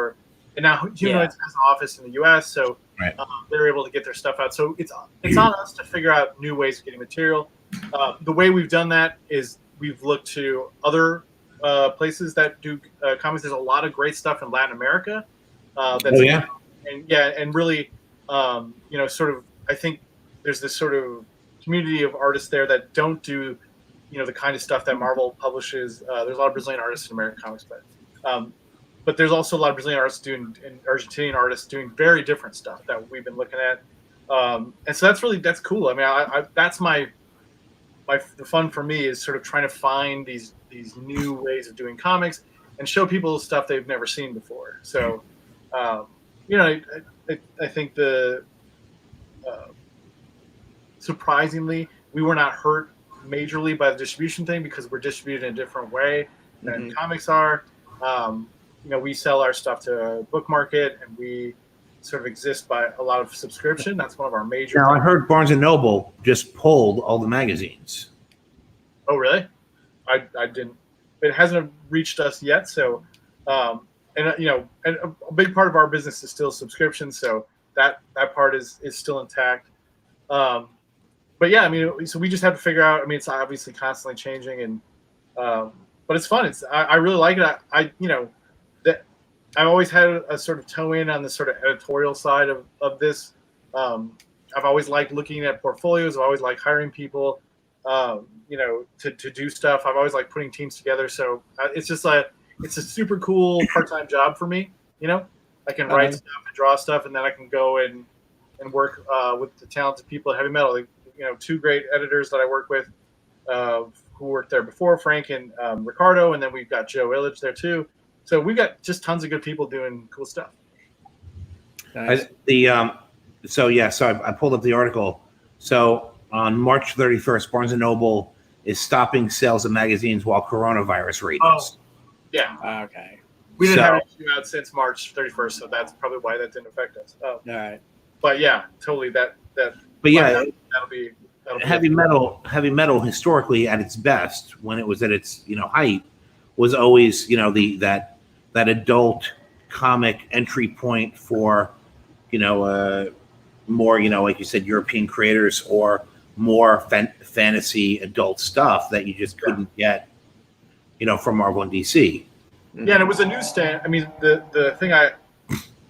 and now Humanoids has an office in the U.S., so they're able to get their stuff out. So it's on us to figure out new ways of getting material. The way we've done that is we've looked to other places that do comics. There's a lot of great stuff in Latin America. And really, sort of, I think there's this sort of community of artists there that don't do, the kind of stuff that Marvel publishes. There's a lot of Brazilian artists in American comics, but there's also a lot of Brazilian artists and Argentinian artists doing very different stuff that we've been looking at. And so that's cool. I mean, that's the fun for me is sort of trying to find these new ways of doing comics and show people stuff they've never seen before. So, I think surprisingly, we were not hurt majorly by the distribution thing because we're distributed in a different way than comics are. We sell our stuff to a book market, and we sort of exist by a lot of subscription. That's one of our major. Now, I heard Barnes and Noble just pulled all the magazines. Oh, really? I didn't. It hasn't reached us yet. So, and a big part of our business is still subscription. So that part is still intact. But yeah, I mean, so we just have to figure out. I mean, it's obviously constantly changing, and but it's fun. I really like it. That I've always had a sort of toe in on the sort of editorial side of this. I've always liked looking at portfolios. I've always liked hiring people, to do stuff. I've always liked putting teams together. So it's just it's a super cool part-time job for me. I can write stuff and draw stuff, and then I can go and work with the talented people at Heavy Metal. Two great editors that I work with who worked there before, Frank and Ricardo, and then we've got Joe Illich there too. So we've got just tons of good people doing cool stuff. Nice. So I pulled up the article. So on March 31st, Barnes & Noble is stopping sales of magazines while coronavirus rages. Oh, yeah. Okay. We didn't have an issue out since March 31st, so that's probably why that didn't affect us. Oh. All right. But yeah, totally that'll be heavy metal historically at its best, when it was at its height, was always that adult comic entry point for more like you said, European creators, or more fantasy adult stuff that you just couldn't get from Marvel and DC. Yeah, and it was a newsstand. I mean, the thing I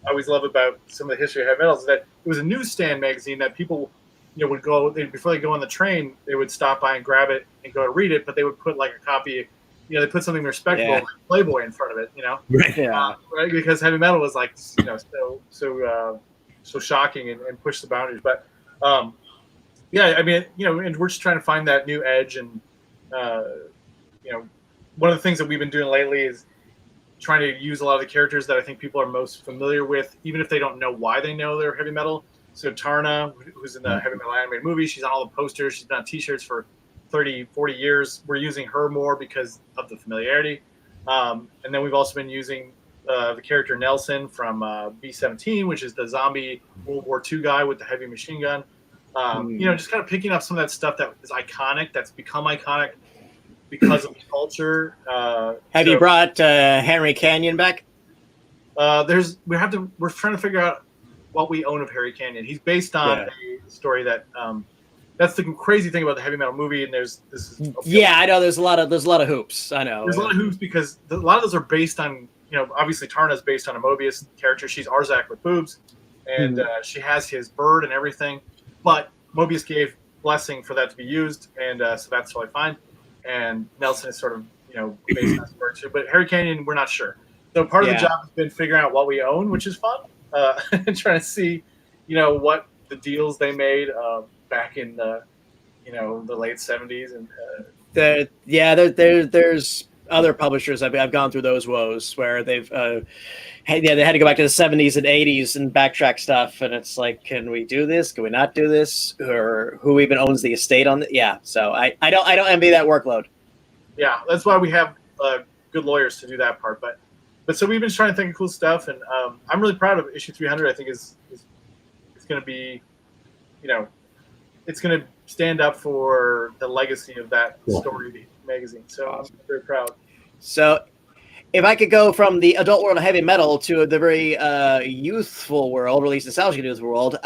always love about some of the history of heavy metal is that it was a newsstand magazine that people, would go before they go on the train, they would stop by and grab it and go to read it, but they would put like a copy. They put something respectable, like Playboy, in front of it. Right. Yeah. Right, because heavy metal was like so shocking and pushed the boundaries. But yeah, I mean, and we're just trying to find that new edge. And one of the things that we've been doing lately is trying to use a lot of the characters that I think people are most familiar with, even if they don't know why they know they're heavy metal. So Tarna, who's in the heavy metal animated movie, she's on all the posters. She's been on T-shirts for 30, 40 years. We're using her more because of the familiarity. And then we've also been using the character Nelson from B-17, which is the zombie World War II guy with the heavy machine gun. Just kind of picking up some of that stuff that is iconic, that's become iconic because of the culture. Have you brought Henry Canyon back? We're trying to figure out what we own of Harry Canyon. He's based on a story that that's the crazy thing about the heavy metal movie. And I know there's a lot of hoops. I know there's a lot of hoops because a lot of those are based on, obviously Tarna's based on a Mobius character. She's Arzak with boobs, and she has his bird and everything. But Mobius gave blessing for that to be used, and so that's totally fine. And Nelson is sort of, based on story too. But Harry Canyon, we're not sure. So part of the job has been figuring out what we own, which is fun, and trying to see, what the deals they made back in the late 70s. And there's other publishers. I've gone through those woes where they've they had to go back to the 70s and 80s and backtrack stuff, and it's like, can we do this? Can we not do this? Or who even owns the estate on it? Yeah, so I don't envy that workload. Yeah, that's why we have good lawyers to do that part. But so we've been trying to think of cool stuff, and I'm really proud of issue 300. I think is going to be, it's going to stand up for the legacy of that story magazine. So I'm very proud. So if I could go from the adult world of heavy metal to the very youthful world, or at least nostalgic youthful world,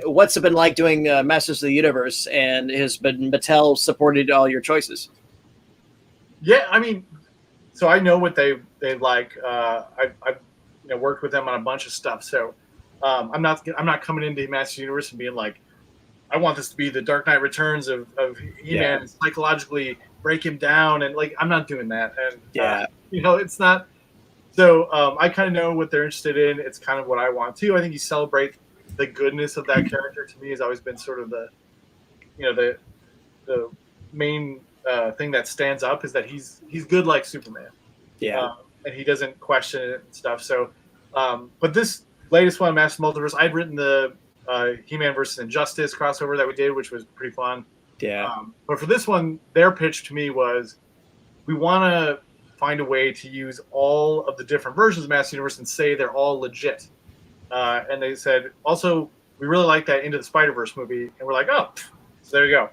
what's it been like doing Masters of the Universe, and has Mattel supported all your choices? Yeah, I mean, so I know what they like. I've worked with them on a bunch of stuff. So I'm not coming into Masters of the Universe and being like, I want this to be the Dark Knight Returns of He-Man, and psychologically break him down, and like I'm not doing that. And it's not. So I kind of know what they're interested in. It's kind of what I want too. I think you celebrate the goodness of that character. To me, has always been sort of the main thing that stands up is that he's good like Superman. Yeah, and he doesn't question it and stuff. So, but this latest one, Master Multiverse, I'd written the He-Man versus Injustice crossover that we did, which was pretty fun. Yeah. But for this one, their pitch to me was, we want to find a way to use all of the different versions of Master Universe and say they're all legit. And they said, also, we really like that Into the Spider-Verse movie. And we're like, oh, so there you go.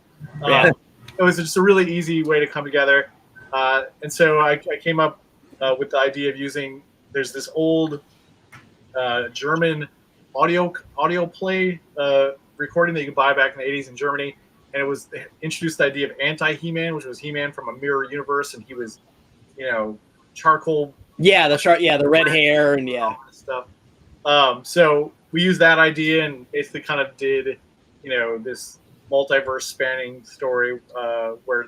It was just a really easy way to come together. And so I came up with the idea of using, there's this old German audio play recording that you could buy back in the 80s in Germany. And it was introduced the idea of anti-He-Man, which was He-Man from a mirror universe, and he was, charcoal. Yeah, the red hair and stuff. So we used that idea and basically kind of did, this multiverse spanning story where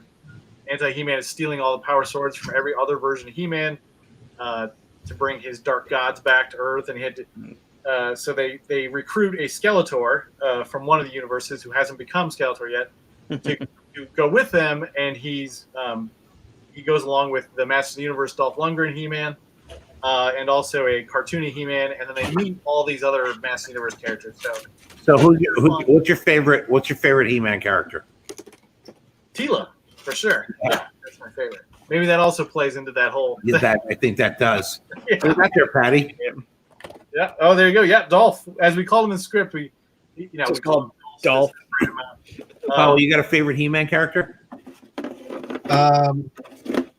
anti-He-Man is stealing all the power swords from every other version of He-Man to bring his dark gods back to Earth, and he had to. So they recruit a Skeletor from one of the universes who hasn't become Skeletor yet to go with them, and he goes along with the Master of the Universe Dolph Lundgren He-Man, and also a cartoony He-Man, and then they meet all these other Master of the Universe characters. So what's your favorite He-Man character? Tila, for sure. Yeah, that's my favorite. Maybe that also plays into that whole. I think that does. Yeah. Who's that there, Patty? Yeah. Oh, there you go. Yeah, Dolph. As we call him in the script, we call him Dolph. Oh, you got a favorite He-Man character? Probably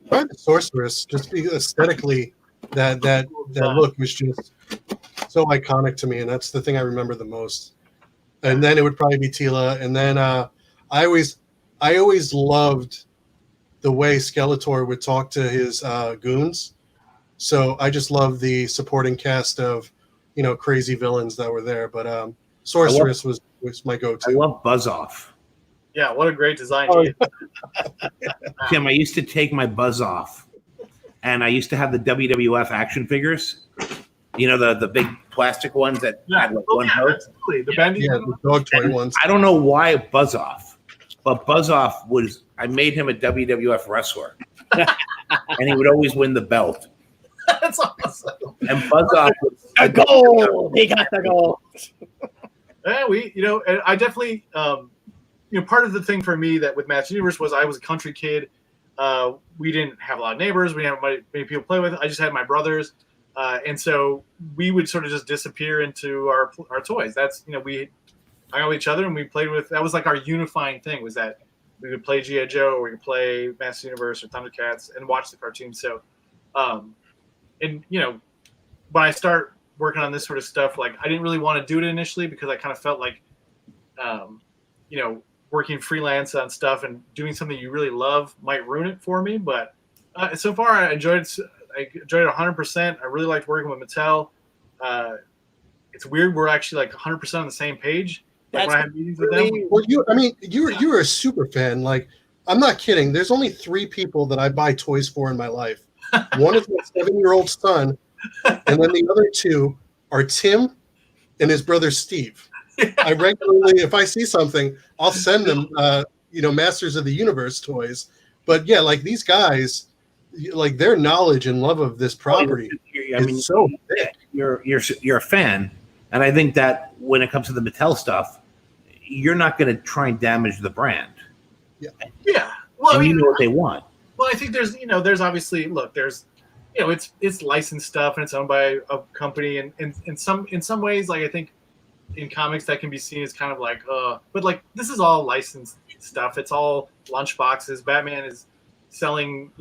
the Sorceress. Just aesthetically, that look was just so iconic to me, and that's the thing I remember the most. And then it would probably be Tila, and then I always loved the way Skeletor would talk to his goons. So I just love the supporting cast of, crazy villains that were there. But Sorceress was my go-to. I love Buzz Off. Yeah, what a great design. Oh, Tim, I used to take my Buzz Off, and I used to have the WWF action figures. The big plastic ones that had like one hook. Absolutely. The bendy. Yeah, the dog toy ones. I don't know why Buzz Off, but Buzz Off I made him a WWF wrestler, and he would always win the belt. That's awesome. And Buzz Off was A goal. He got the goal. Yeah, and I definitely, part of the thing for me that with Master Universe was I was a country kid. We didn't have a lot of neighbors. We didn't have many people to play with. I just had my brothers. And so we would sort of just disappear into our toys. That's, we hung out with each other and we played with, that was like our unifying thing, was that we would play G.I. Joe, or we could play Master Universe or Thundercats and watch the cartoons. So, when I start working on this sort of stuff, like I didn't really want to do it initially because I kind of felt like, working freelance on stuff and doing something you really love might ruin it for me. But so far I enjoyed it. I enjoyed it 100%. I really liked working with Mattel. It's weird we're actually like 100% on the same page. Like when I have meetings with them. Well, you're a super fan. Like, I'm not kidding. There's only 3 people that I buy toys for in my life. One is my 7-year-old son, and then the other 2 are Tim and his brother Steve. I regularly, if I see something, I'll send them, Masters of the Universe toys. But yeah, like these guys, like their knowledge and love of this property. So thick. You're a fan, and I think that when it comes to the Mattel stuff, you're not going to try and damage the brand. Yeah. Well, and you know what they want. Well, I think there's obviously, it's licensed stuff and it's owned by a company, and in some ways, like I think in comics that can be seen as kind of like, but like this is all licensed stuff. It's all lunch boxes. Batman is selling,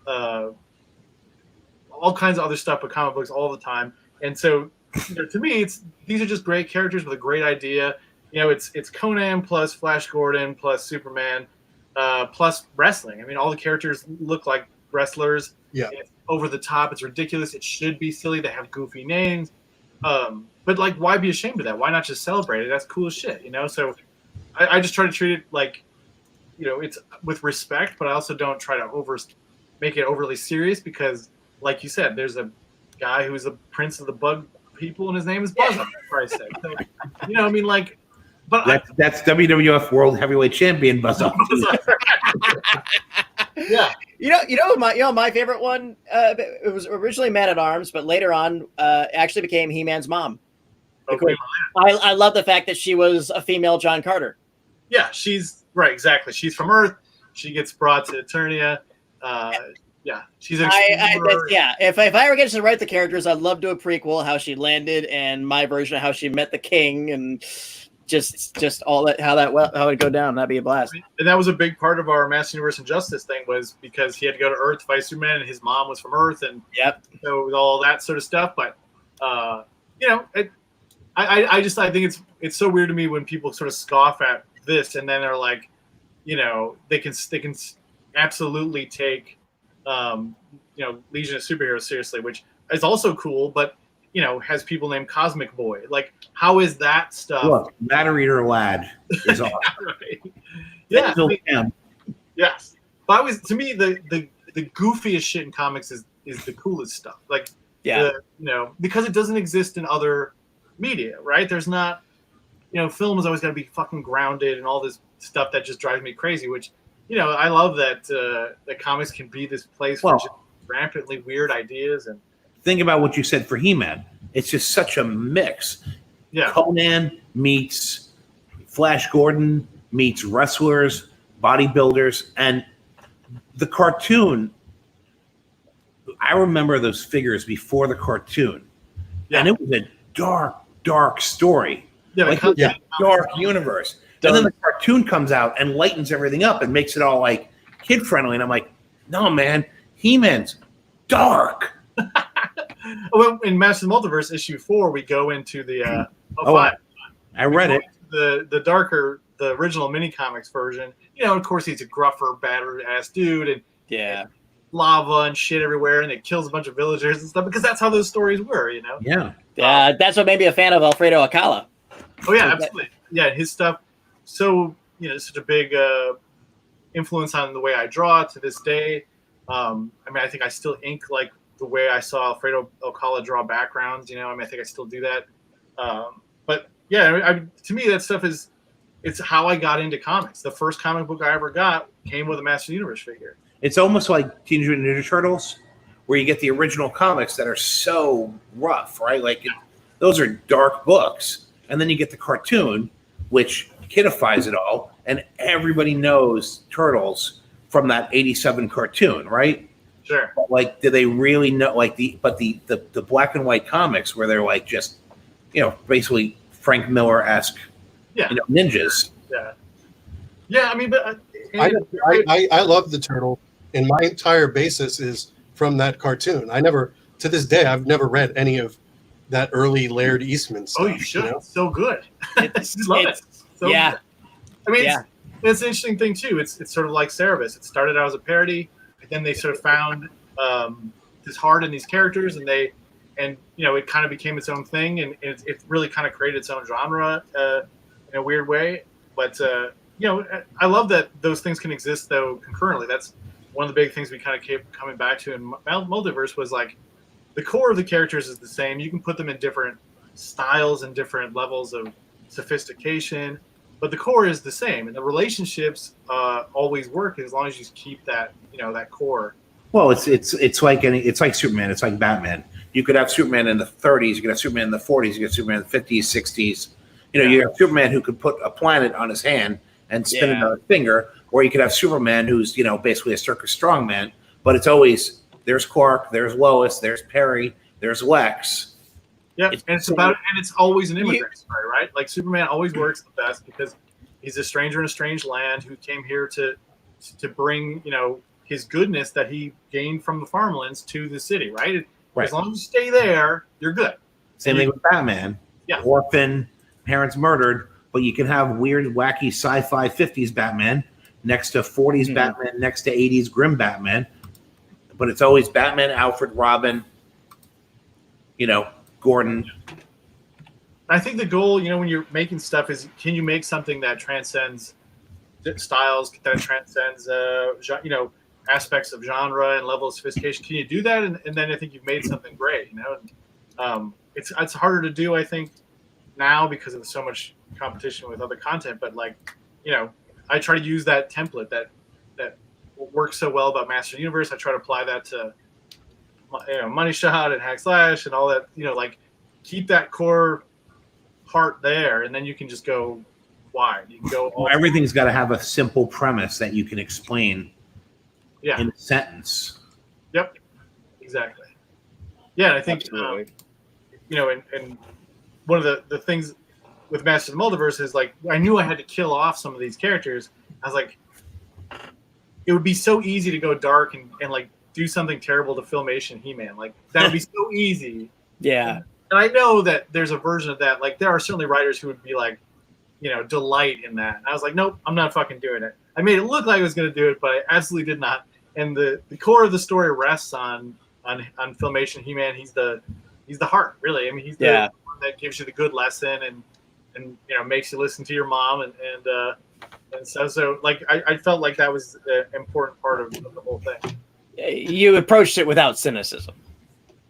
all kinds of other stuff, but comic books all the time. And so, to me, these are just great characters with a great idea. It's Conan plus Flash Gordon plus Superman plus wrestling. I mean, all the characters look like wrestlers. Yeah. It's over the top. It's ridiculous. It should be silly. They have goofy names. But like, why be ashamed of that? Why not just celebrate it? That's cool as shit, So I just try to treat it like, it's with respect, but I also don't try to make it overly serious because, like you said, there's a guy who's a prince of the bug people and his name is Buzz, for Christ's sake. So, but that's WWF World Heavyweight Champion Buzz Off. Yeah. My favorite one, it was originally Man at Arms, but later on actually became He-Man's mom. Okay. I love the fact that she was a female John Carter. Yeah, she's right. Exactly. She's from Earth. She gets brought to Eternia. She's If I ever get to write the characters, I'd love to do a prequel, how she landed and my version of how she met the king and just all that, how it would go down. That'd be a blast. And that was a big part of our Master Universe Injustice thing, was because he had to go to Earth to fight Superman, and his mom was from Earth, and so with all that sort of stuff. But I think it's so weird to me when people sort of scoff at this, and then they're like, they can absolutely take Legion of Superheroes seriously, which is also cool, but has people named Cosmic Boy. Like, how is that stuff? Look, Matter Eater Lad is awesome. Right. Yeah. Yes. But to me, the goofiest shit in comics is the coolest stuff. Like, because it doesn't exist in other media, right? There's not, film is always got to be fucking grounded and all this stuff that just drives me crazy, which, I love that comics can be this place for just rampantly weird ideas. And think about what you said for He-Man. It's just such a mix. Yeah. Conan meets Flash Gordon meets wrestlers, bodybuilders, and the cartoon. I remember those figures before the cartoon, and it was a dark story, dark universe. And then the cartoon comes out and lightens everything up and makes it all like kid friendly. And I'm like, no, man, He-Man's dark. Well, in Masters of the Multiverse issue 4, we go into the 5. I read it. The darker the original mini comics version, of course he's a gruffer, battered ass dude, and Yeah. lava and shit everywhere, and it kills a bunch of villagers and stuff because that's how those stories were, Yeah. That's what made me a fan of Alfredo Alcala. Oh yeah, absolutely. Yeah, his stuff. So such a big influence on the way I draw to this day. I think I still ink like the way I saw Alfredo Alcala draw backgrounds. I think I still do that. But yeah, to me that stuff it's how I got into comics. The first comic book I ever got came with a Master Universe figure. It's almost like Teenage Mutant Ninja Turtles, where you get the original comics that are so rough, right? Those are dark books. And then you get the cartoon, which kidifies it all. And everybody knows Turtles from that 87 cartoon, right? Sure. But do they really know, the black and white comics where they're just, basically Frank Miller-esque, ninjas. Yeah. Yeah, but... I love the Turtle, and my entire basis is from that cartoon. To this day, I've never read any of that early Laird Eastman stuff. Oh, you should. It's so good. It's, love it. So yeah. good. It's an interesting thing too. It's sort of like Cerebus. It started out as a parody, and then they sort of found his heart in these characters, and it kind of became its own thing, and it really kind of created its own genre in a weird way. But I love that those things can exist though concurrently. That's one of the big things we kind of kept coming back to in Multiverse was the core of the characters is the same. You can put them in different styles and different levels of sophistication, but the core is the same, and the relationships always work as long as you keep that that core. Well, it's like Superman. It's like Batman. You could have Superman in the 30s. You could have Superman in the 40s. You could have Superman in the 50s, 60s. You have Superman who could put a planet on his hand and spin it on a finger, or you could have Superman who's basically a circus strongman. But it's always there's Clark, there's Lois, there's Perry, there's Lex. Yeah, and it's always an immigrant story, right? Like Superman always works the best because he's a stranger in a strange land who came here to bring his goodness that he gained from the farmlands to the city, right? As long as you stay there, you're good. Same thing with Batman. Yeah. Orphan, parents murdered, but you can have weird, wacky sci-fi 50s Batman next to 40s Batman, next to 80s grim Batman. But it's always Batman, Alfred, Robin, Gordon. I think the goal, when you're making stuff is, can you make something that transcends styles, that transcends, aspects of genre and level of sophistication? Can you do that? And then I think you've made something great, it's harder to do, I think, now because of so much competition with other content. But I try to use that template that works so well about Master Universe. I try to apply that to Money Shot and Hack Slash and all that. Keep that core part there, and then you can just go wide. You can go. Everything's got to have a simple premise that you can explain. Yeah. In a sentence. Yep. Exactly. Yeah, and I think Absolutely. And one of the things with Masters of the Multiverse is I knew I had to kill off some of these characters. I was like, it would be so easy to go dark and do something terrible to Filmation He-Man. That would be so easy. Yeah. And I know that there's a version of that. There are certainly writers who would be delight in that. And I was like, nope, I'm not fucking doing it. I made it look like I was going to do it, but I absolutely did not. And the core of the story rests on Filmation He-Man. He's the heart, really. I mean, he's the one that gives you the good lesson and makes you listen to your mom and so I felt like that was the important part of the whole thing. You approached it without cynicism.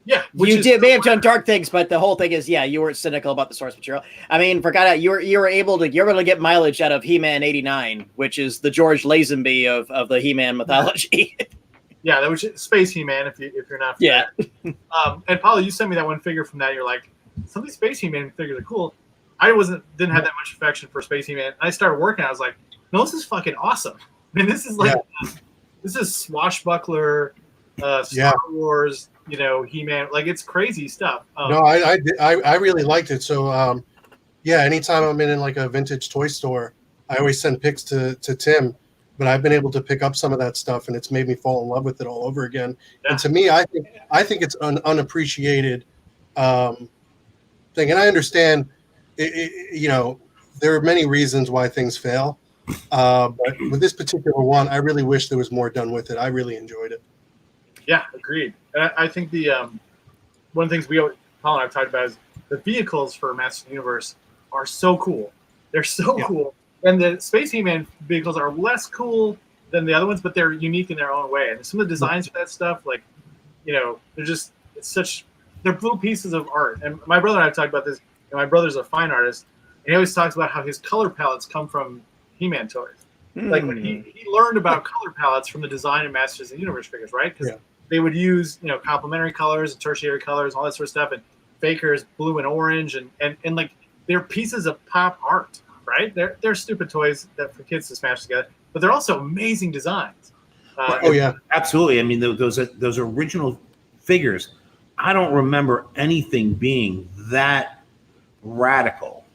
Yeah, May have done dark things, but the whole thing is, you weren't cynical about the source material. I mean, you were able to get mileage out of He-Man 89, which is the George Lazenby of the He-Man mythology. Yeah, that was Space He-Man. If you're not familiar. And Paulo, you sent me that one figure from that. You're like, some of these Space He-Man figures are cool. I didn't have that much affection for Space He-Man. I started working. I was like, no, this is fucking awesome. I mean, this is this is swashbuckler, Star Wars. He-Man, it's crazy stuff. No, I really liked it. So, anytime I'm in a vintage toy store, I always send pics to Tim. But I've been able to pick up some of that stuff, and it's made me fall in love with it all over again. Yeah. And to me, I think it's an unappreciated thing. And I understand, there are many reasons why things fail. But with this particular one, I really wish there was more done with it. I really enjoyed it. Yeah, agreed. And I think the one of the things Paul and I have talked about is the vehicles for Masters of the Universe are so cool. They're so cool. And the Space He-Man vehicles are less cool than the other ones, but they're unique in their own way. And some of the designs for that stuff, like, they're just, they're little pieces of art. And my brother and I have talked about this. And my brother's a fine artist. And he always talks about how his color palettes come from He-Man toys. Like when he learned about color palettes from the design of Masters of the Universe figures, right? Because they would use, complementary colors and tertiary colors, all that sort of stuff. And Faker's blue and orange. And like, they're pieces of pop art, right? They're stupid toys that for kids to smash together. But they're also amazing designs. Absolutely. I mean, those original figures, I don't remember anything being that radical.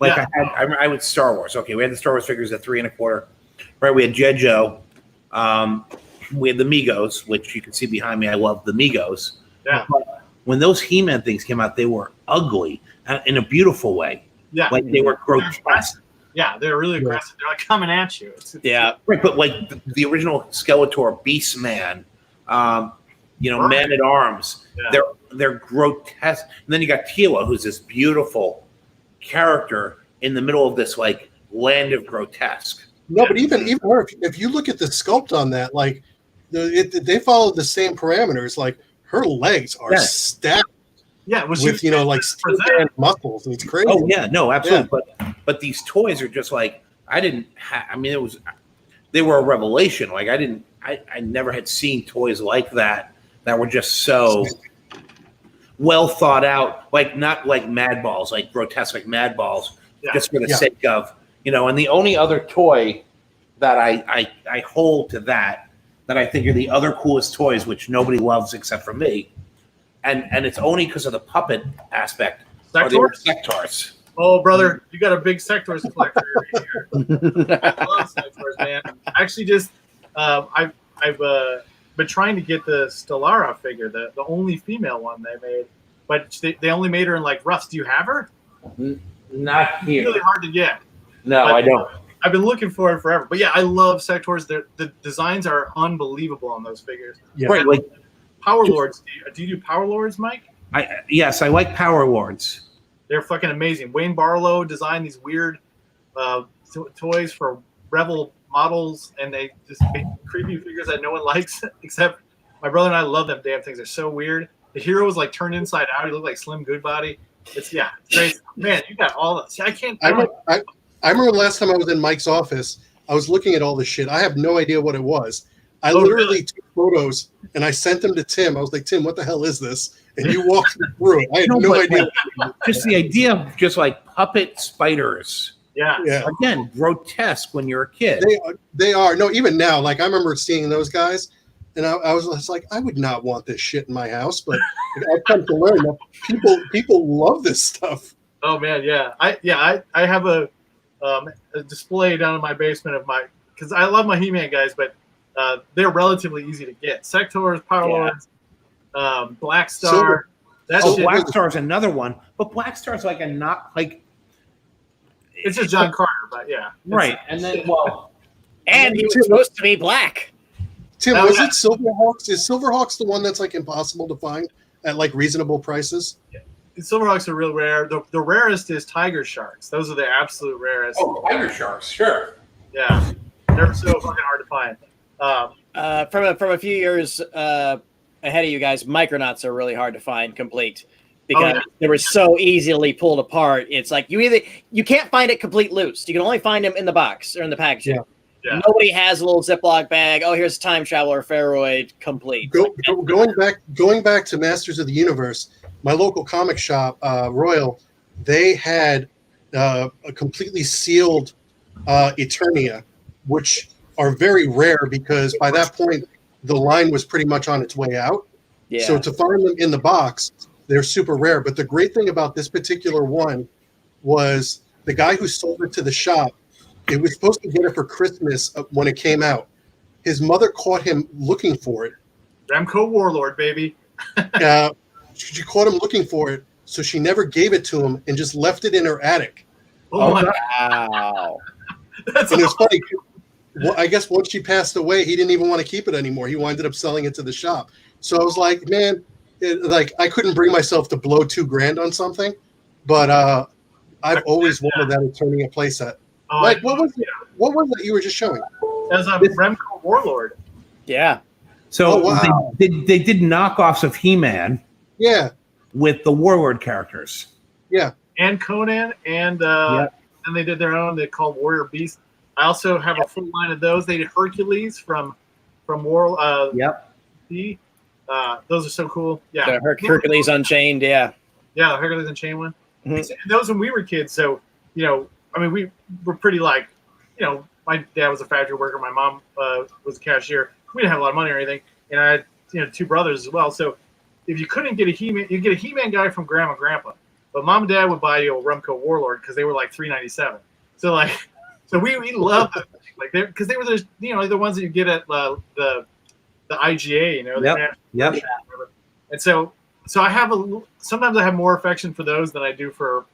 Like I went Star Wars. Okay, we had the Star Wars figures at 3 1/4. Right, we had Jet Joe. We had the Migos, which you can see behind me. I love the Migos. Yeah. But when those He-Man things came out, they were ugly in a beautiful way. Yeah. Like they were grotesque. Yeah, they're really aggressive. They're like coming at you. Right, but like the original Skeletor, Beastman, Man at Arms, they're grotesque. And then you got Teela, who's this beautiful character in the middle of this like land of grotesque. No, but even her, if you look at the sculpt on that, like they follow the same parameters. Like her legs are stacked. Yeah, with like steel band muscles, and it's crazy. Oh yeah, no, absolutely. Yeah. But these toys are just like they were a revelation. Like I never had seen toys like that were just so well thought out. Like not like Mad Balls, like grotesque like Mad Balls, just for the sake of And the only other toy that I hold to that I think are the other coolest toys, which nobody loves except for me. And it's only because of the puppet aspect. Sectors. Oh, brother, you got a big Sectors collector here. I love Sectors, man. Actually, just I've been trying to get the Stellara figure, the only female one they made, but they only made her in like roughs. Do you have her? Not here. It's really hard to get. No, I don't. I've been looking for it forever. But yeah, I love Sectors. The designs are unbelievable on those figures. Yeah. Right, like Power Lords. Do you do Power Lords, Mike? Yes, I like Power Lords. They're fucking amazing. Wayne Barlow designed these weird toys for Rebel models, and they just make creepy figures that no one likes except my brother and I love them damn things. They're so weird. The hero was like turned inside out. He looked like Slim Goodbody. It's great. Man, you got all that. See, I remember the last time I was in Mike's office, I was looking at all this shit. I have no idea what it was. I literally took photos and I sent them to Tim. I was like, Tim, what the hell is this? And you walked me through it. I had no idea. Just the idea of just like puppet spiders. Yeah. Again, grotesque when you're a kid. They are. No, even now, like I remember seeing those guys, and I was like, I would not want this shit in my house, but I've come to learn that people love this stuff. Oh man, yeah. I have a display down in my basement of because I love my He-Man guys, but they're relatively easy to get. Sectors, Power Lords, Black Star. Black Star is another one, but Black Star is like it's just John Carter, but right. And then and he was supposed to be black. Tim, was it Silverhawks? Is Silverhawks the one that's like impossible to find at like reasonable prices? Yeah. Silverhawks are real rare. The rarest is Tiger Sharks. Those are the absolute rarest. Oh, Tiger Sharks, sure. Yeah, they're so fucking hard to find. From a few years ahead of you guys, Micronauts are really hard to find complete because they were so easily pulled apart. It's like you can't find it complete loose. You can only find them in the box or in the packaging. Yeah. Nobody has a little Ziploc bag. Oh, here's a Time Traveler Ferroid complete. Going back to Masters of the Universe, my local comic shop, Royal, they had a completely sealed Eternia, which are very rare because by that point the line was pretty much on its way out. Yeah. So to find them in the box, they're super rare. But the great thing about this particular one was the guy who sold it to the shop. It was supposed to get it for Christmas when it came out. His mother caught him looking for it. Remco Warlord, baby. She caught him looking for it, so she never gave it to him and just left it in her attic. Oh my! Wow. That's And it's funny. Well, I guess once she passed away, he didn't even want to keep it anymore. He winded up selling it to the shop. So I was like, man, like I couldn't bring myself to blow $2,000 on something, but I've always wanted that Eternia playset. Oh, Like, what was it you were just showing? As a Remco Warlord. Yeah. So Oh, wow. they did knockoffs of He-Man Yeah, with the Warlord characters. yeah. And Conan, and they did their own. They called Warrior Beast. I also have a full line of those. They did Hercules from War. Yep. Those are so cool. Yeah, The Hercules Unchained. Yeah. yeah, the Hercules and Chain one. Mhm. And those when we were kids. So I mean, we were pretty like, my dad was a factory worker. My mom was a cashier. We didn't have a lot of money or anything, and I had 2 brothers as well. So if you couldn't get a He-Man, you get a He-Man guy from Grandma and Grandpa. But Mom and Dad would buy you a Remco Warlord because they were like $3.97. So we loved them, like because they were the ones that you get at the IGA, Yep. And so I have sometimes I have more affection for those than I do for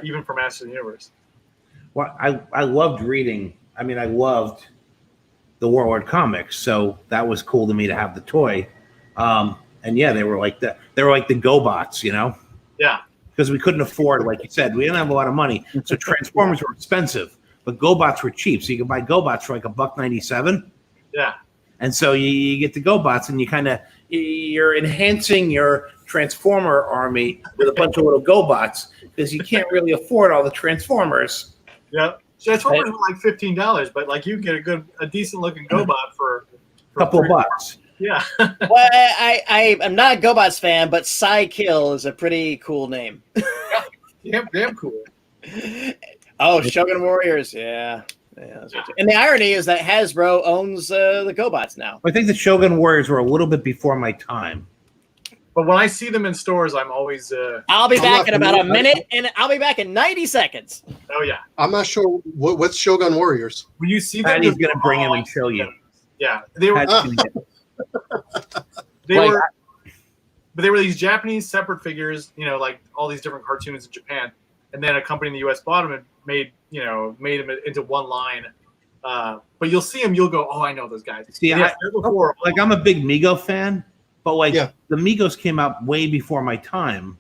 even for Masters of the Universe. Well, I loved reading. I mean, I loved the Warlord comics, so that was cool to me to have the toy. And yeah, they were like the GoBots, Yeah. because we couldn't afford, like you said, we didn't have a lot of money, so Transformers were expensive, but GoBots were cheap, so you could buy GoBots for like $1.97. Yeah. And so you get the GoBots, and you're enhancing your Transformer army with a bunch of little GoBots because you can't really afford all the Transformers. Yeah. Transformers were like $15, but like you get a decent looking GoBot for A couple of $3. bucks. Yeah. Well, I'm not a GoBots fan, but Psykill is a pretty cool name. Damn cool. Oh, Shogun Warriors. Yeah. That's what and the irony is that Hasbro owns the GoBots now. I think the Shogun Warriors were a little bit before my time. But when I see them in stores, I'm always. I'll be I'm back not in about a familiar- minute, and I'll be back in 90 seconds. Oh yeah. I'm not sure what's Shogun Warriors. When you see them, Patty's going to bring him and show you. Yeah, they were. Patty's gonna get- They Like, were. But they were these Japanese separate figures, like all these different cartoons in Japan, and then a company in the U.S. bought them and made them into one line. But you'll see them, you'll go, oh, I know those guys. See, Yes, they're before. like I'm a big Mego fan, but Yeah. the Migos came out way before my time.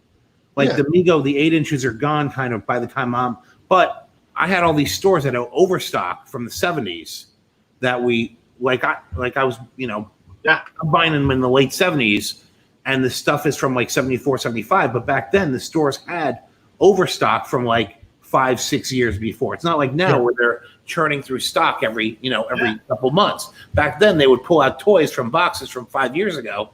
Like Yeah. the Mego, the 8 inches are gone kind of by the time but I had all these stores that had overstock from the 70s that I was, I'm buying them in the late 70s, and the stuff is from like 74, 75. But back then, the stores had overstock from like 5-6 years before. It's not like now where they're churning through stock every couple months. Back then, they would pull out toys from boxes from 5 years ago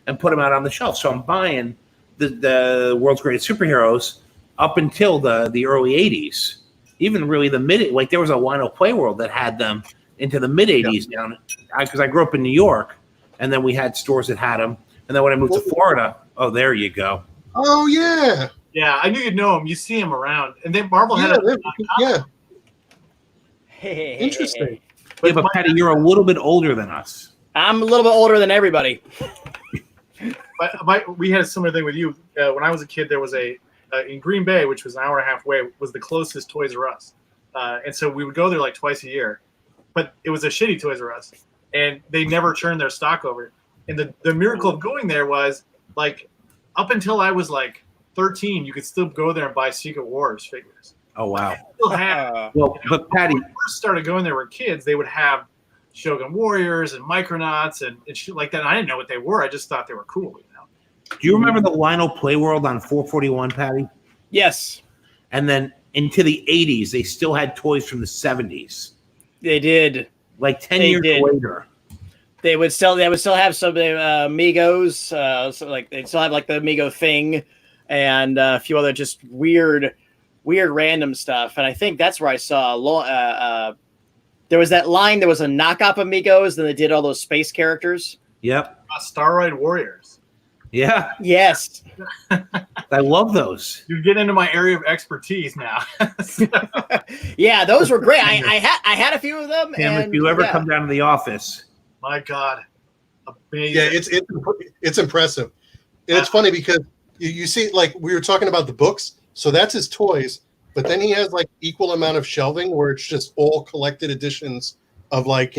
and put them out on the shelf. So I'm buying the world's greatest superheroes up until the early 80s, even really the mid. Like there was a Wino Play World that had them into the mid 80s down because I grew up in New York, and then we had stores that had them. And then when I moved to Florida, oh, there you go. Oh yeah, Yeah, I knew you'd know them. You see them around, and then Marvel had interesting. Yeah, but Patty, you're a little bit older than us. I'm a little bit older than everybody. We had a similar thing with you. When I was a kid, there was in Green Bay, which was an hour and a half away, was the closest Toys R Us. And so we would go there like twice a year. But it was a shitty Toys R Us. And they never turned their stock over. And the miracle of going there was, like, up until I was like 13, you could still go there and buy Secret Wars figures. Oh, wow. Still have. Well, but Patty, When we first started going there with kids, they would have Shogun Warriors and Micronauts and shit like that. And I didn't know what they were. I just thought they were cool. do you remember the Wino Play World on 441, Patty? Yes, And then into the 80s, they still had toys from the 70s. they did. Like 10 They years did. later. They would still have some Migos. So like they'd still have like the Migo thing, and a few other just weird random stuff. And I think that's where I saw there was that line. There was a knockoff of Migos, then they did all those space characters. Yep. Staroid Warriors. Yeah. Yes. I love those. You get into my area of expertise now. Yeah, those were great. I had a few of them. Tim, and if you ever yeah. come down to the office. My God. Amazing. Yeah, it's impressive. And it's funny because you see, like we were talking about the books. So that's his toys. But then he has like equal amount of shelving where it's just all collected editions of like,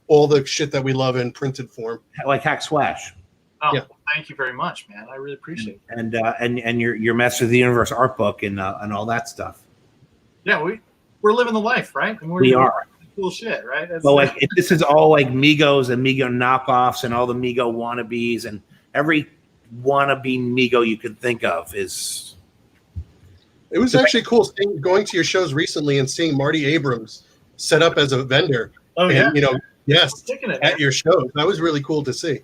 all the shit that we love in printed form. Like Hack Slash. Oh, Yeah. well, thank you very much, man. I really appreciate it. And your Master of the Universe art book and all that stuff. Yeah, we're living the life, right? And we're We doing are. cool shit, right? That's, Well, like this is all like Migos and Migo knockoffs and all the Migo wannabes and every wannabe Migo you could think of is. It was actually cool going to your shows recently and seeing Marty Abrams set up as a vendor. oh yeah, And, yes, Sticking it, at man. your shows. That was really cool to see.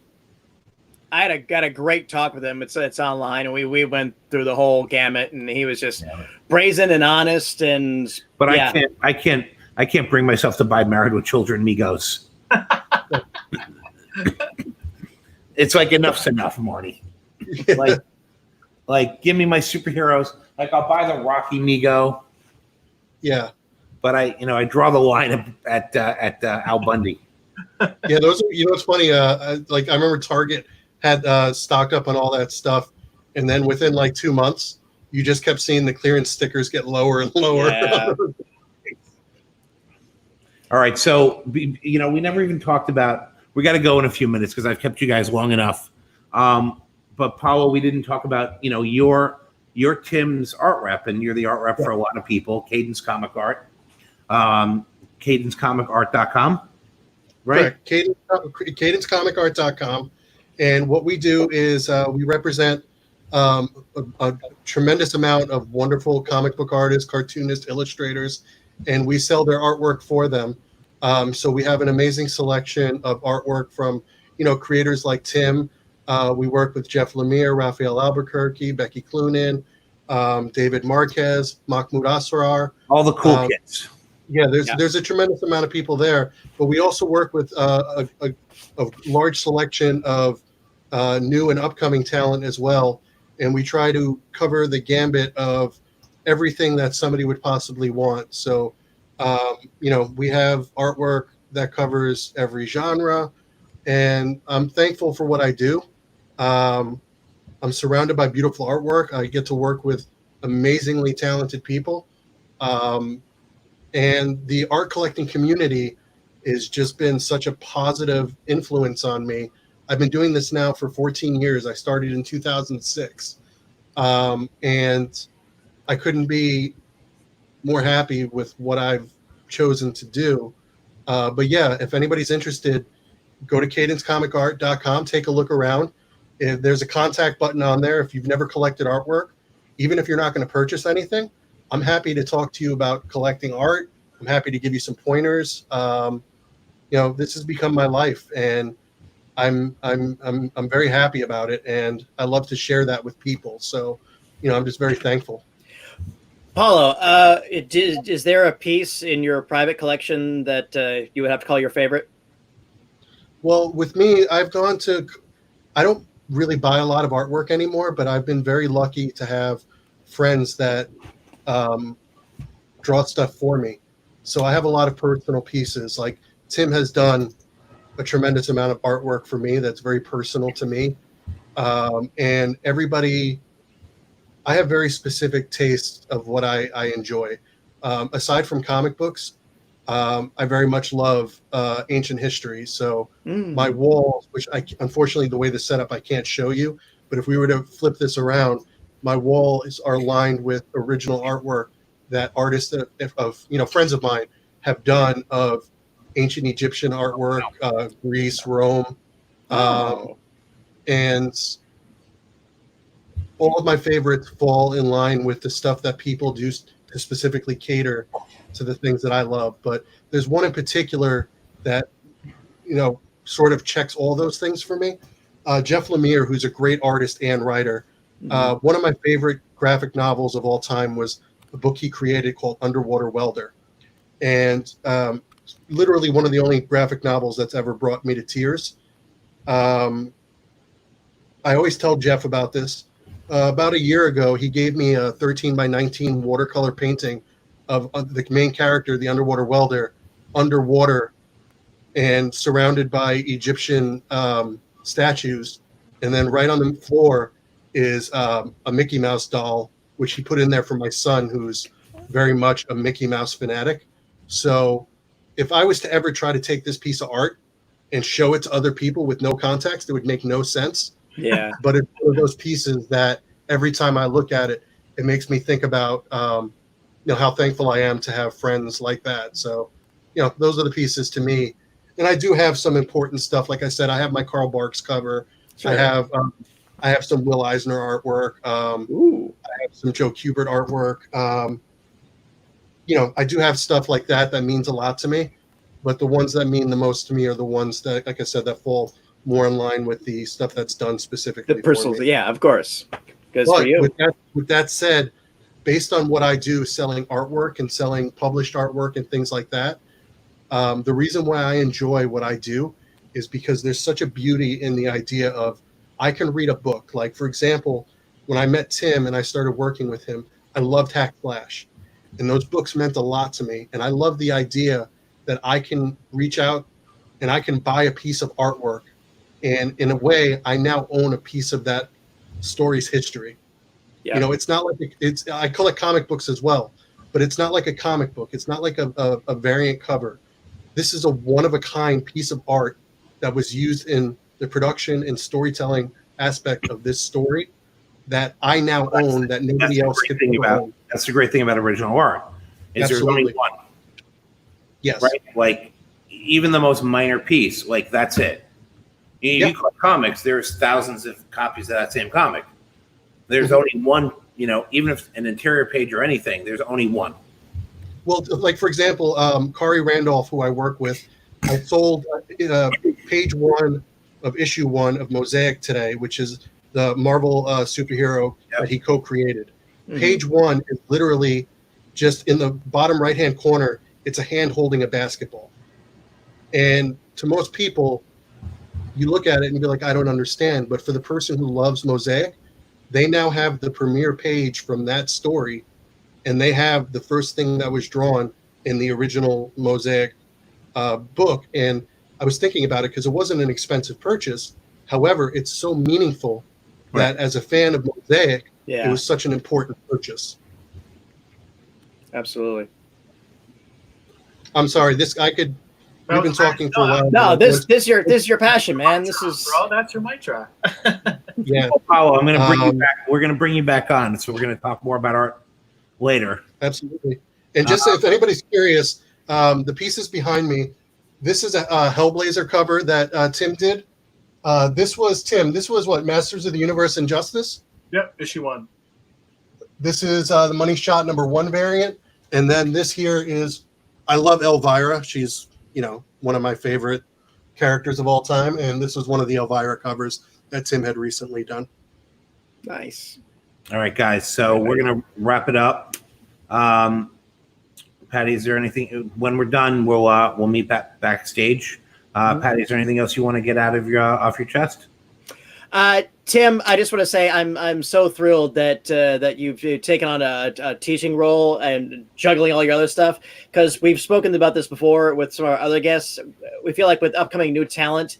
I got a great talk with him. It's online, and we went through the whole gamut, and he was just brazen and honest. And But yeah. I can't bring myself to buy Married with Children Migos. It's like enough's enough, Marty. Like give me my superheroes. Like I'll buy the Rocky Migo, Yeah. but I draw the line at Al Bundy. Yeah, those are, it's funny. Like I remember Target had stocked up on all that stuff, and then within like 2 months, you just kept seeing the clearance stickers get lower and lower. Yeah. All right, so we never even talked about. We got to go in a few minutes because I've kept you guys long enough. But Paolo, we didn't talk about you're Tim's art rep, and you're the art rep for a lot of people. Cadence Comic Art, CadenceComicArt.com, right? Correct. CadenceComicArt.com. And what we do is we represent a tremendous amount of wonderful comic book artists, cartoonists, illustrators, and we sell their artwork for them. So we have an amazing selection of artwork from, creators like Tim. We work with Jeff Lemire, Raphael Albuquerque, Becky Cloonan, David Marquez, Mahmoud Asrar. All the cool kids. Yeah, there's a tremendous amount of people there, but we also work with a large selection of new and upcoming talent as well, and we try to cover the gambit of everything that somebody would possibly want. So, we have artwork that covers every genre, and I'm thankful for what I do. I'm surrounded by beautiful artwork. I get to work with amazingly talented people. And the art collecting community has just been such a positive influence on me. I've been doing this now for 14 years. I started in 2006. And I couldn't be more happy with what I've chosen to do. But yeah, if anybody's interested, go to CadenceComicArt.com, take a look around. If there's a contact button on there. If you've never collected artwork, even if you're not going to purchase anything, I'm happy to talk to you about collecting art. I'm happy to give you some pointers. This has become my life, and I'm very happy about it, and I love to share that with people. So, I'm just very thankful. Paulo, is there a piece in your private collection that you would have to call your favorite? Well, with me, I don't really buy a lot of artwork anymore, but I've been very lucky to have friends that draw stuff for me. So I have a lot of personal pieces. Like Tim has done a tremendous amount of artwork for me that's very personal to me. And everybody, I have very specific tastes of what I enjoy. Aside from comic books, I very much love ancient history. So my walls, which unfortunately the way this set up, I can't show you, but if we were to flip this around, my walls are lined with original artwork that artists of friends of mine have done of ancient Egyptian artwork, Greece, Rome, and all of my favorites fall in line with the stuff that people do to specifically cater to the things that I love. But there's one in particular that sort of checks all those things for me. Jeff Lemire, who's a great artist and writer. One of my favorite graphic novels of all time was a book he created called Underwater Welder. And literally one of the only graphic novels that's ever brought me to tears. I always tell Jeff about this. About a year ago, he gave me a 13 by 19 watercolor painting of the main character, the underwater welder, underwater and surrounded by Egyptian statues. And then right on the floor is a Mickey Mouse doll, which he put in there for my son, who's very much a Mickey Mouse fanatic. So if I was to ever try to take this piece of art and show it to other people with no context, it would make no sense. Yeah. But it's one of those pieces that every time I look at it, it makes me think about, how thankful I am to have friends like that. So, those are the pieces to me. And I do have some important stuff. Like I said, I have my Carl Barks cover. Sure. I have some Will Eisner artwork. I have some Joe Kubert artwork. I do have stuff like that means a lot to me. But the ones that mean the most to me are the ones that, like I said, that fall more in line with the stuff that's done specifically. The personal, yeah, of course. Because for you. With that said, based on what I do, selling artwork and selling published artwork and things like that, the reason why I enjoy what I do is because there's such a beauty in the idea of I can read a book. Like, for example, when I met Tim and I started working with him, I loved Hack Flash. And those books meant a lot to me. And I love the idea that I can reach out and I can buy a piece of artwork. And in a way, I now own a piece of that story's history. Yeah. It's not like I collect comic books as well, but it's not like a comic book. It's not like a variant cover. This is a one-of-a-kind piece of art that was used in the production and storytelling aspect of this story that I now own that nobody else could own. That's the great thing about original art. Is there's only one. Yes. Right? Like, even the most minor piece, like, that's it. You collect comics, there's thousands of copies of that same comic. There's only one, even if an interior page or anything, there's only one. Well, like, for example, Kari Randolph, who I work with, I sold page 1 of issue 1 of Mosaic today, which is the Marvel superhero that he co-created. Mm-hmm. Page 1 is literally just in the bottom right-hand corner. It's a hand holding a basketball. And to most people, you look at it and you're like, I don't understand. But for the person who loves Mosaic, they now have the premiere page from that story, and they have the first thing that was drawn in the original Mosaic book. And I was thinking about it because it wasn't an expensive purchase. However, it's so meaningful that as a fan of Mosaic, it was such an important purchase. Absolutely. I'm sorry. We've been talking for a while. No, this is your passion, man. This is bro. That's your mitra. Yeah, Paolo, I'm going to bring you back. We're going to bring you back on, so we're going to talk more about art later. Absolutely. And just if anybody's curious, the pieces behind me, this is a Hellblazer cover that Tim did. This was what, Masters of the Universe and Justice? Yep, issue 1. This is the Money Shot #1 variant, and then this here is, I love Elvira. She's one of my favorite characters of all time, and this was one of the Elvira covers that Tim had recently done. Nice. All right, guys. So we're gonna wrap it up. Patty, is there anything? When we're done, we'll meet backstage. Patty, is there anything else you want to get out of off your chest? Tim, I just want to say I'm so thrilled that you've taken on a teaching role and juggling all your other stuff, because we've spoken about this before with some of our other guests. We feel like with upcoming new talent,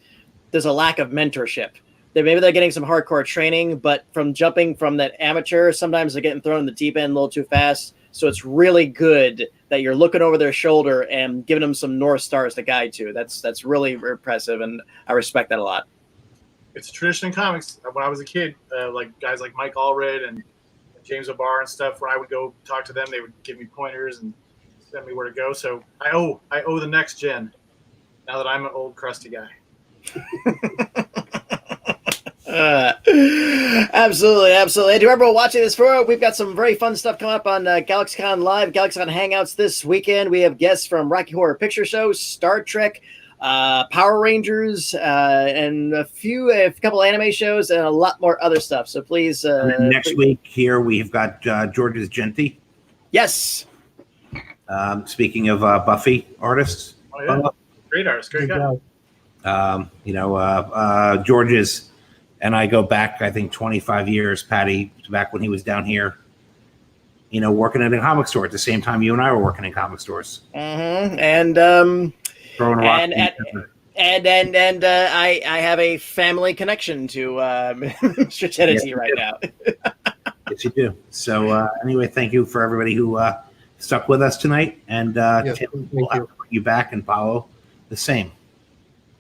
there's a lack of mentorship. Maybe they're getting some hardcore training, but from jumping from that amateur, sometimes they're getting thrown in the deep end a little too fast. So it's really good that you're looking over their shoulder and giving them some North Stars to guide to. That's really impressive, and I respect that a lot. It's a tradition in comics. When I was a kid, like guys like Mike Allred and James O'Barr and stuff, when I would go talk to them, they would give me pointers and send me where to go. So I owe the next gen, now that I'm an old crusty guy. Absolutely. And to everyone watching this we've got some very fun stuff coming up on GalaxyCon Live, GalaxyCon Hangouts this weekend. We have guests from Rocky Horror Picture Show, Star Trek, Power Rangers, and a couple anime shows, and a lot more other stuff. So please. Next week here we've got George's Genty. Yes. Speaking of Buffy artists, Great artist, great guy. George's and I go back, I think, 25 years, Patty, back when he was down here, working at a comic store at the same time you and I were working in comic stores. Mm-hmm. And throwing a rock. And I have a family connection to Mr. Tennessee right now. Yes, you do. So anyway, thank you for everybody who stuck with us tonight, and Yes, Tim, thank we'll have you. to bring you back and follow the same.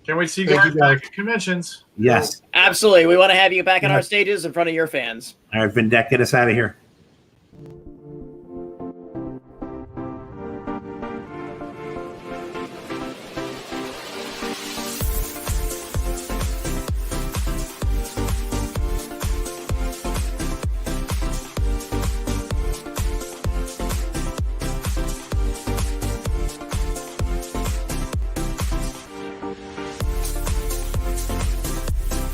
Can't wait to see you Thank guys you, guys. back at conventions. Yes. Absolutely. We want to have you back on our stages in front of your fans. All right, Vindec, get us out of here.